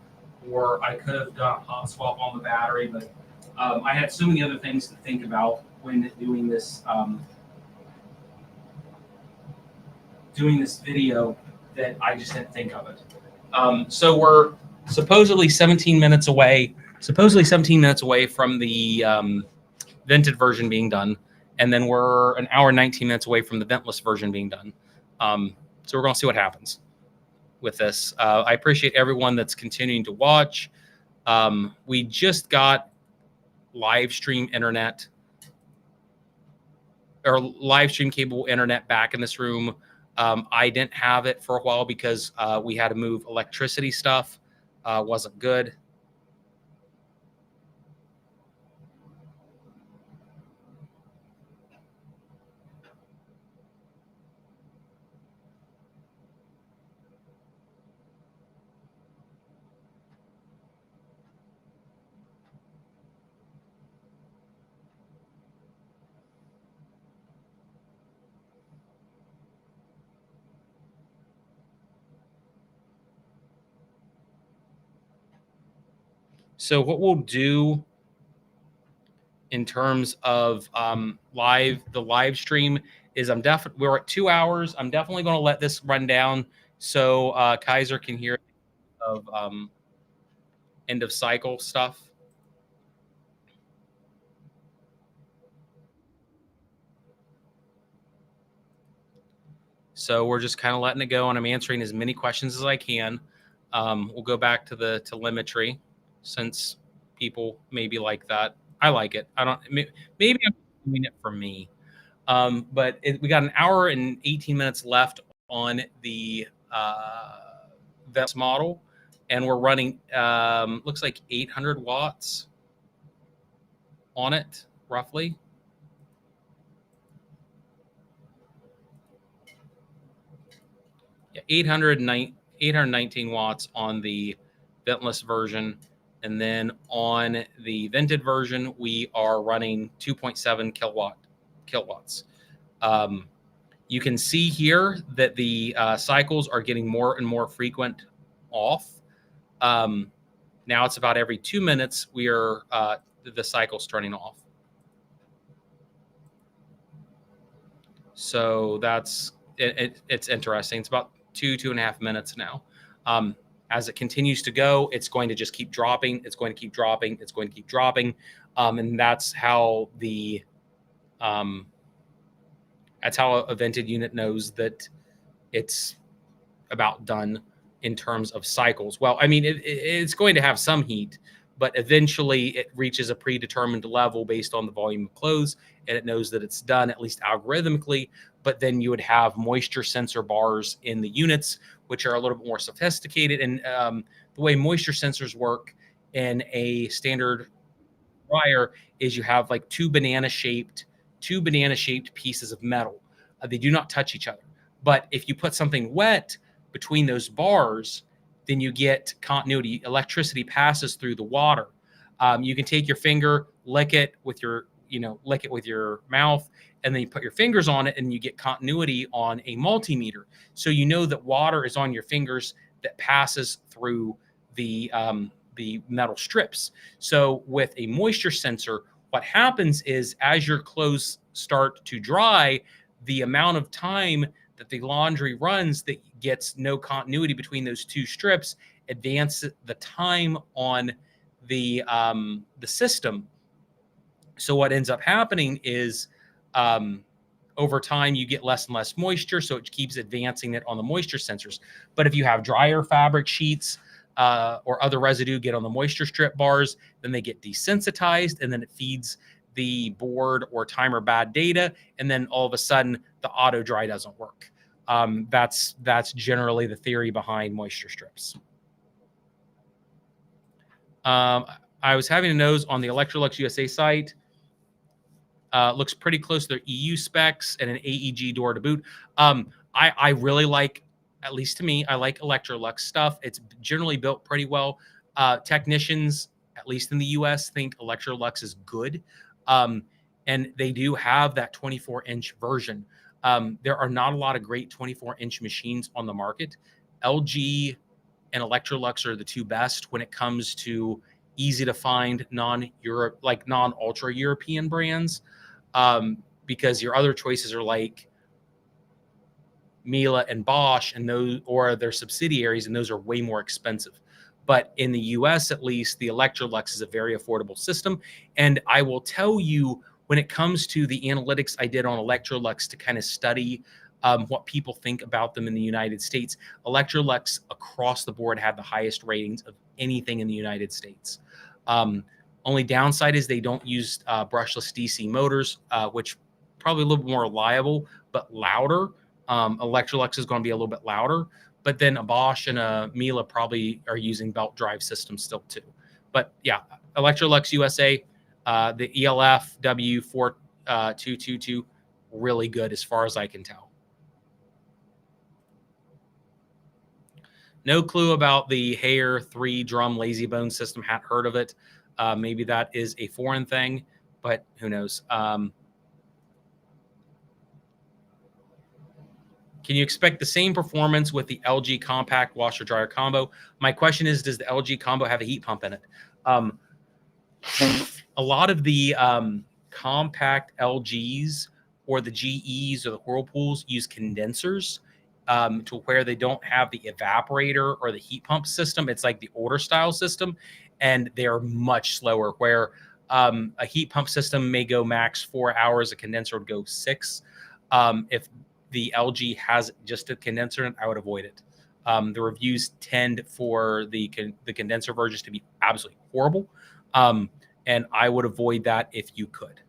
S1: or I could have done a hot swap on the battery, but I had so many other things to think about when doing this video that I just didn't think of it. So we're supposedly 17 minutes away from the vented version being done, and then we're an hour and 19 minutes away from the ventless version being done. So we're going to see what happens with this. I appreciate everyone that's continuing to watch. We just got live stream cable internet back in this room. I didn't have it for a while because we had to move electricity stuff. Wasn't good. So what we'll do in terms of the live stream is we're at 2 hours. I'm definitely going to let this run down so Kaiser can hear of end of cycle stuff. So we're just kind of letting it go, and I'm answering as many questions as I can. We'll go back to the telemetry since people maybe like that. I like it. I don't. Maybe I'm doing it for me. But we got an hour and 18 minutes left on the Ventless model, and we're running looks like 800 watts on it roughly. Yeah, 819 watts on the ventless version, and then on the vented version we are running 2.7 kilowatts. You can see here that the cycles are getting more and more frequent off. Now it's about every 2 minutes we are the cycle's turning off. So that's it's interesting. It's about 2.5 minutes now. As it continues to go, it's going to just keep dropping. It's going to keep dropping. It's going to keep dropping. And that's how that's how a vented unit knows that it's about done in terms of cycles. Well, I mean, it's going to have some heat, but eventually it reaches a predetermined level based on the volume of clothes, and it knows that it's done, at least algorithmically. But then you would have moisture sensor bars in the units, which are a little bit more sophisticated. And the way moisture sensors work in a standard dryer is you have like two banana shaped pieces of metal. They do not touch each other. But if you put something wet between those bars, then you get continuity. Electricity passes through the water. You can take your finger, lick it with your mouth, and then you put your fingers on it, and you get continuity on a multimeter. So you know that water is on your fingers that passes through the metal strips. So with a moisture sensor, what happens is as your clothes start to dry, the amount of time that the laundry runs that gets no continuity between those two strips advances the time on the system. So what ends up happening is over time you get less and less moisture, so it keeps advancing it on the moisture sensors. But if you have drier fabric sheets or other residue get on the moisture strip bars, then they get desensitized, and then it feeds the board or timer bad data, and then all of a sudden the auto dry doesn't work. That's generally the theory behind moisture strips. I was having a nose on the Electrolux USA site. Looks pretty close to their EU specs and an AEG door to boot. I really like, at least to me, I like Electrolux stuff. It's generally built pretty well. Technicians, at least in the US, think Electrolux is good. And they do have that 24-inch version. There are not a lot of great 24-inch machines on the market. LG and Electrolux are the two best when it comes to easy to find non-ultra European brands, because your other choices are like Miele and Bosch and those, or their subsidiaries, and those are way more expensive. But in the US, at least, the Electrolux is a very affordable system. And I will tell you, when it comes to the analytics I did on Electrolux to kind of study what people think about them in the United States, Electrolux across the board had the highest ratings of anything in the United States. Only downside is they don't use brushless DC motors, which probably a little bit more reliable, but louder. Electrolux is going to be a little bit louder, but then a Bosch and a Miele probably are using belt drive systems still too. But yeah, Electrolux USA, the ELF W4222, really good as far as I can tell. No clue about the Haier 3-drum lazy bone system. Hadn't heard of it. Maybe that is a foreign thing, but who knows? Can you expect the same performance with the LG compact washer dryer combo? My question is, does the LG combo have a heat pump in it? A lot of the compact LGs or the GEs or the Whirlpools use condensers to where they don't have the evaporator or the heat pump system. It's like the older style system, and they're much slower. Where a heat pump system may go max 4 hours, a condenser would go 6. If the LG has just a condenser, I would avoid it. The reviews tend for the condenser versions to be absolutely horrible. And I would avoid that if you could.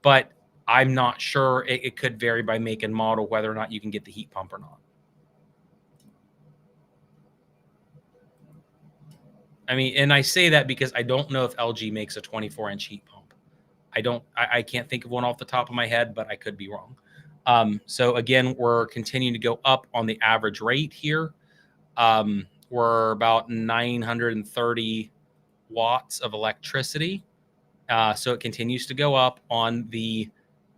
S1: But I'm not sure. It could vary by make and model whether or not you can get the heat pump or not. I mean, and I say that because I don't know if LG makes a 24-inch heat pump. I can't think of one off the top of my head, but I could be wrong. So again, we're continuing to go up on the average rate here. We're about 930 watts of electricity. So it continues to go up on the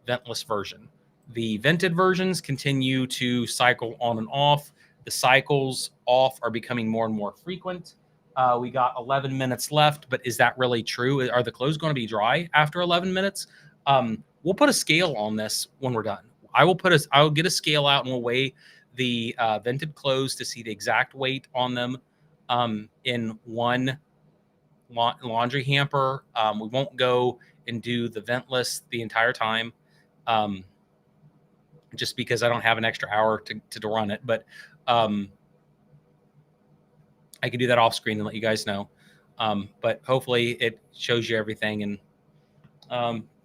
S1: ventless version. The vented versions continue to cycle on and off. The cycles off are becoming more and more frequent. We got 11 minutes left, but is that really true? Are the clothes going to be dry after 11 minutes? We'll put a scale on this when we're done. I'll get a scale out and we'll weigh the vented clothes to see the exact weight on them in one laundry hamper. We won't go and do the ventless the entire time, just because I don't have an extra hour to run it. But I can do that off screen and let you guys know. But hopefully it shows you everything, and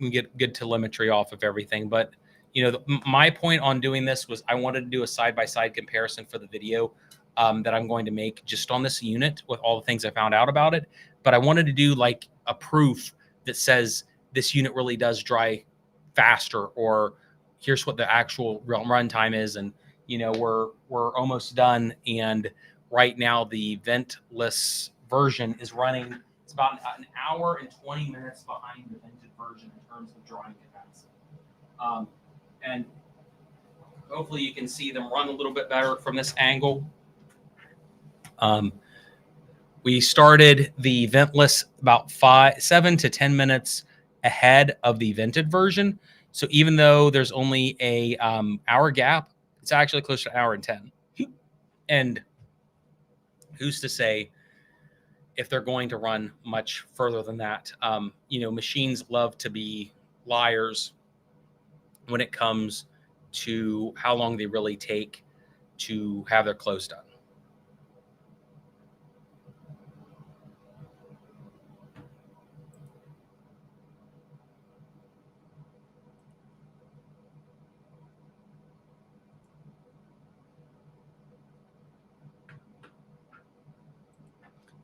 S1: we get good telemetry off of everything. But my point on doing this was I wanted to do a side-by-side comparison for the video that I'm going to make just on this unit with all the things I found out about it. But I wanted to do like a proof that says this unit really does dry faster, or here's what the actual run time is. And we're almost done. And right now the ventless version is running. It's about an hour and 20 minutes behind the vented version in terms of drying capacity. And hopefully you can see them run a little bit better from this angle. We started the ventless about 7 to 10 minutes ahead of the vented version. So even though there's only a hour gap, it's actually closer to an hour and 10. And who's to say if they're going to run much further than that? Machines love to be liars when it comes to how long they really take to have their clothes done.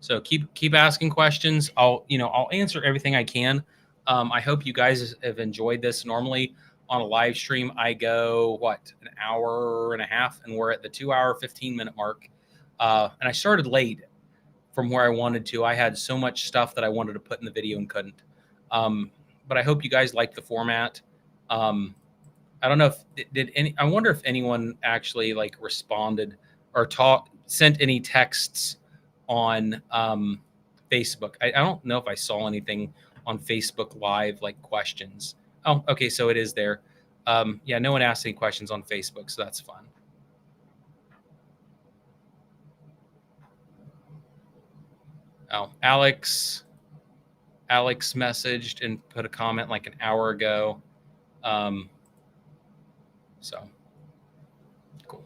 S1: So keep asking questions. I'll answer everything I can. I hope you guys have enjoyed this. Normally on a live stream, I go an hour and a half, and we're at the 2-hour 15-minute mark. And I started late from where I wanted to. I had so much stuff that I wanted to put in the video and couldn't. But I hope you guys like the format. I don't know if I wonder if anyone actually responded or sent any texts on Facebook. I don't know if I saw anything on Facebook Live questions. Oh, okay, so it is there. Yeah, no one asked any questions on Facebook, so that's fun. Oh, Alex messaged and put a comment an hour ago. So cool.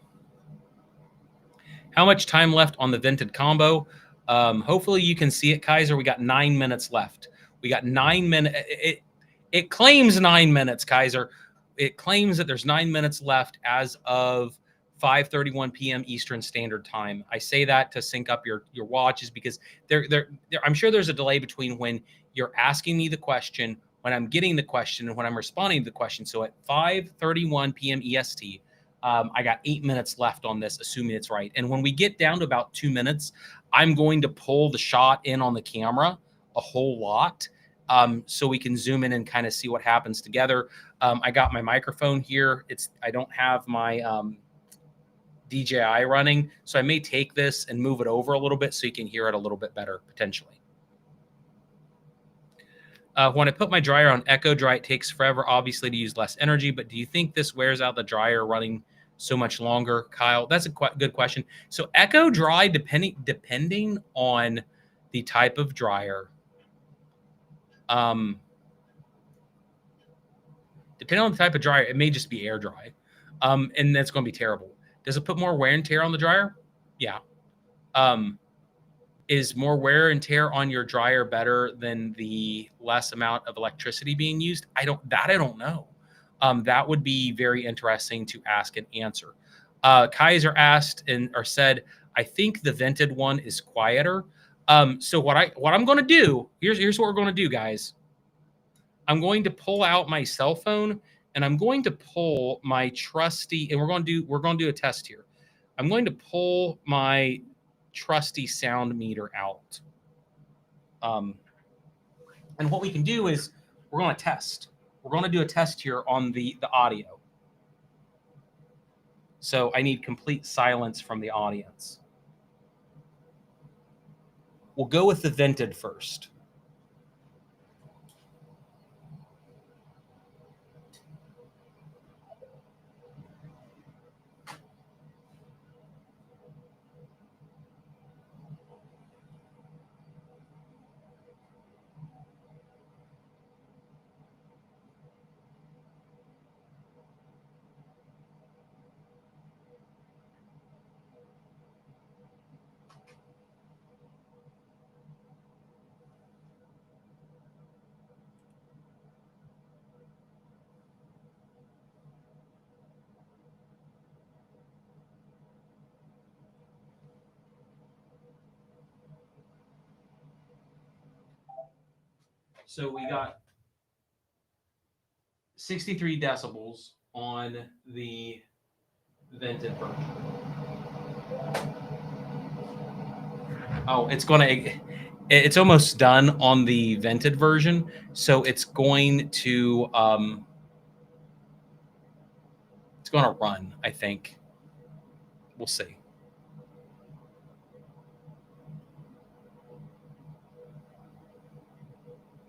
S1: How much time left on the vented combo? Hopefully you can see it, Kaiser. We got 9 minutes left. We got 9 minutes. It claims 9 minutes, Kaiser. It claims that there's 9 minutes left as of 5:31 p.m. Eastern Standard Time. I say that to sync up your watches because I'm sure there's a delay between when you're asking me the question, when I'm getting the question, and when I'm responding to the question. So at 5:31 p.m. EST, I got 8 minutes left on this, assuming it's right. And when we get down to about 2 minutes, I'm going to pull the shot in on the camera a whole lot, so we can zoom in and kind of see what happens together. I got my microphone here. I don't have my DJI running, so I may take this and move it over a little bit so you can hear it a little bit better potentially. When I put my dryer on Echo Dry, it takes forever, obviously, to use less energy. But do you think this wears out the dryer running so much longer, Kyle? That's a good question. So Echo Dry, depending on the type of dryer, depending on the type of dryer, it may just be air dry, and that's going to be terrible. Does it put more wear and tear on the dryer? Yeah. Is more wear and tear on your dryer better than the less amount of electricity being used? I don't know. That would be very interesting to ask and answer. Kaiser asked or said, I think the vented one is quieter. So what I'm going to do, here's what we're going to do, guys. I'm going to pull out my cell phone and I'm going to pull my trusty, and we're going to do a test here. I'm going to pull my trusty sound meter out. And what we can do is we're going to test. We're going to do a test here on the audio. So I need complete silence from the audience. We'll go with the vented first. So we got 63 decibels on the vented version. Oh, it's almost done on the vented version. So it's going to run, I think. We'll see.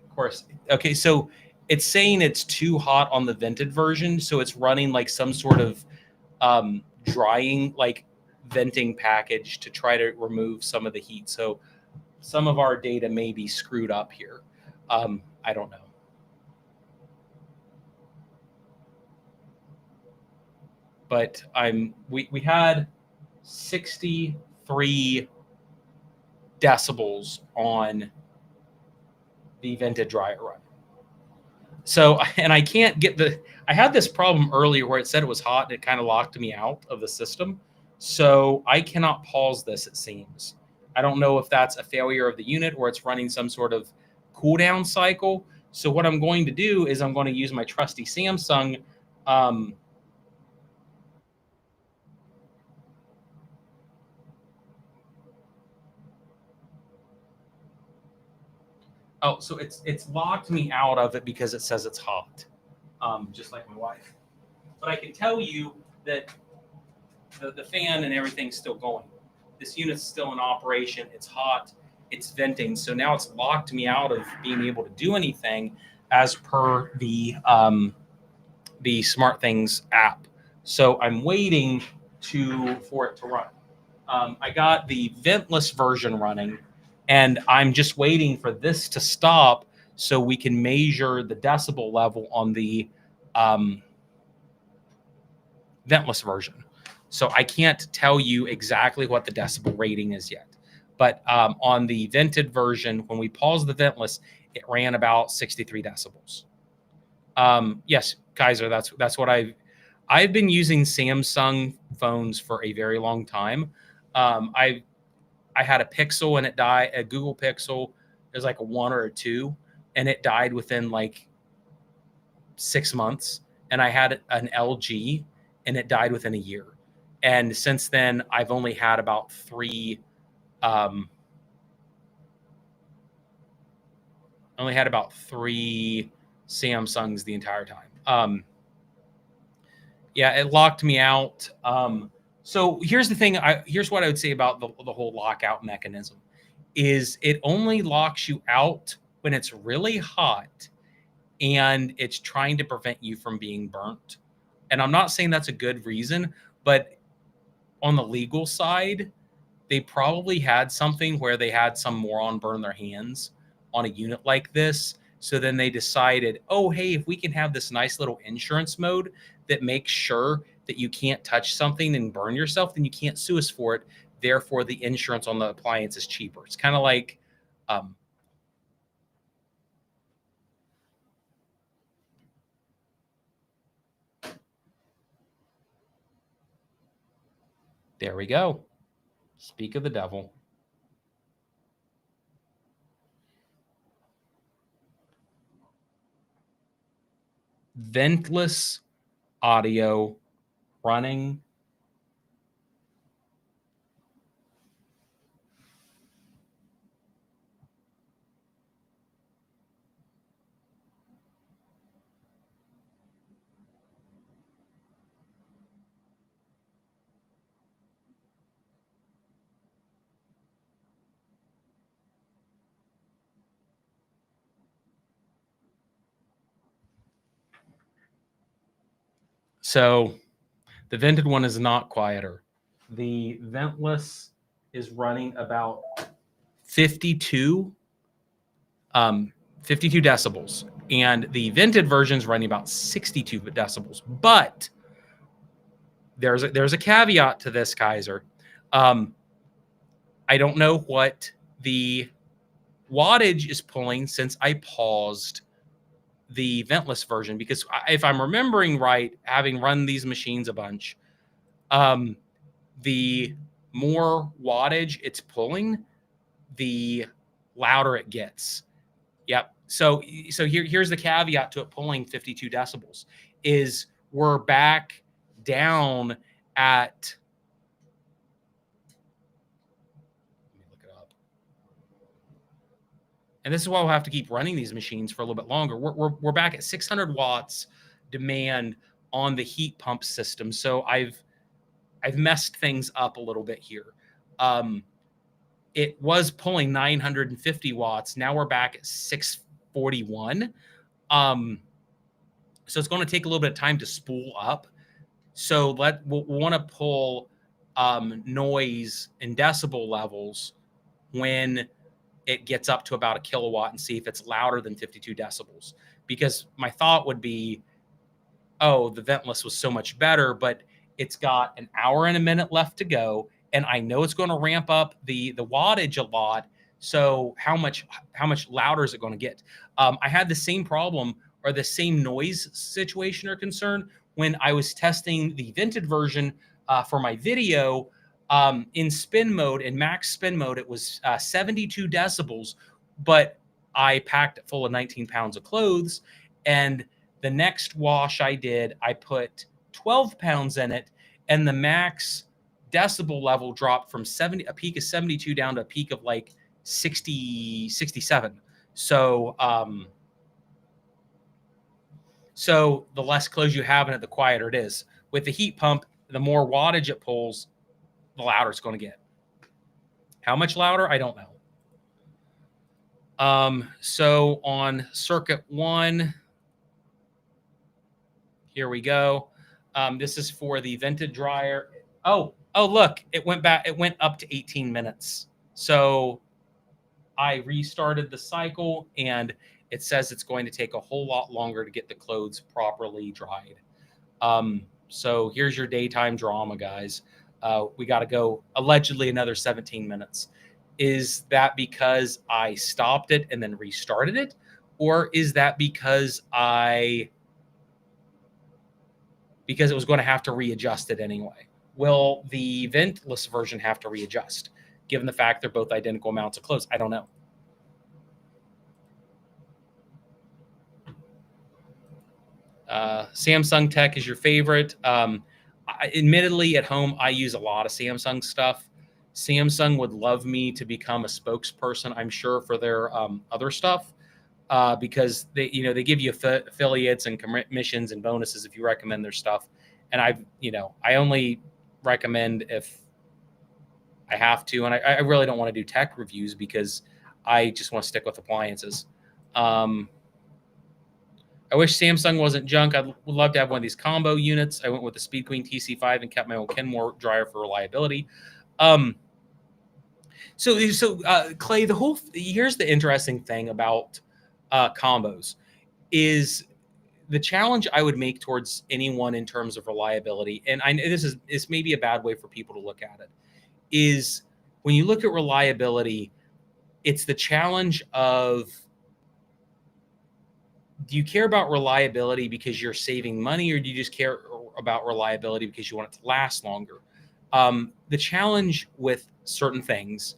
S1: Of course. Okay, so it's saying it's too hot on the vented version, so it's running like some sort of drying, like venting package to try to remove some of the heat. So some of our data may be screwed up here. I don't know. But we had 63 decibels on the vented dryer run. So, and I can't get I had this problem earlier where it said it was hot and it kind of locked me out of the system. So I cannot pause this, it seems. I don't know if that's a failure of the unit or it's running some sort of cooldown cycle. So what I'm going to do is I'm going to use my trusty Samsung. Oh, so it's locked me out of it because it says it's hot, just like my wife. But I can tell you that the fan and everything's still going. This unit's still in operation. It's hot. It's venting. So now it's locked me out of being able to do anything as per the SmartThings app. So I'm waiting for it to run. I got the Ventless version running, and I'm just waiting for this to stop so we can measure the decibel level on the Ventless version. So I can't tell you exactly what the decibel rating is yet. But on the vented version, when we paused the ventless, it ran about 63 decibels. Yes, Kaiser, that's what I've been using Samsung phones for a very long time. I had a Pixel and it died, a Google Pixel. It was like a 1 or a 2, and it died within like 6 months. And I had an LG, and it died within a year. And since then, I've only had about 3. Only had about 3 Samsungs the entire time. Yeah, it locked me out. So here's the thing. Here's what I would say about the whole lockout mechanism: is it only locks you out when it's really hot and it's trying to prevent you from being burnt. And I'm not saying that's a good reason, but on the legal side, they probably had something where they had some moron burn their hands on a unit like this. So then they decided, oh, hey, if we can have this nice little insurance mode that makes sure that you can't touch something and burn yourself, then you can't sue us for it. Therefore, the insurance on the appliance is cheaper. It's kind of like, there we go. Speak of the devil. Ventless audio running. So the vented one is not quieter. The ventless is running about 52 decibels, and the vented version is running about 62 decibels. But there's a caveat to this, Kaiser. I don't know what the wattage is pulling since I paused the ventless version, because if I'm remembering right, having run these machines a bunch, the more wattage it's pulling, the louder it gets. Yep. So here's the caveat to it pulling 52 decibels is we're back down at, let me look it up. And this is why we'll have to keep running these machines for a little bit longer. We're back at 600 watts demand on the heat pump system. So I've messed things up a little bit here. It was pulling 950 watts. Now we're back at 641. So it's going to take a little bit of time to spool up. So we'll want to pull noise and decibel levels when it gets up to about a kilowatt and see if it's louder than 52 decibels. Because my thought would be, oh, the ventless was so much better, but it's got an hour and a minute left to go, and I know it's going to ramp up the wattage a lot. So how much louder is it going to get? I had the same problem or the same noise situation or concern when I was testing the vented version for my video. In spin mode, in max spin mode, it was 72 decibels, but I packed it full of 19 pounds of clothes. And the next wash I did, I put 12 pounds in it, and the max decibel level dropped from a peak of 72 down to a peak of like 60, 67. So, so the less clothes you have in it, the quieter it is. With the heat pump, the more wattage it pulls, the louder it's going to get. How much louder? I don't know. So on circuit 1, here we go. This is for the vented dryer. Oh, look, it went back. It went up to 18 minutes. So I restarted the cycle, and it says it's going to take a whole lot longer to get the clothes properly dried. So here's your daytime drama, guys. We got to go allegedly another 17 minutes. Is that because I stopped it and then restarted it? Or is that because it was going to have to readjust it anyway? Will the ventless version have to readjust, given the fact they're both identical amounts of clothes? I don't know. Samsung Tech is your favorite. Admittedly, at home, I use a lot of Samsung stuff. Samsung would love me to become a spokesperson, I'm sure, for their other stuff, because they give you affiliates and commissions and bonuses if you recommend their stuff. And I only recommend if I have to, and I really don't want to do tech reviews because I just want to stick with appliances. I wish Samsung wasn't junk. I would love to have one of these combo units. I went with the Speed Queen TC5 and kept my own Kenmore dryer for reliability. Clay, here's the interesting thing about combos is the challenge I would make towards anyone in terms of reliability, and this may be a bad way for people to look at it, is when you look at reliability, it's the challenge of, do you care about reliability because you're saving money, or do you just care about reliability because you want it to last longer? The challenge with certain things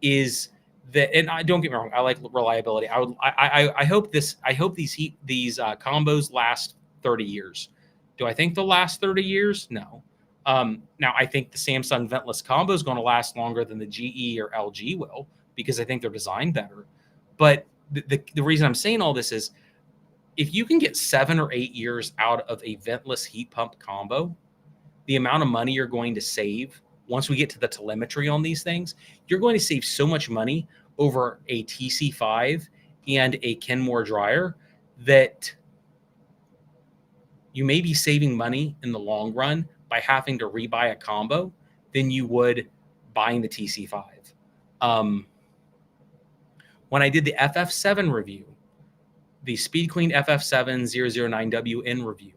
S1: is that, and don't get me wrong, I like reliability. I hope these combos last 30 years. Do I think they'll last 30 years? No. Now I think the Samsung ventless combo is going to last longer than the GE or LG will, because I think they're designed better. But the reason I'm saying all this is, if you can get 7 or 8 years out of a ventless heat pump combo, the amount of money you're going to save once we get to the telemetry on these things, you're going to save so much money over a TC5 and a Kenmore dryer that you may be saving money in the long run by having to rebuy a combo than you would buying the TC5. When I did the FF7 review, the Speed Queen FF7 009WN review,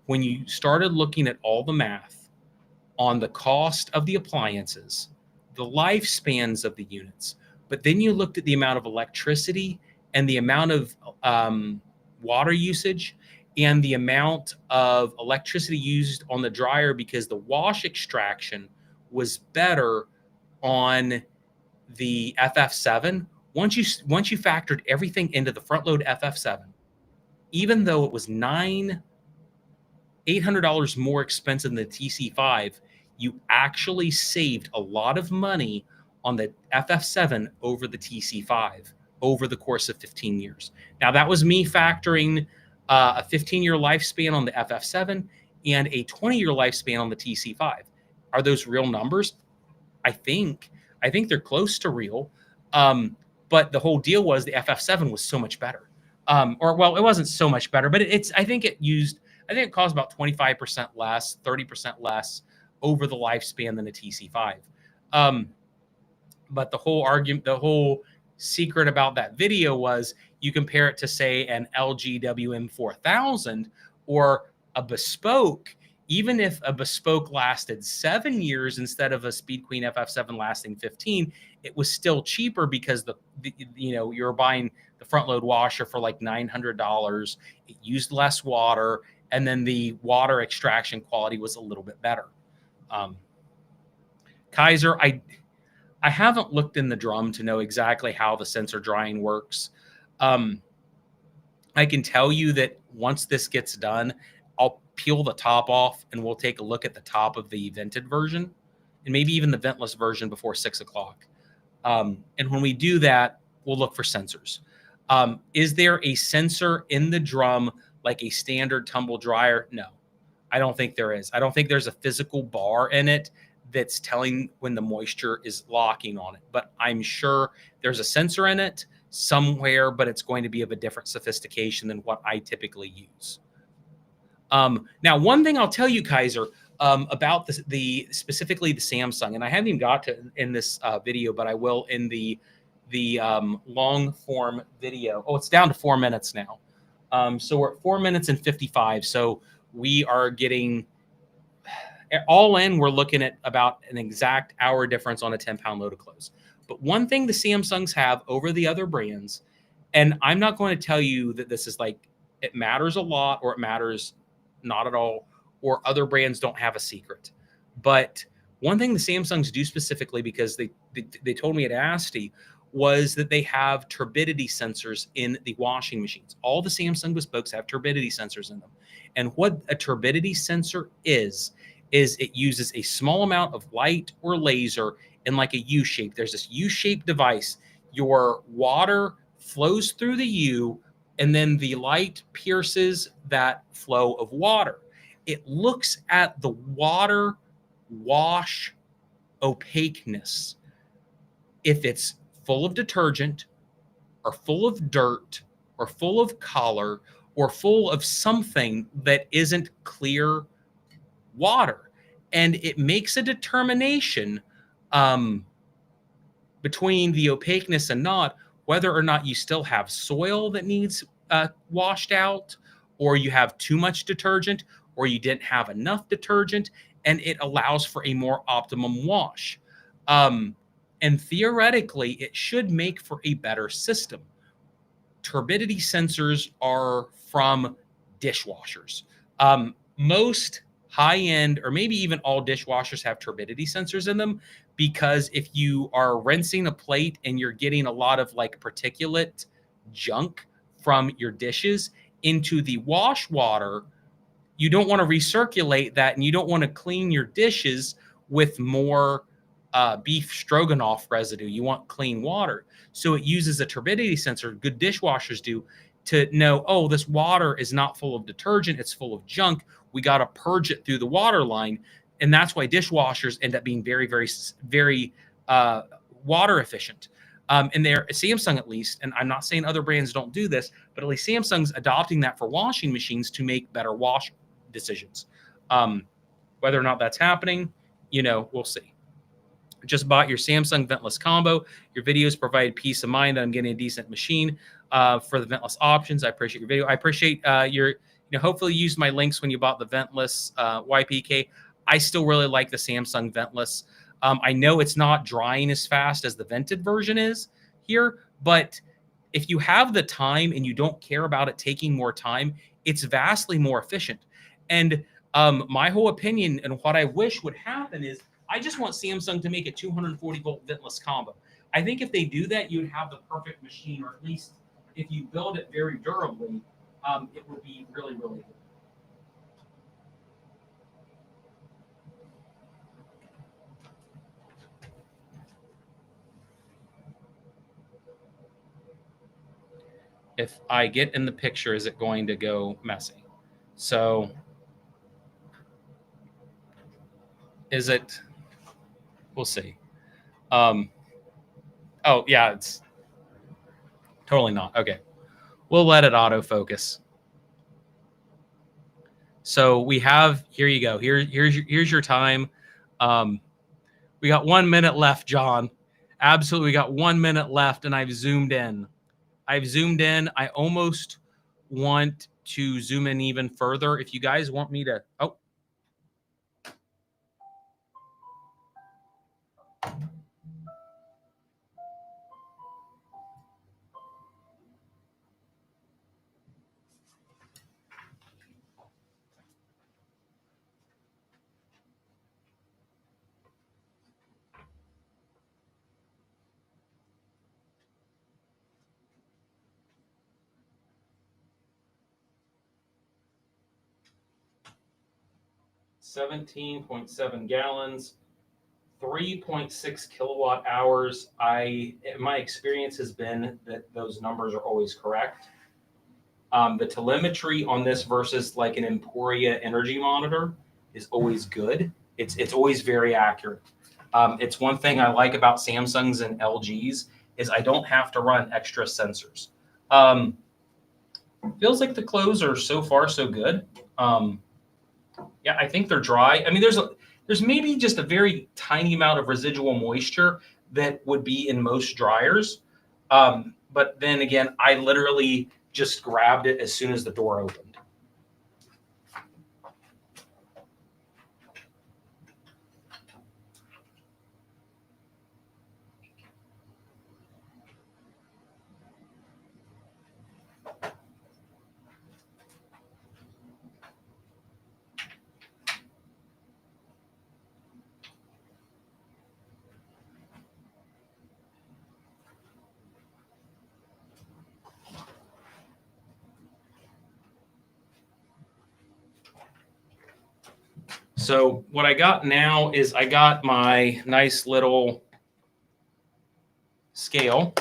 S1: when you started looking at all the math on the cost of the appliances, the lifespans of the units, but then you looked at the amount of electricity and the amount of water usage and the amount of electricity used on the dryer because the wash extraction was better on the FF7. Once you factored everything into the front load FF7, even though it was $800 more expensive than the TC5, you actually saved a lot of money on the FF7 over the TC5 over the course of 15 years. Now, that was me factoring a 15-year lifespan on the FF7 and a 20-year lifespan on the TC5. Are those real numbers? I think they're close to real. But the whole deal was the FF7 was so much better. It wasn't so much better, but I think it cost about 25% less, 30% less over the lifespan than a TC5. But the whole secret about that video was you compare it to, say, an LG WM4000 or a bespoke. Even if a bespoke lasted 7 years instead of a Speed Queen FF7 lasting 15, it was still cheaper because you were buying the front load washer for like $900. It used less water, and then the water extraction quality was a little bit better. Kaiser, I haven't looked in the drum to know exactly how the sensor drying works. I can tell you that once this gets done, I'll peel the top off and we'll take a look at the top of the vented version and maybe even the ventless version before 6 o'clock. And when we do that, we'll look for sensors. Is there a sensor in the drum like a standard tumble dryer? No, I don't think there is. I don't think there's a physical bar in it that's telling when the moisture is locking on it, but I'm sure there's a sensor in it somewhere, but it's going to be of a different sophistication than what I typically use. Now, one thing I'll tell you, Kaiser, about specifically the Samsung, and I haven't even got to in this video, but I will in the long form video. Oh, it's down to 4 minutes now. So we're at 4 minutes and 55. So we are getting all in. We're looking at about an exact hour difference on a 10-pound load of clothes. But one thing the Samsungs have over the other brands, and I'm not going to tell you that this is like it matters a lot or it matters not at all, or other brands don't have a secret. But one thing the Samsungs do specifically, because they told me at ASTI, was that they have turbidity sensors in the washing machines. All the Samsung bespokes have turbidity sensors in them. And what a turbidity sensor is it uses a small amount of light or laser in like a U-shape. There's this U-shaped device. Your water flows through the U, and then the light pierces that flow of water. It looks at the water wash opaqueness. If it's full of detergent or full of dirt or full of color or full of something that isn't clear water. And it makes a determination between the opaqueness and not, whether or not you still have soil that needs washed out, or you have too much detergent, or you didn't have enough detergent, and it allows for a more optimum wash. And theoretically, it should make for a better system. Turbidity sensors are from dishwashers. Most high-end, or maybe even all dishwashers, have turbidity sensors in them, because if you are rinsing a plate and you're getting a lot of like particulate junk from your dishes into the wash water, you don't want to recirculate that, and you don't want to clean your dishes with more beef stroganoff residue. You want clean water. So it uses a turbidity sensor, good dishwashers do, to know, oh, this water is not full of detergent, it's full of junk. We got to purge it through the water line. And that's why dishwashers end up being very, very, very water efficient. And they're, Samsung at least, and I'm not saying other brands don't do this, but at least Samsung's adopting that for washing machines to make better wash decisions. Whether or not that's happening, we'll see. Just bought your Samsung Ventless combo. Your videos provide peace of mind that I'm getting a decent machine for the Ventless options. I appreciate your video. I appreciate your, hopefully you used my links when you bought the Ventless YPK. I still really like the Samsung Ventless. I know it's not drying as fast as the vented version is here, but if you have the time and you don't care about it taking more time, it's vastly more efficient. And my whole opinion and what I wish would happen is, I just want Samsung to make a 240-volt ventless combo. I think if they do that, you'd have the perfect machine, or at least if you build it very durably, it would be really, really good. If I get in the picture, is it going to go messy? So is it? We'll see. Oh, yeah, it's totally not. Okay. We'll let it autofocus. So we have, here you go. Here's your time. We got 1 minute left, John. Absolutely. We got 1 minute left, and I've zoomed in. I almost want to zoom in even further. If you guys want me to, 17.7 gallons, 3.6 kilowatt hours. My experience has been that those numbers are always correct. The telemetry on this versus like an Emporia energy monitor is always good. It's always very accurate. It's one thing I like about Samsungs and LGs is I don't have to run extra sensors. Feels like the clothes are so far so good. Yeah, I think they're dry. I mean, there's maybe just a very tiny amount of residual moisture that would be in most dryers. But then again, I literally just grabbed it as soon as the door opened. So what I got now is I got my nice little scale.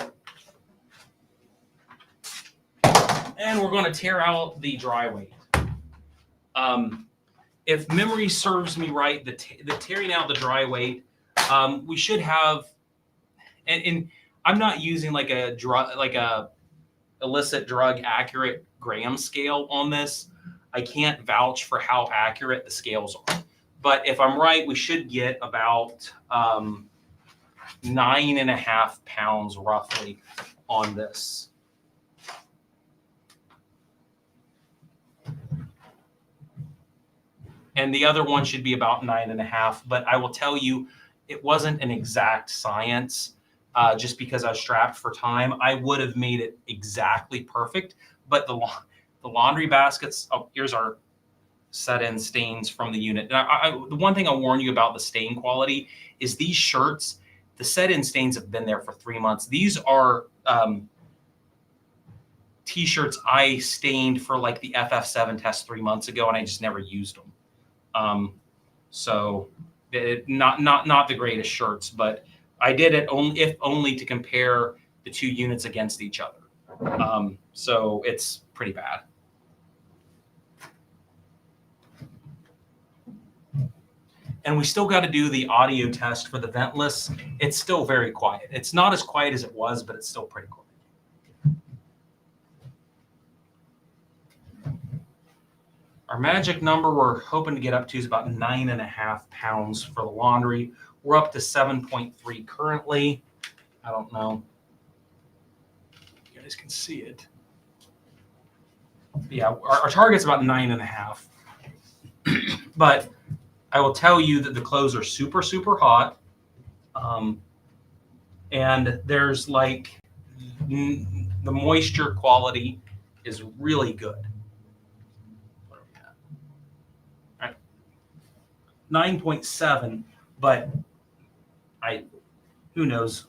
S1: And we're going to tear out the dry weight. If memory serves me right, the tearing out the dry weight, we should have, and I'm not using like a illicit drug accurate gram scale on this. I can't vouch for how accurate the scales are. But if I'm right, we should get about 9.5 pounds roughly on this. And the other one should be about 9.5. But I will tell you, it wasn't an exact science. Just because I was strapped for time, I would have made it exactly perfect. But the laundry baskets, oh, here's our set-in stains from the unit. And the one thing I'll warn you about the stain quality is these shirts, the set-in stains have been there for 3 months. These are T-shirts I stained for like the FF7 test 3 months ago, and I just never used them. So not the greatest shirts, but I did it only to compare the two units against each other. So it's pretty bad. And we still got to do the audio test for the Ventless. It's still very quiet. It's not as quiet as it was, but it's still pretty quiet. Our magic number we're hoping to get up to is about 9.5 pounds for the laundry. We're up to 7.3 currently. I don't know. You guys can see it. Yeah, our target's about 9.5. But I will tell you that the clothes are super, super hot. And there's like the moisture quality is really good. 9.7, but who knows?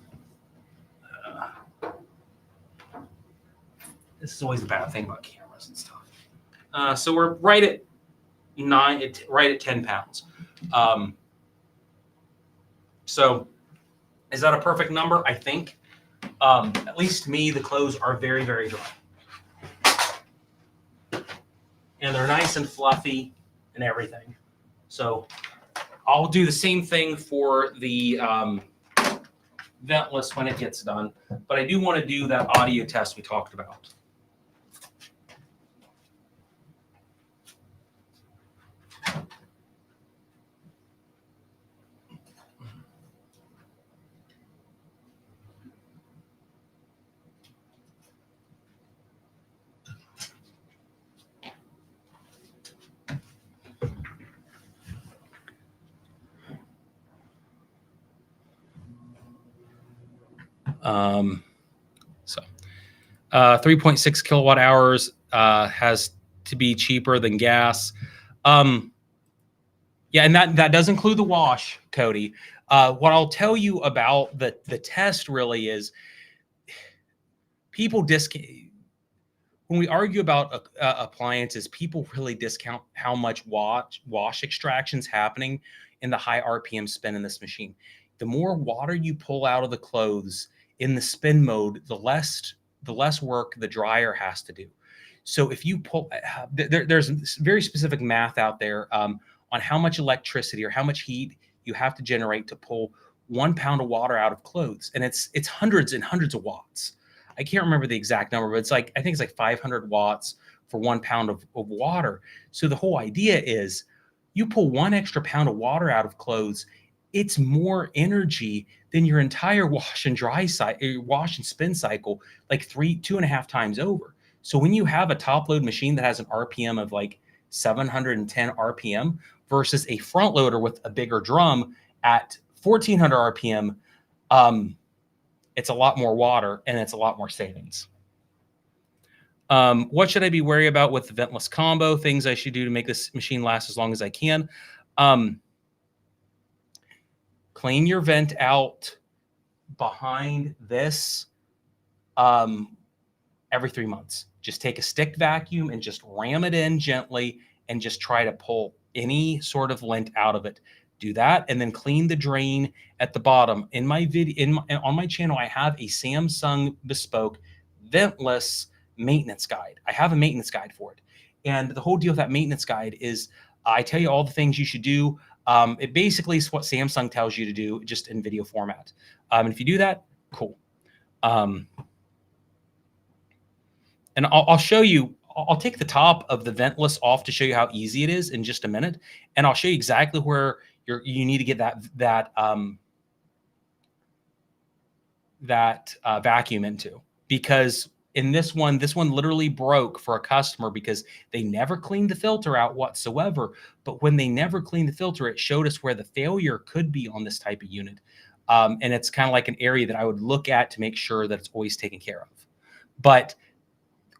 S1: This is always a bad thing about cameras and stuff. So we're right at 10 pounds. So is that a perfect number? I think. At least to me, the clothes are very, very dry. And they're nice and fluffy and everything. So I'll do the same thing for the Ventless when it gets done. But I do want to do that audio test we talked about. So 3.6 kilowatt hours has to be cheaper than gas. Yeah, and that does include the wash, Cody. What I'll tell you about the test really is people when we argue about appliances, people really discount how much wash extraction is happening in the high RPM spin in this machine. The more water you pull out of the clothes in the spin mode, the less work the dryer has to do. So if you pull, there's very specific math out there on how much electricity or how much heat you have to generate to pull 1 pound of water out of clothes, and it's hundreds and hundreds of watts. I can't remember the exact number, but I think it's like 500 watts for 1 pound of water. So the whole idea is you pull 1 extra pound of water out of clothes, it's more energy than your entire wash and spin cycle, like 2.5 times over. So when you have a top load machine that has an RPM of like 710 RPM versus a front loader with a bigger drum at 1400 RPM, it's a lot more water and it's a lot more savings. What should I be wary about with the ventless combo? Things I should do to make this machine last as long as I can. Clean your vent out behind this every 3 months. Just take a stick vacuum and just ram it in gently and just try to pull any sort of lint out of it. Do that and then clean the drain at the bottom. In my video, on my channel, I have a Samsung bespoke ventless maintenance guide. I have a maintenance guide for it. And the whole deal with that maintenance guide is I tell you all the things you should do. It basically is what Samsung tells you to do, just in video format. And if you do that, cool. And I'll show you. I'll take the top of the Ventless off to show you how easy it is in just a minute, and I'll show you exactly where you need to get that vacuum into, because in this one literally broke for a customer because they never cleaned the filter out whatsoever. But when they never cleaned the filter, it showed us where the failure could be on this type of unit. And it's kind of like an area that I would look at to make sure that it's always taken care of. But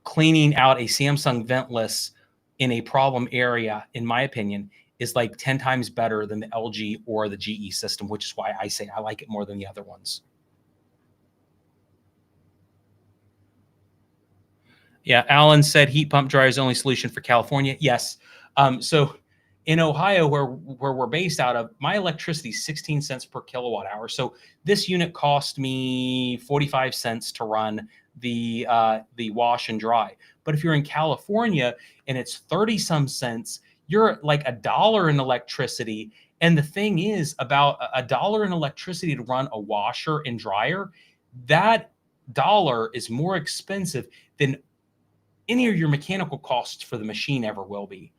S1: cleaning out a Samsung Ventless in a problem area, in my opinion, is like 10 times better than the LG or the GE system, which is why I say I like it more than the other ones. Yeah, Alan said heat pump dryer is the only solution for California. Yes. So in Ohio, where we're based out of, my electricity is 16 cents per kilowatt hour. So this unit cost me 45 cents to run the wash and dry. But if you're in California and it's 30 some cents, you're like $1 in electricity. And the thing is, about $1 in electricity to run a washer and dryer, that dollar is more expensive than any of your mechanical costs for the machine ever will be.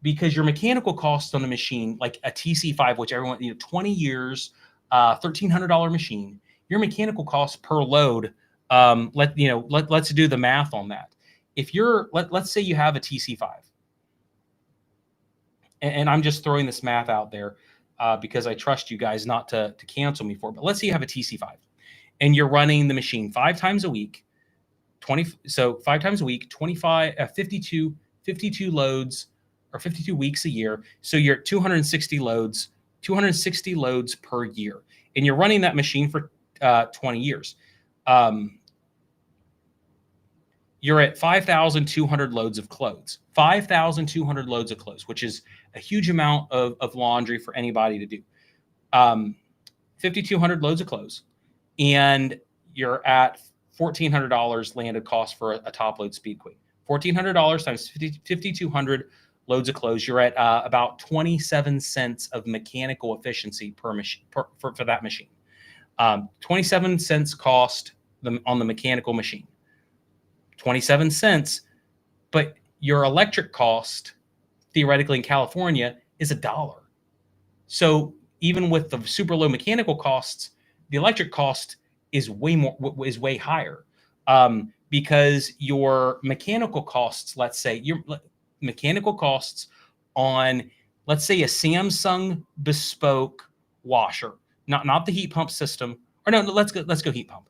S1: Because your mechanical costs on the machine, like a TC5, which everyone, 20 years, $1,300 machine, your mechanical costs per load, let's do the math on that. If you're, let's say you have a TC5, and I'm just throwing this math out there because I trust you guys not to cancel me for it, but let's say you have a TC5 and you're running the machine 5 times a week, 5 times a week, 52 loads, or 52 weeks a year. So you're at 260 loads per year, and you're running that machine for 20 years. You're at 5,200 loads of clothes. 5,200 loads of clothes, which is a huge amount of laundry for anybody to do. 5,200 loads of clothes, and you're at $1,400 landed cost for a top load speed queen. $1,400 times 5,200 loads of clothes, you're at about 27 cents of mechanical efficiency per machine for that machine. 27 cents cost on the mechanical machine. 27 cents, but your electric cost theoretically in California is $1. So even with the super low mechanical costs, the electric cost is way higher, because your mechanical costs, let's say your mechanical costs on, let's say, a Samsung bespoke washer, not the heat pump system, or no, let's go heat pump,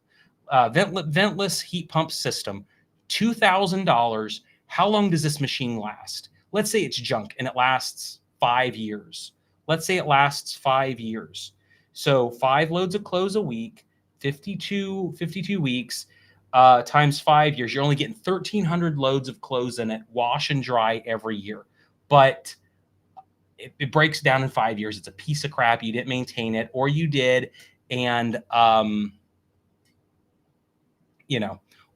S1: ventless heat pump system, $2,000. How long does this machine last? Let's say it's junk and it lasts 5 years. Let's say it lasts 5 years. So 5 loads of clothes a week, 52 weeks, times 5 years, you're only getting 1,300 loads of clothes in it, wash and dry every year. But it breaks down in 5 years. It's a piece of crap. You didn't maintain it, or you did, and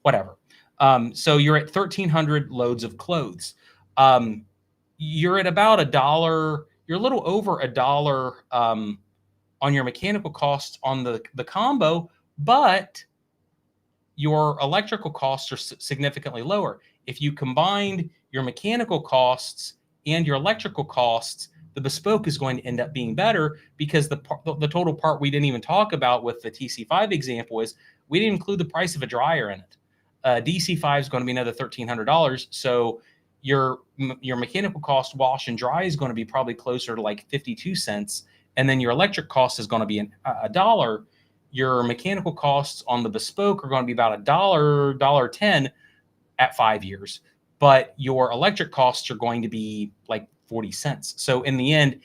S1: whatever. So you're at 1,300 loads of clothes. You're at about $1. You're a little over $1 on your mechanical costs on the combo, but your electrical costs are significantly lower. If you combined your mechanical costs and your electrical costs, the bespoke is going to end up being better, because the total part we didn't even talk about with the TC5 example is we didn't include the price of a dryer in it. DC5 is going to be another $1,300. So your mechanical cost wash and dry is going to be probably closer to like 52 cents. And then your electric cost is going to be $1. Your mechanical costs on the bespoke are going to be about $1.10 at 5 years. But your electric costs are going to be like 40 cents. So in the end,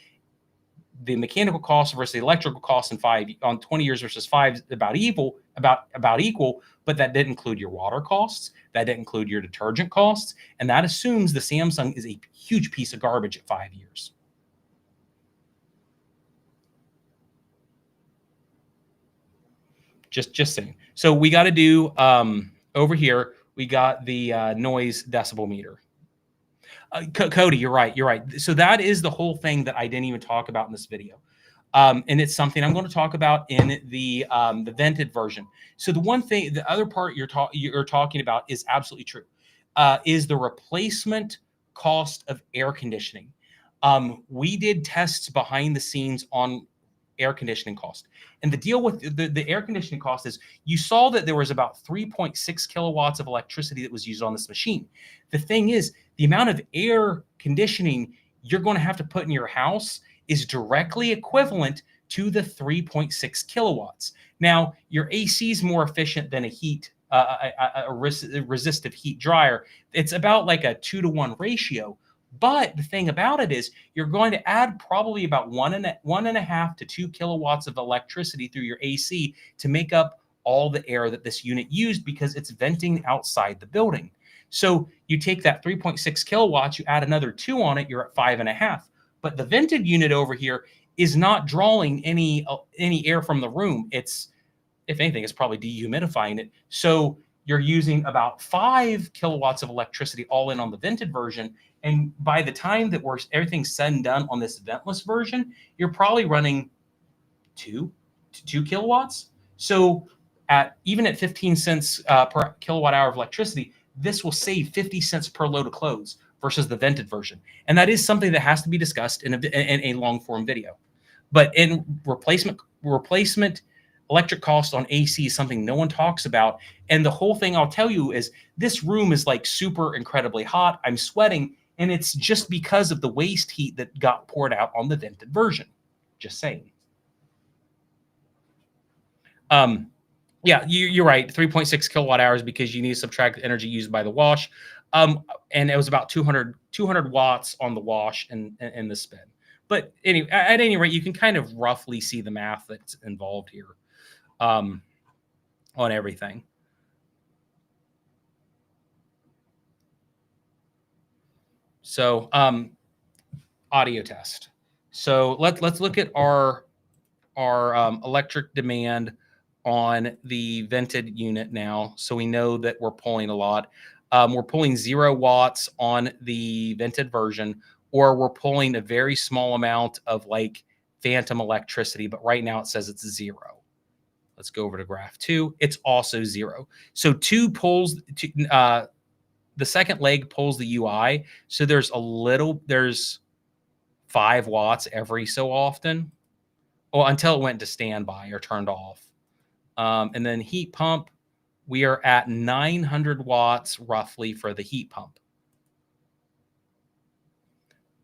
S1: the mechanical cost versus the electrical cost on 20 years versus 5 is about equal, but that didn't include your water costs. That didn't include your detergent costs. And that assumes the Samsung is a huge piece of garbage at 5 years. Just saying. So we got to do over here, we got the noise decibel meter. Cody, you're right. So that is the whole thing that I didn't even talk about in this video. And it's something I'm going to talk about in the vented version. So the other part you're talking about is absolutely true, is the replacement cost of air conditioning. We did tests behind the scenes on air conditioning cost. And the deal with the air conditioning cost is you saw that there was about 3.6 kilowatts of electricity that was used on this machine. The thing is, the amount of air conditioning you're going to have to put in your house is directly equivalent to the 3.6 kilowatts. Now, your AC is more efficient than a resistive heat dryer. It's about like a 2-to-1 ratio. But the thing about it is you're going to add probably about 1.5 to 2 kilowatts of electricity through your AC to make up all the air that this unit used because it's venting outside the building. So you take that 3.6 kilowatts, you add another 2 on it, you're at 5.5. But the vented unit over here is not drawing any air from the room. It's, if anything, it's probably dehumidifying it. So you're using about 5 kilowatts of electricity all in on the vented version. And by the time that everything's said and done on this ventless version, you're probably running 2 kilowatts. So even at 15 cents per kilowatt hour of electricity, this will save 50 cents per load of clothes versus the vented version. And that is something that has to be discussed in a long form video. But in replacement electric cost on AC is something no one talks about. And the whole thing I'll tell you is this room is like super incredibly hot. I'm sweating. And it's just because of the waste heat that got poured out on the vented version. Just saying. Yeah, you're right. 3.6 kilowatt hours because you need to subtract the energy used by the wash. And it was about 200 watts on the wash and the spin. But anyway, at any rate, you can kind of roughly see the math that's involved here on everything. So audio test. So let's look at our electric demand on the vented unit now. So we know that we're pulling a lot. We're pulling 0 watts on the vented version, or we're pulling a very small amount of like phantom electricity, but right now it says it's 0. Let's go over to graph 2. It's also 0. So 2 pulls, the second leg pulls the UI. So there's 5 watts every so often. Well, until it went to standby or turned off. And then heat pump, we are at 900 watts roughly for the heat pump.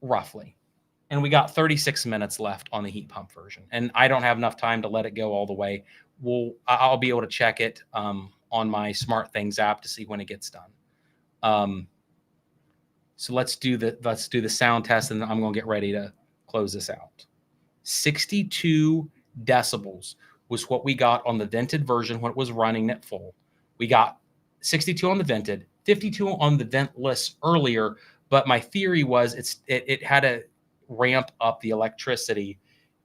S1: Roughly. And we got 36 minutes left on the heat pump version. And I don't have enough time to let it go all the way. I'll be able to check it on my SmartThings app to see when it gets done. So let's do the sound test, and I'm going to get ready to close this out. 62 decibels was what we got on the vented version when it was running at full. We got 62 on the vented, 52 on the ventless earlier, but my theory was it had to ramp up the electricity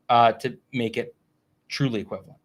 S1: to make it truly equivalent.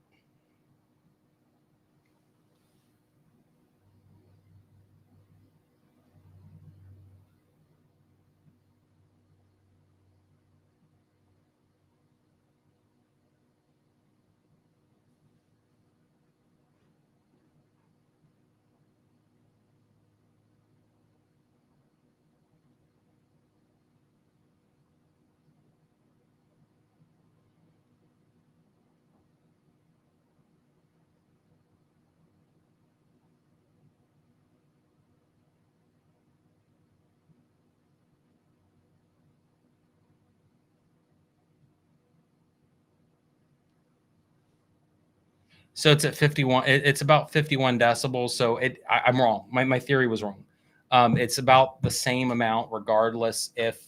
S1: So it's at 51. It's about 51 decibels. So I'm wrong. My theory was wrong. It's about the same amount, regardless if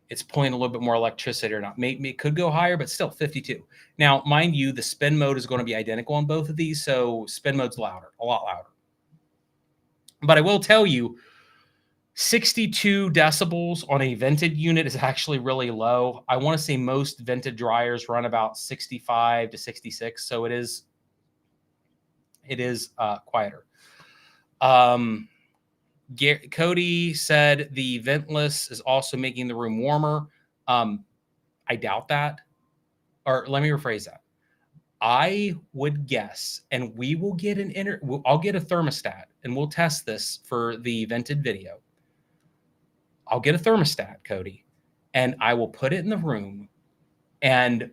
S1: it's pulling a little bit more electricity or not. Maybe it could go higher, but still 52. Now, mind you, the spin mode is going to be identical on both of these. So spin mode's louder, a lot louder. But I will tell you, 62 decibels on a vented unit is actually really low. I want to say most vented dryers run about 65 to 66. So it is quieter. Cody said the ventless is also making the room warmer. I doubt that. or let me rephrase that. I would guess, and we will get I'll get a thermostat and we'll test this for the vented video. I'll get a thermostat, Cody, and I will put it in the room and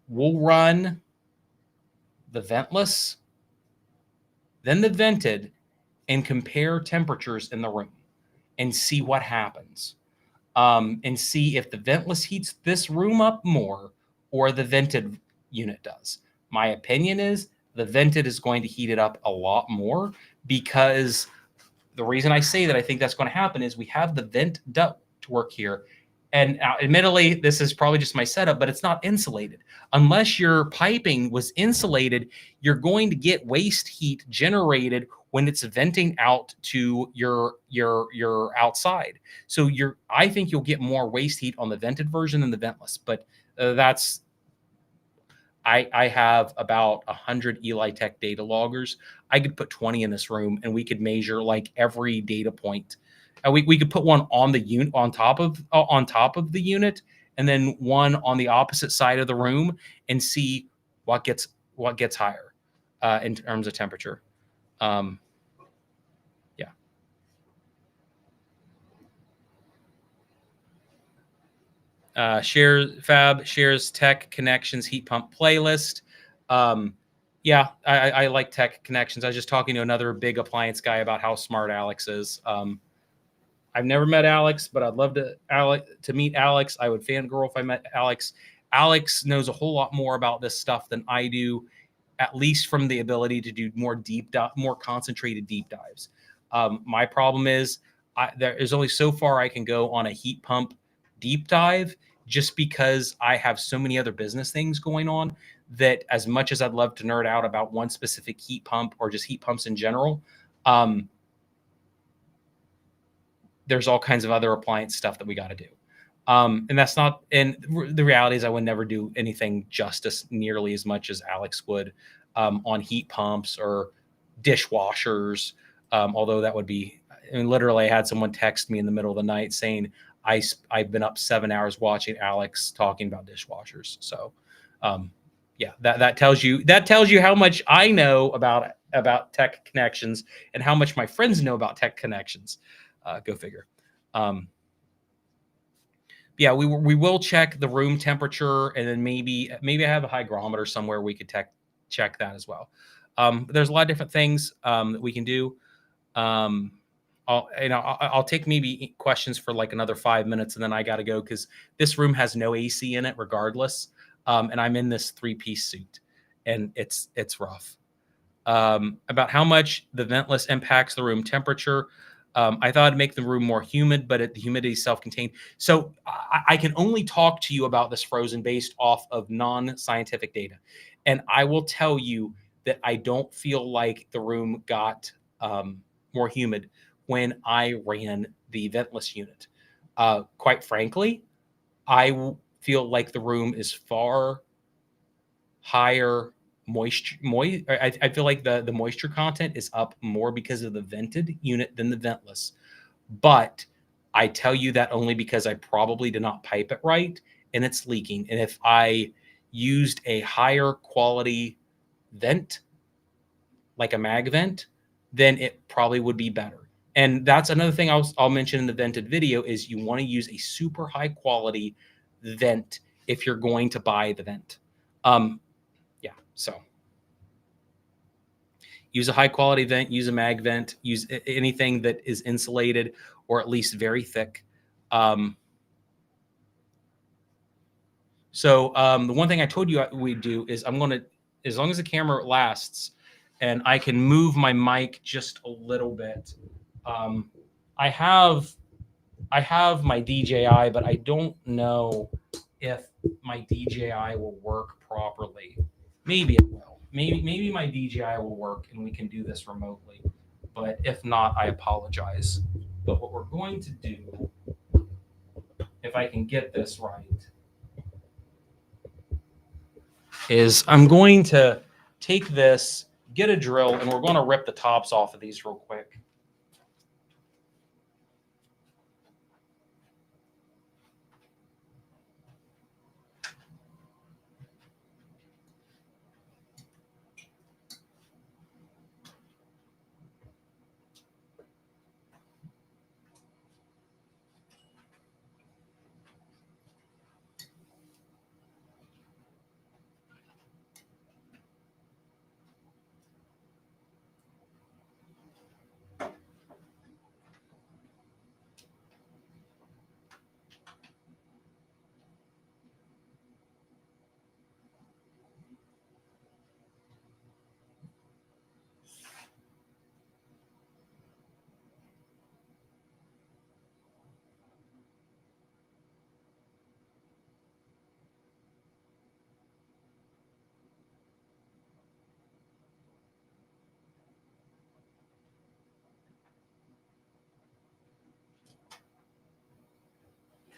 S1: we'll run the ventless, then the vented, and compare temperatures in the room and see what happens. And see if the ventless heats this room up more or the vented unit does. My opinion is the vented is going to heat it up a lot more, because the reason I say that I think that's going to happen is we have the vent duct to work here. And admittedly, this is probably just my setup, but it's not insulated. Unless your piping was insulated, you're going to get waste heat generated when it's venting out to your outside. So I think you'll get more waste heat on the vented version than the ventless. But that's I have about 100 Eli Tech data loggers. I could put 20 in this room, and we could measure like every data point. We could put one on the unit on top of the unit, and then one on the opposite side of the room, and see what gets higher in terms of temperature. shares tech connections heat pump playlist. I like tech connections. I was just talking to another big appliance guy about how smart Alex is. I've never met Alex, but I'd love to meet Alex. I would fangirl if I met Alex. Alex knows a whole lot more about this stuff than I do, at least from the ability to do more concentrated deep dives. My problem is there is only so far I can go on a heat pump deep dive, just because I have so many other business things going on, that as much as I'd love to nerd out about one specific heat pump or just heat pumps in general, there's all kinds of other appliance stuff that we got to do. And that's not, and the reality is I would never do anything justice nearly as much as Alex would on heat pumps or dishwashers. Although that would be, I mean, literally I had someone text me in the middle of the night saying, I've been up 7 hours watching Alex talking about dishwashers. So that tells you how much I know about tech connections and how much my friends know about tech connections. Go figure. We will check the room temperature, and then maybe I have a hygrometer somewhere we could check that as well. There's a lot of different things that we can do. I'll take maybe questions for like another 5 minutes, and then I got to go because this room has no AC in it regardless. And I'm in this 3-piece suit, and it's rough. About how much the ventless impacts the room temperature. I thought it'd make the room more humid, but the humidity is self-contained. So I can only talk to you about this frozen based off of non-scientific data. And I will tell you that I don't feel like the room got more humid when I ran the ventless unit. Quite frankly, I feel like the room is far higher moisture. I feel like the moisture content is up more because of the vented unit than the ventless. But I tell you that only because I probably did not pipe it right and it's leaking. And if I used a higher quality vent, like a mag vent, then it probably would be better. And that's another thing I'll mention in the vented video is you want to use a super high quality vent if you're going to buy the vent. So use a high quality vent, use a mag vent, use anything that is insulated or at least very thick. The one thing I told you we'd do is I'm going to, as long as the camera lasts and I can move my mic just a little bit. I have my DJI, but I don't know if my DJI will work properly. Maybe it will. Maybe my DJI will work and we can do this remotely. But if not, I apologize. But what we're going to do, if I can get this right, is I'm going to take this, get a drill, and we're going to rip the tops off of these real quick.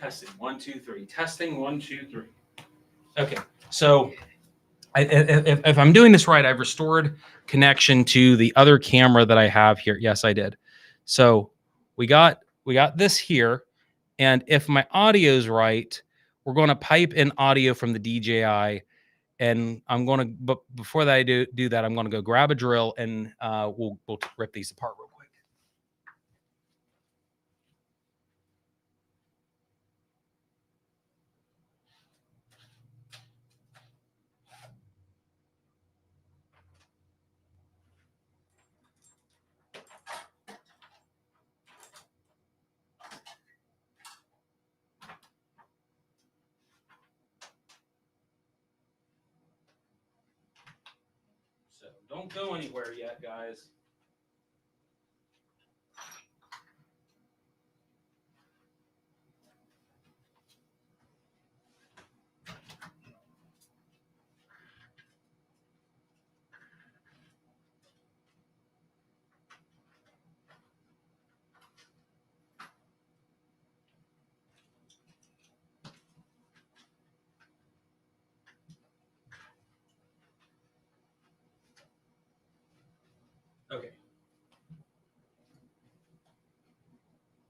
S1: Testing 1, 2, 3. Testing 1, 2, 3. Okay, so if I'm doing this right, I've restored connection to the other camera that I have here. Yes, I did. So we got this here, and if my audio is right, we're going to pipe in audio from the DJI, and I'm going to. But before that I do that, I'm going to go grab a drill, and we'll rip these apart real quick. So don't go anywhere yet, guys. Okay.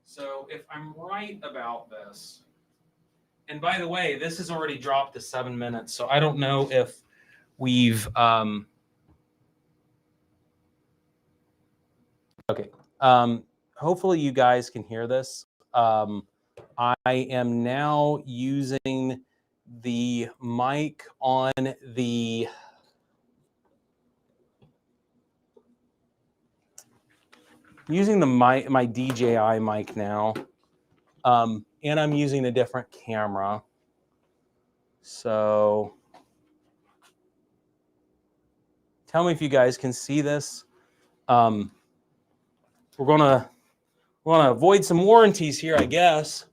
S1: So if I'm right about this, and by the way, this has already dropped to 7 minutes, so I don't know if we've okay. Hopefully you guys can hear this. I am now using the mic on the my DJI mic now, and I'm using a different camera. So tell me if you guys can see this. We're gonna avoid some warranties here, I guess.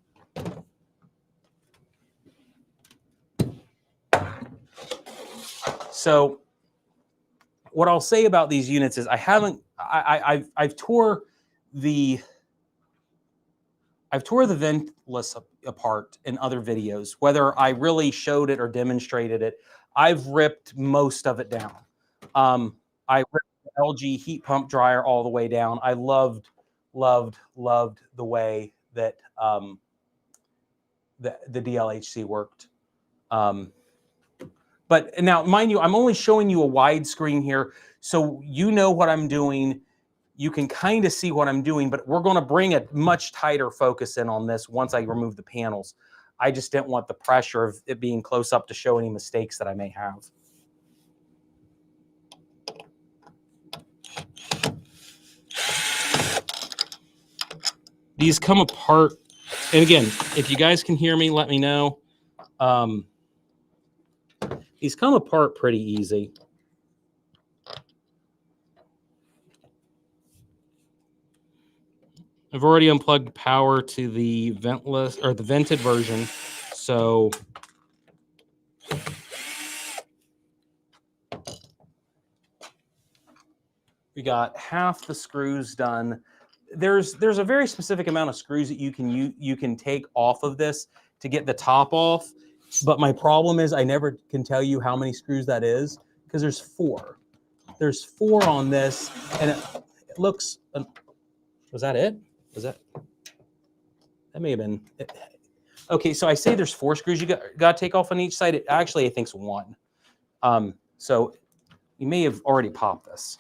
S1: So what I'll say about these units is I've tore the Ventless apart in other videos, whether I really showed it or demonstrated it. I've ripped most of it down. I ripped the LG heat pump dryer all the way down. I loved the way that the DLHC worked. But now, mind you, I'm only showing you a widescreen here, so you know what I'm doing. You can kind of see what I'm doing, but we're going to bring a much tighter focus in on this once I remove the panels. I just didn't want the pressure of it being close up to show any mistakes that I may have. These come apart, and again, if you guys can hear me, let me know. These come apart pretty easy. I've already unplugged power to the ventless or the vented version, so we got half the screws done. There's a very specific amount of screws that you can take off of this to get the top off, but my problem is I never can tell you how many screws that is because there's 4. There's 4 on this, and it looks. Was that it? Was that may have been it. Okay, so I say there's 4 screws you got to take off on each side. It actually, I think, is 1. So you may have already popped this.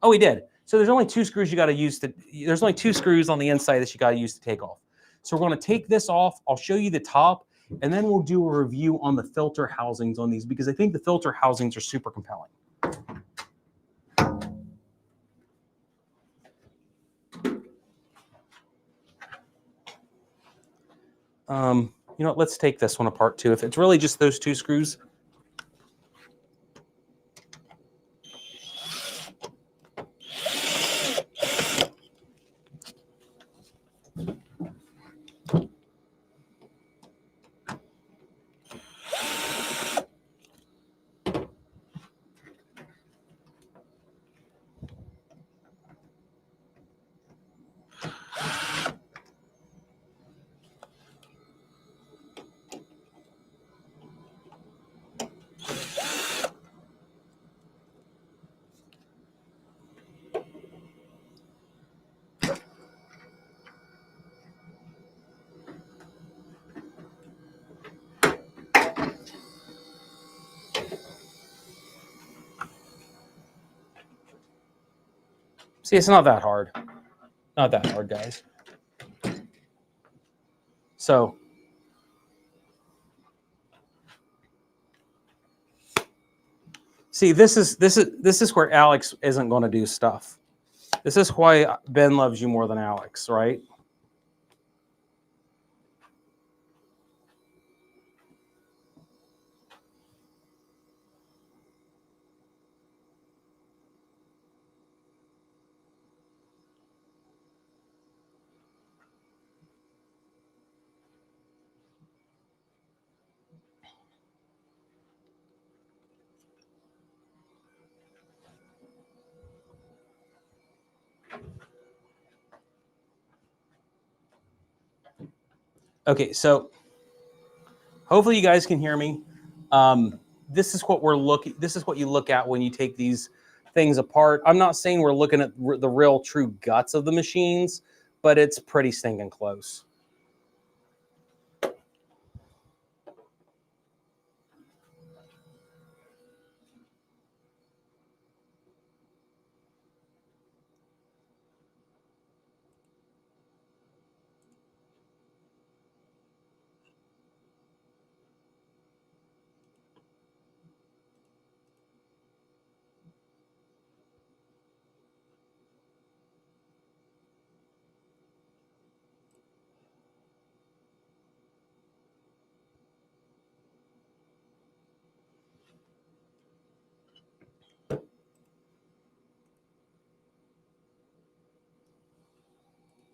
S1: Oh, we did. So there's only 2 screws you got to use to. There's only 2 screws on the inside that you got to use to take off. So we're going to take this off. I'll show you the top, and then we'll do a review on the filter housings on these because I think the filter housings are super compelling. You know what? Let's take this one apart too. If it's really just those 2 screws. See, it's not that hard. Not that hard, guys. So see, this is where Alex isn't going to do stuff. This is why Ben loves you more than Alex, right? Okay, so hopefully you guys can hear me. This is what we're looking. This is what you look at when you take these things apart. I'm not saying we're looking at the real true guts of the machines, but it's pretty stinking close.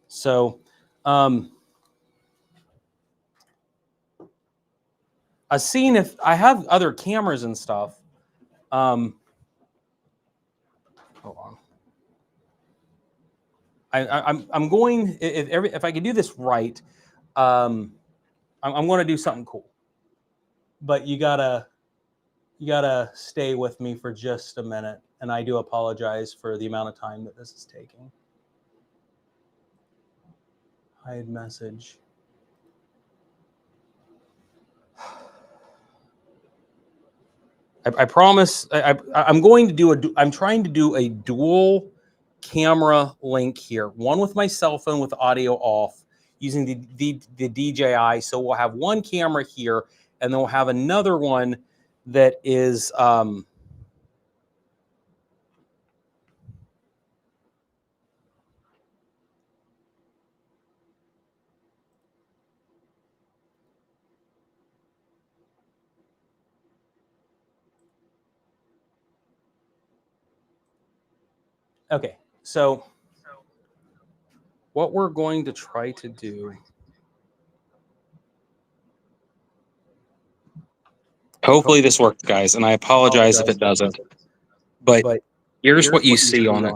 S1: So, I've seen if I have other cameras and stuff. Hold on. I'm going if I can do this right. I'm going to do something cool, but you gotta stay with me for just a minute, and I do apologize for the amount of time that this is taking. Hide message. I promise. I'm going to do I'm trying to do a dual camera link here. One with my cell phone with audio off, using the DJI. So we'll have one camera here, and then we'll have another one that is. Okay, so what we're going to try to do.
S2: Hopefully this works, guys, and I apologize if it doesn't. But here's what you see on it.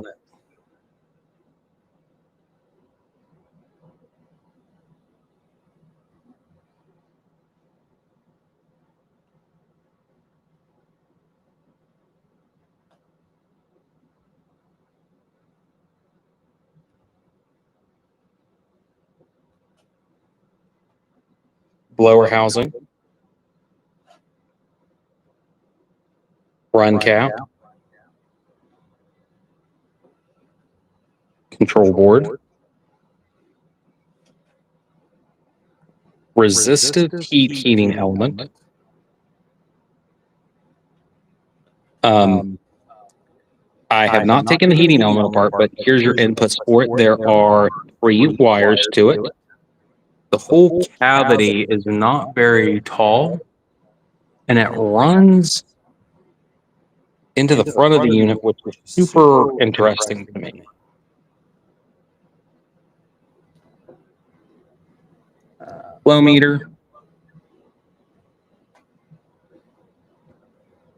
S2: Blower housing, run cap, control board, resistive heating element. I have not taken the heating element apart, but here's your inputs for it. There are 3 wires to it. The whole cavity is not very tall, and it runs into the front of the unit, which is super interesting to me. Flow meter,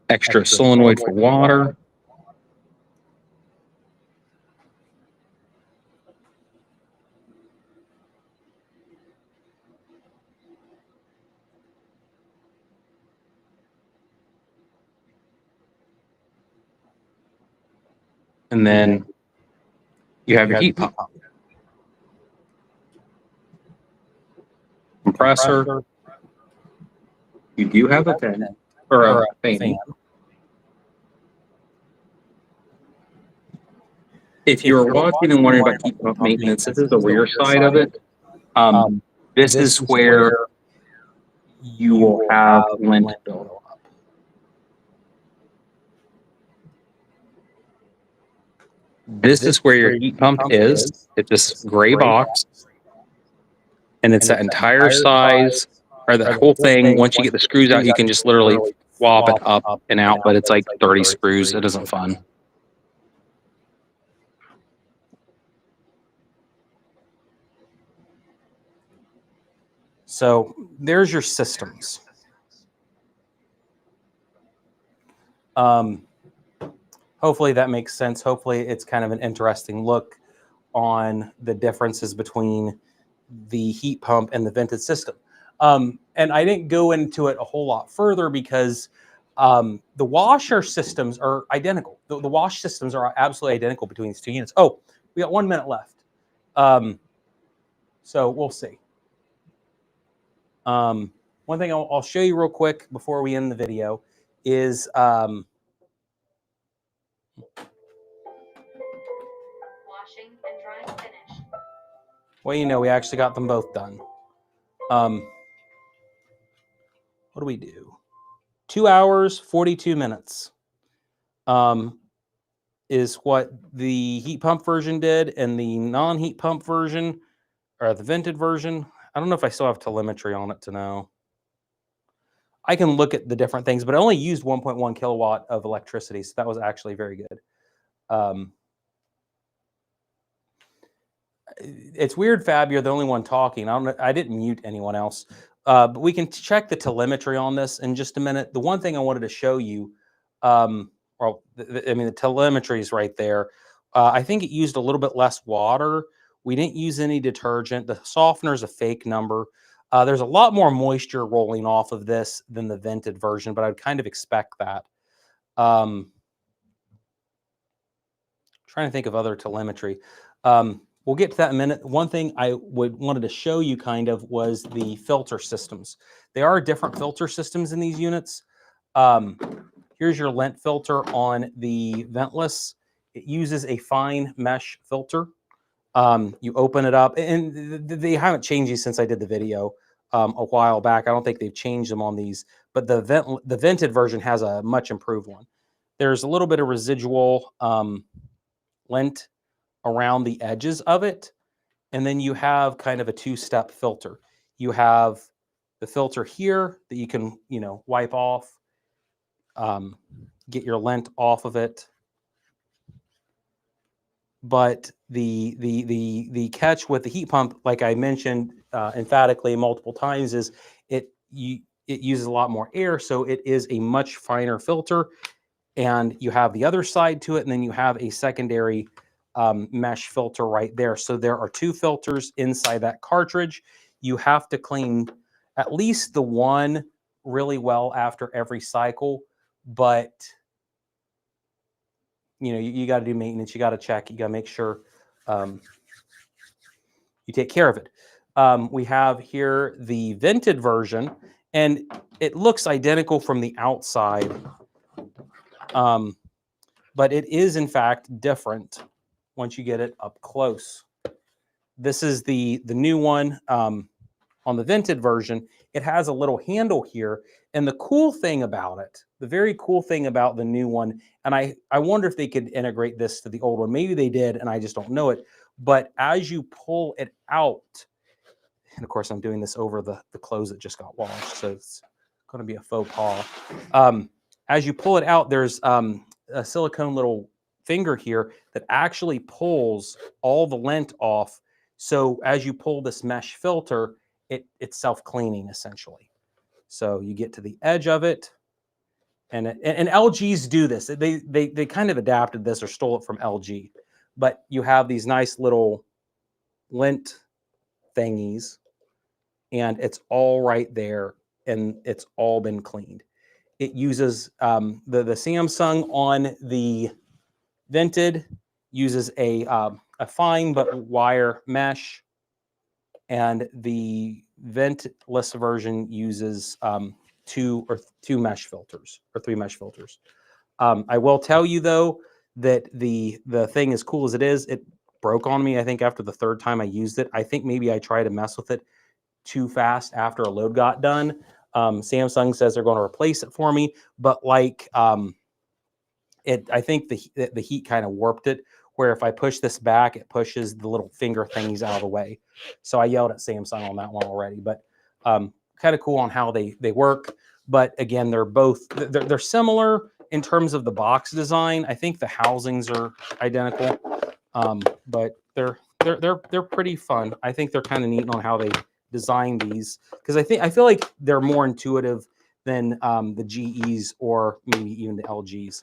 S2: extra solenoid for water, and then you have your heat pump, compressor. You do have a fan or a fan. If you're watching and wondering about heat pump maintenance, this is the rear side of it. This is where you will have lint build up. This is where your heat pump is. It's this gray box. And it's that entire size, or that whole thing. Once you get the screws out, you can just literally swap it up and out, but it's like 30 screws. It isn't fun.
S1: So there's your systems. Hopefully that makes sense. Hopefully it's kind of an interesting look on the differences between the heat pump and the vented system. And I didn't go into it a whole lot further because the washer systems are identical. The wash systems are absolutely identical between these two units. Oh, we got 1 minute left. So we'll see. One thing I'll show you real quick before we end the video is
S3: washing and drying finished.
S1: well, you know, we actually got them both done. What do we do? 2 hours, 42 minutes is what the heat pump version did, and the non-heat pump version, or the vented version, I don't know if I still have telemetry on it to know. I can look at the different things, but I only used 1.1 kilowatt of electricity, so that was actually very good. It's weird, Fab, you're the only one talking. I didn't mute anyone else. But we can check the telemetry on this in just a minute. The one thing I wanted to show you, I mean, the telemetry is right there. I think it used a little bit less water. We didn't use any detergent. The softener is a fake number. There's a lot more moisture rolling off of this than the vented version, but I'd kind of expect that. Trying to think of other telemetry. We'll get to that in a minute. One thing I wanted to show you kind of was the filter systems. There are different filter systems in these units. Here's your lint filter on the Ventless. It uses a fine mesh filter. You open it up, and they haven't changed these since I did the video a while back. I don't think they've changed them on these, but the vented version has a much improved one. There's a little bit of residual lint around the edges of it, and then you have kind of a two-step filter. You have the filter here that you can, wipe off, get your lint off of it. But the catch with the heat pump, like I mentioned emphatically multiple times, is it uses a lot more air, so it is a much finer filter. And you have the other side to it, and then you have a secondary mesh filter right there. So there are two filters inside that cartridge. You have to clean at least the one really well after every cycle, but you got to do maintenance. You got to check. You got to make sure you take care of it. We have here the vented version, and it looks identical from the outside, but it is in fact different once you get it up close. This is the new one on the vented version. It has a little handle here, and the cool thing about it, the very cool thing about the new one, and I wonder if they could integrate this to the old one. Maybe they did, and I just don't know it. But as you pull it out, and of course I'm doing this over the clothes that just got washed, so it's going to be a faux pas. As you pull it out, there's a silicone little finger here that actually pulls all the lint off. So as you pull this mesh filter, it's self-cleaning essentially. So you get to the edge of it, and LGs do this. They kind of adapted this or stole it from LG, but you have these nice little lint thingies, and it's all right there, and it's all been cleaned. It uses the Samsung on the vented uses a fine but wire mesh, and the ventless version uses two mesh filters or three mesh filters. I will tell you though, that the thing, as cool as it is, it broke on me, I think, after the third time I used it. I think maybe I tried to mess with it too fast after a load got done. Samsung says they're going to replace it for me, but like I think the heat kind of warped it, where if I push this back, it pushes the little finger thingies out of the way. So I yelled at Samsung on that one already, but kind of cool on how they work. But again, they're similar in terms of the box design. I think the housings are identical, but they're pretty fun. I think they're kind of neat on how they design these, because I feel like they're more intuitive than the GEs or maybe even the LGs.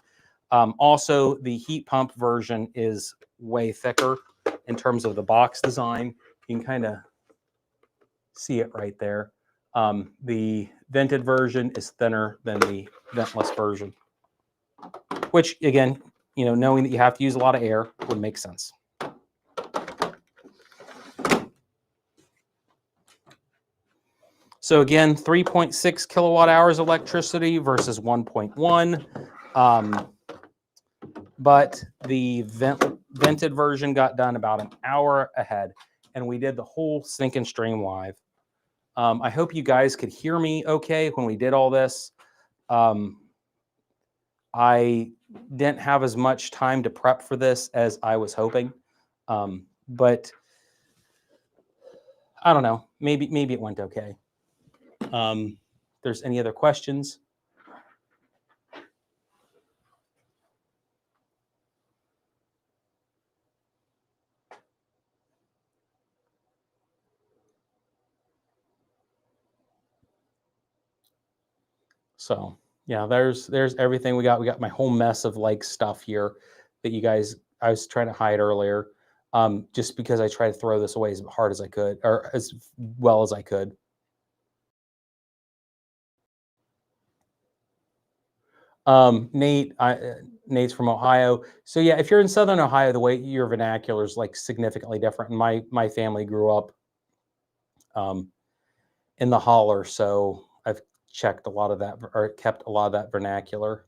S1: Also, the heat pump version is way thicker in terms of the box design. You can kind of see it right there. The vented version is thinner than the ventless version, which again, knowing that you have to use a lot of air would make sense. So again, 3.6 kilowatt hours electricity versus 1.1. But the vented version got done about an hour ahead, and we did the whole sink and stream live. I hope you guys could hear me okay when we did all this. I didn't have as much time to prep for this as I was hoping, but I don't know. Maybe it went okay. If there's any other questions? So yeah, there's everything we got. We got my whole mess of like stuff here that I was trying to hide earlier, just because I tried to throw this away as hard as I could, or as well as I could. Nate's from Ohio. So yeah, if you're in Southern Ohio, the way your vernacular is like significantly different. And my family grew up in the holler, so I've checked a lot of that, or kept a lot of that vernacular.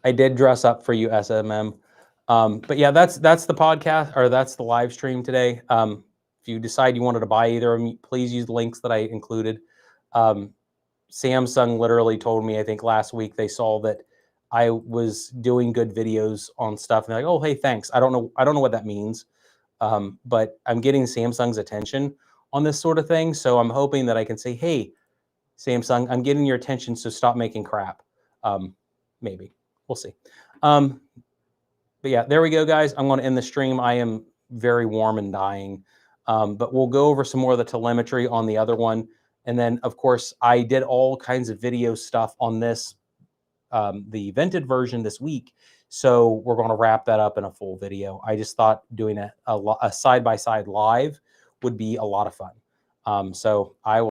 S1: I did dress up for you, SMM. But yeah, that's the podcast, or that's the live stream today. If you decide you wanted to buy either of them, please use the links that I included. Samsung literally told me, I think last week, they saw that I was doing good videos on stuff, and they're like, "Oh, hey, thanks." I don't know what that means, but I'm getting Samsung's attention on this sort of thing. So I'm hoping that I can say, "Hey, Samsung, I'm getting your attention, so stop making crap." Maybe. We'll see. But yeah, there we go, guys. I'm going to end the stream. I am very warm and dying. But we'll go over some more of the telemetry on the other one. And then, of course, I did all kinds of video stuff on this, the vented version this week. So we're going to wrap that up in a full video. I just thought doing a side-by-side live would be a lot of fun. So I will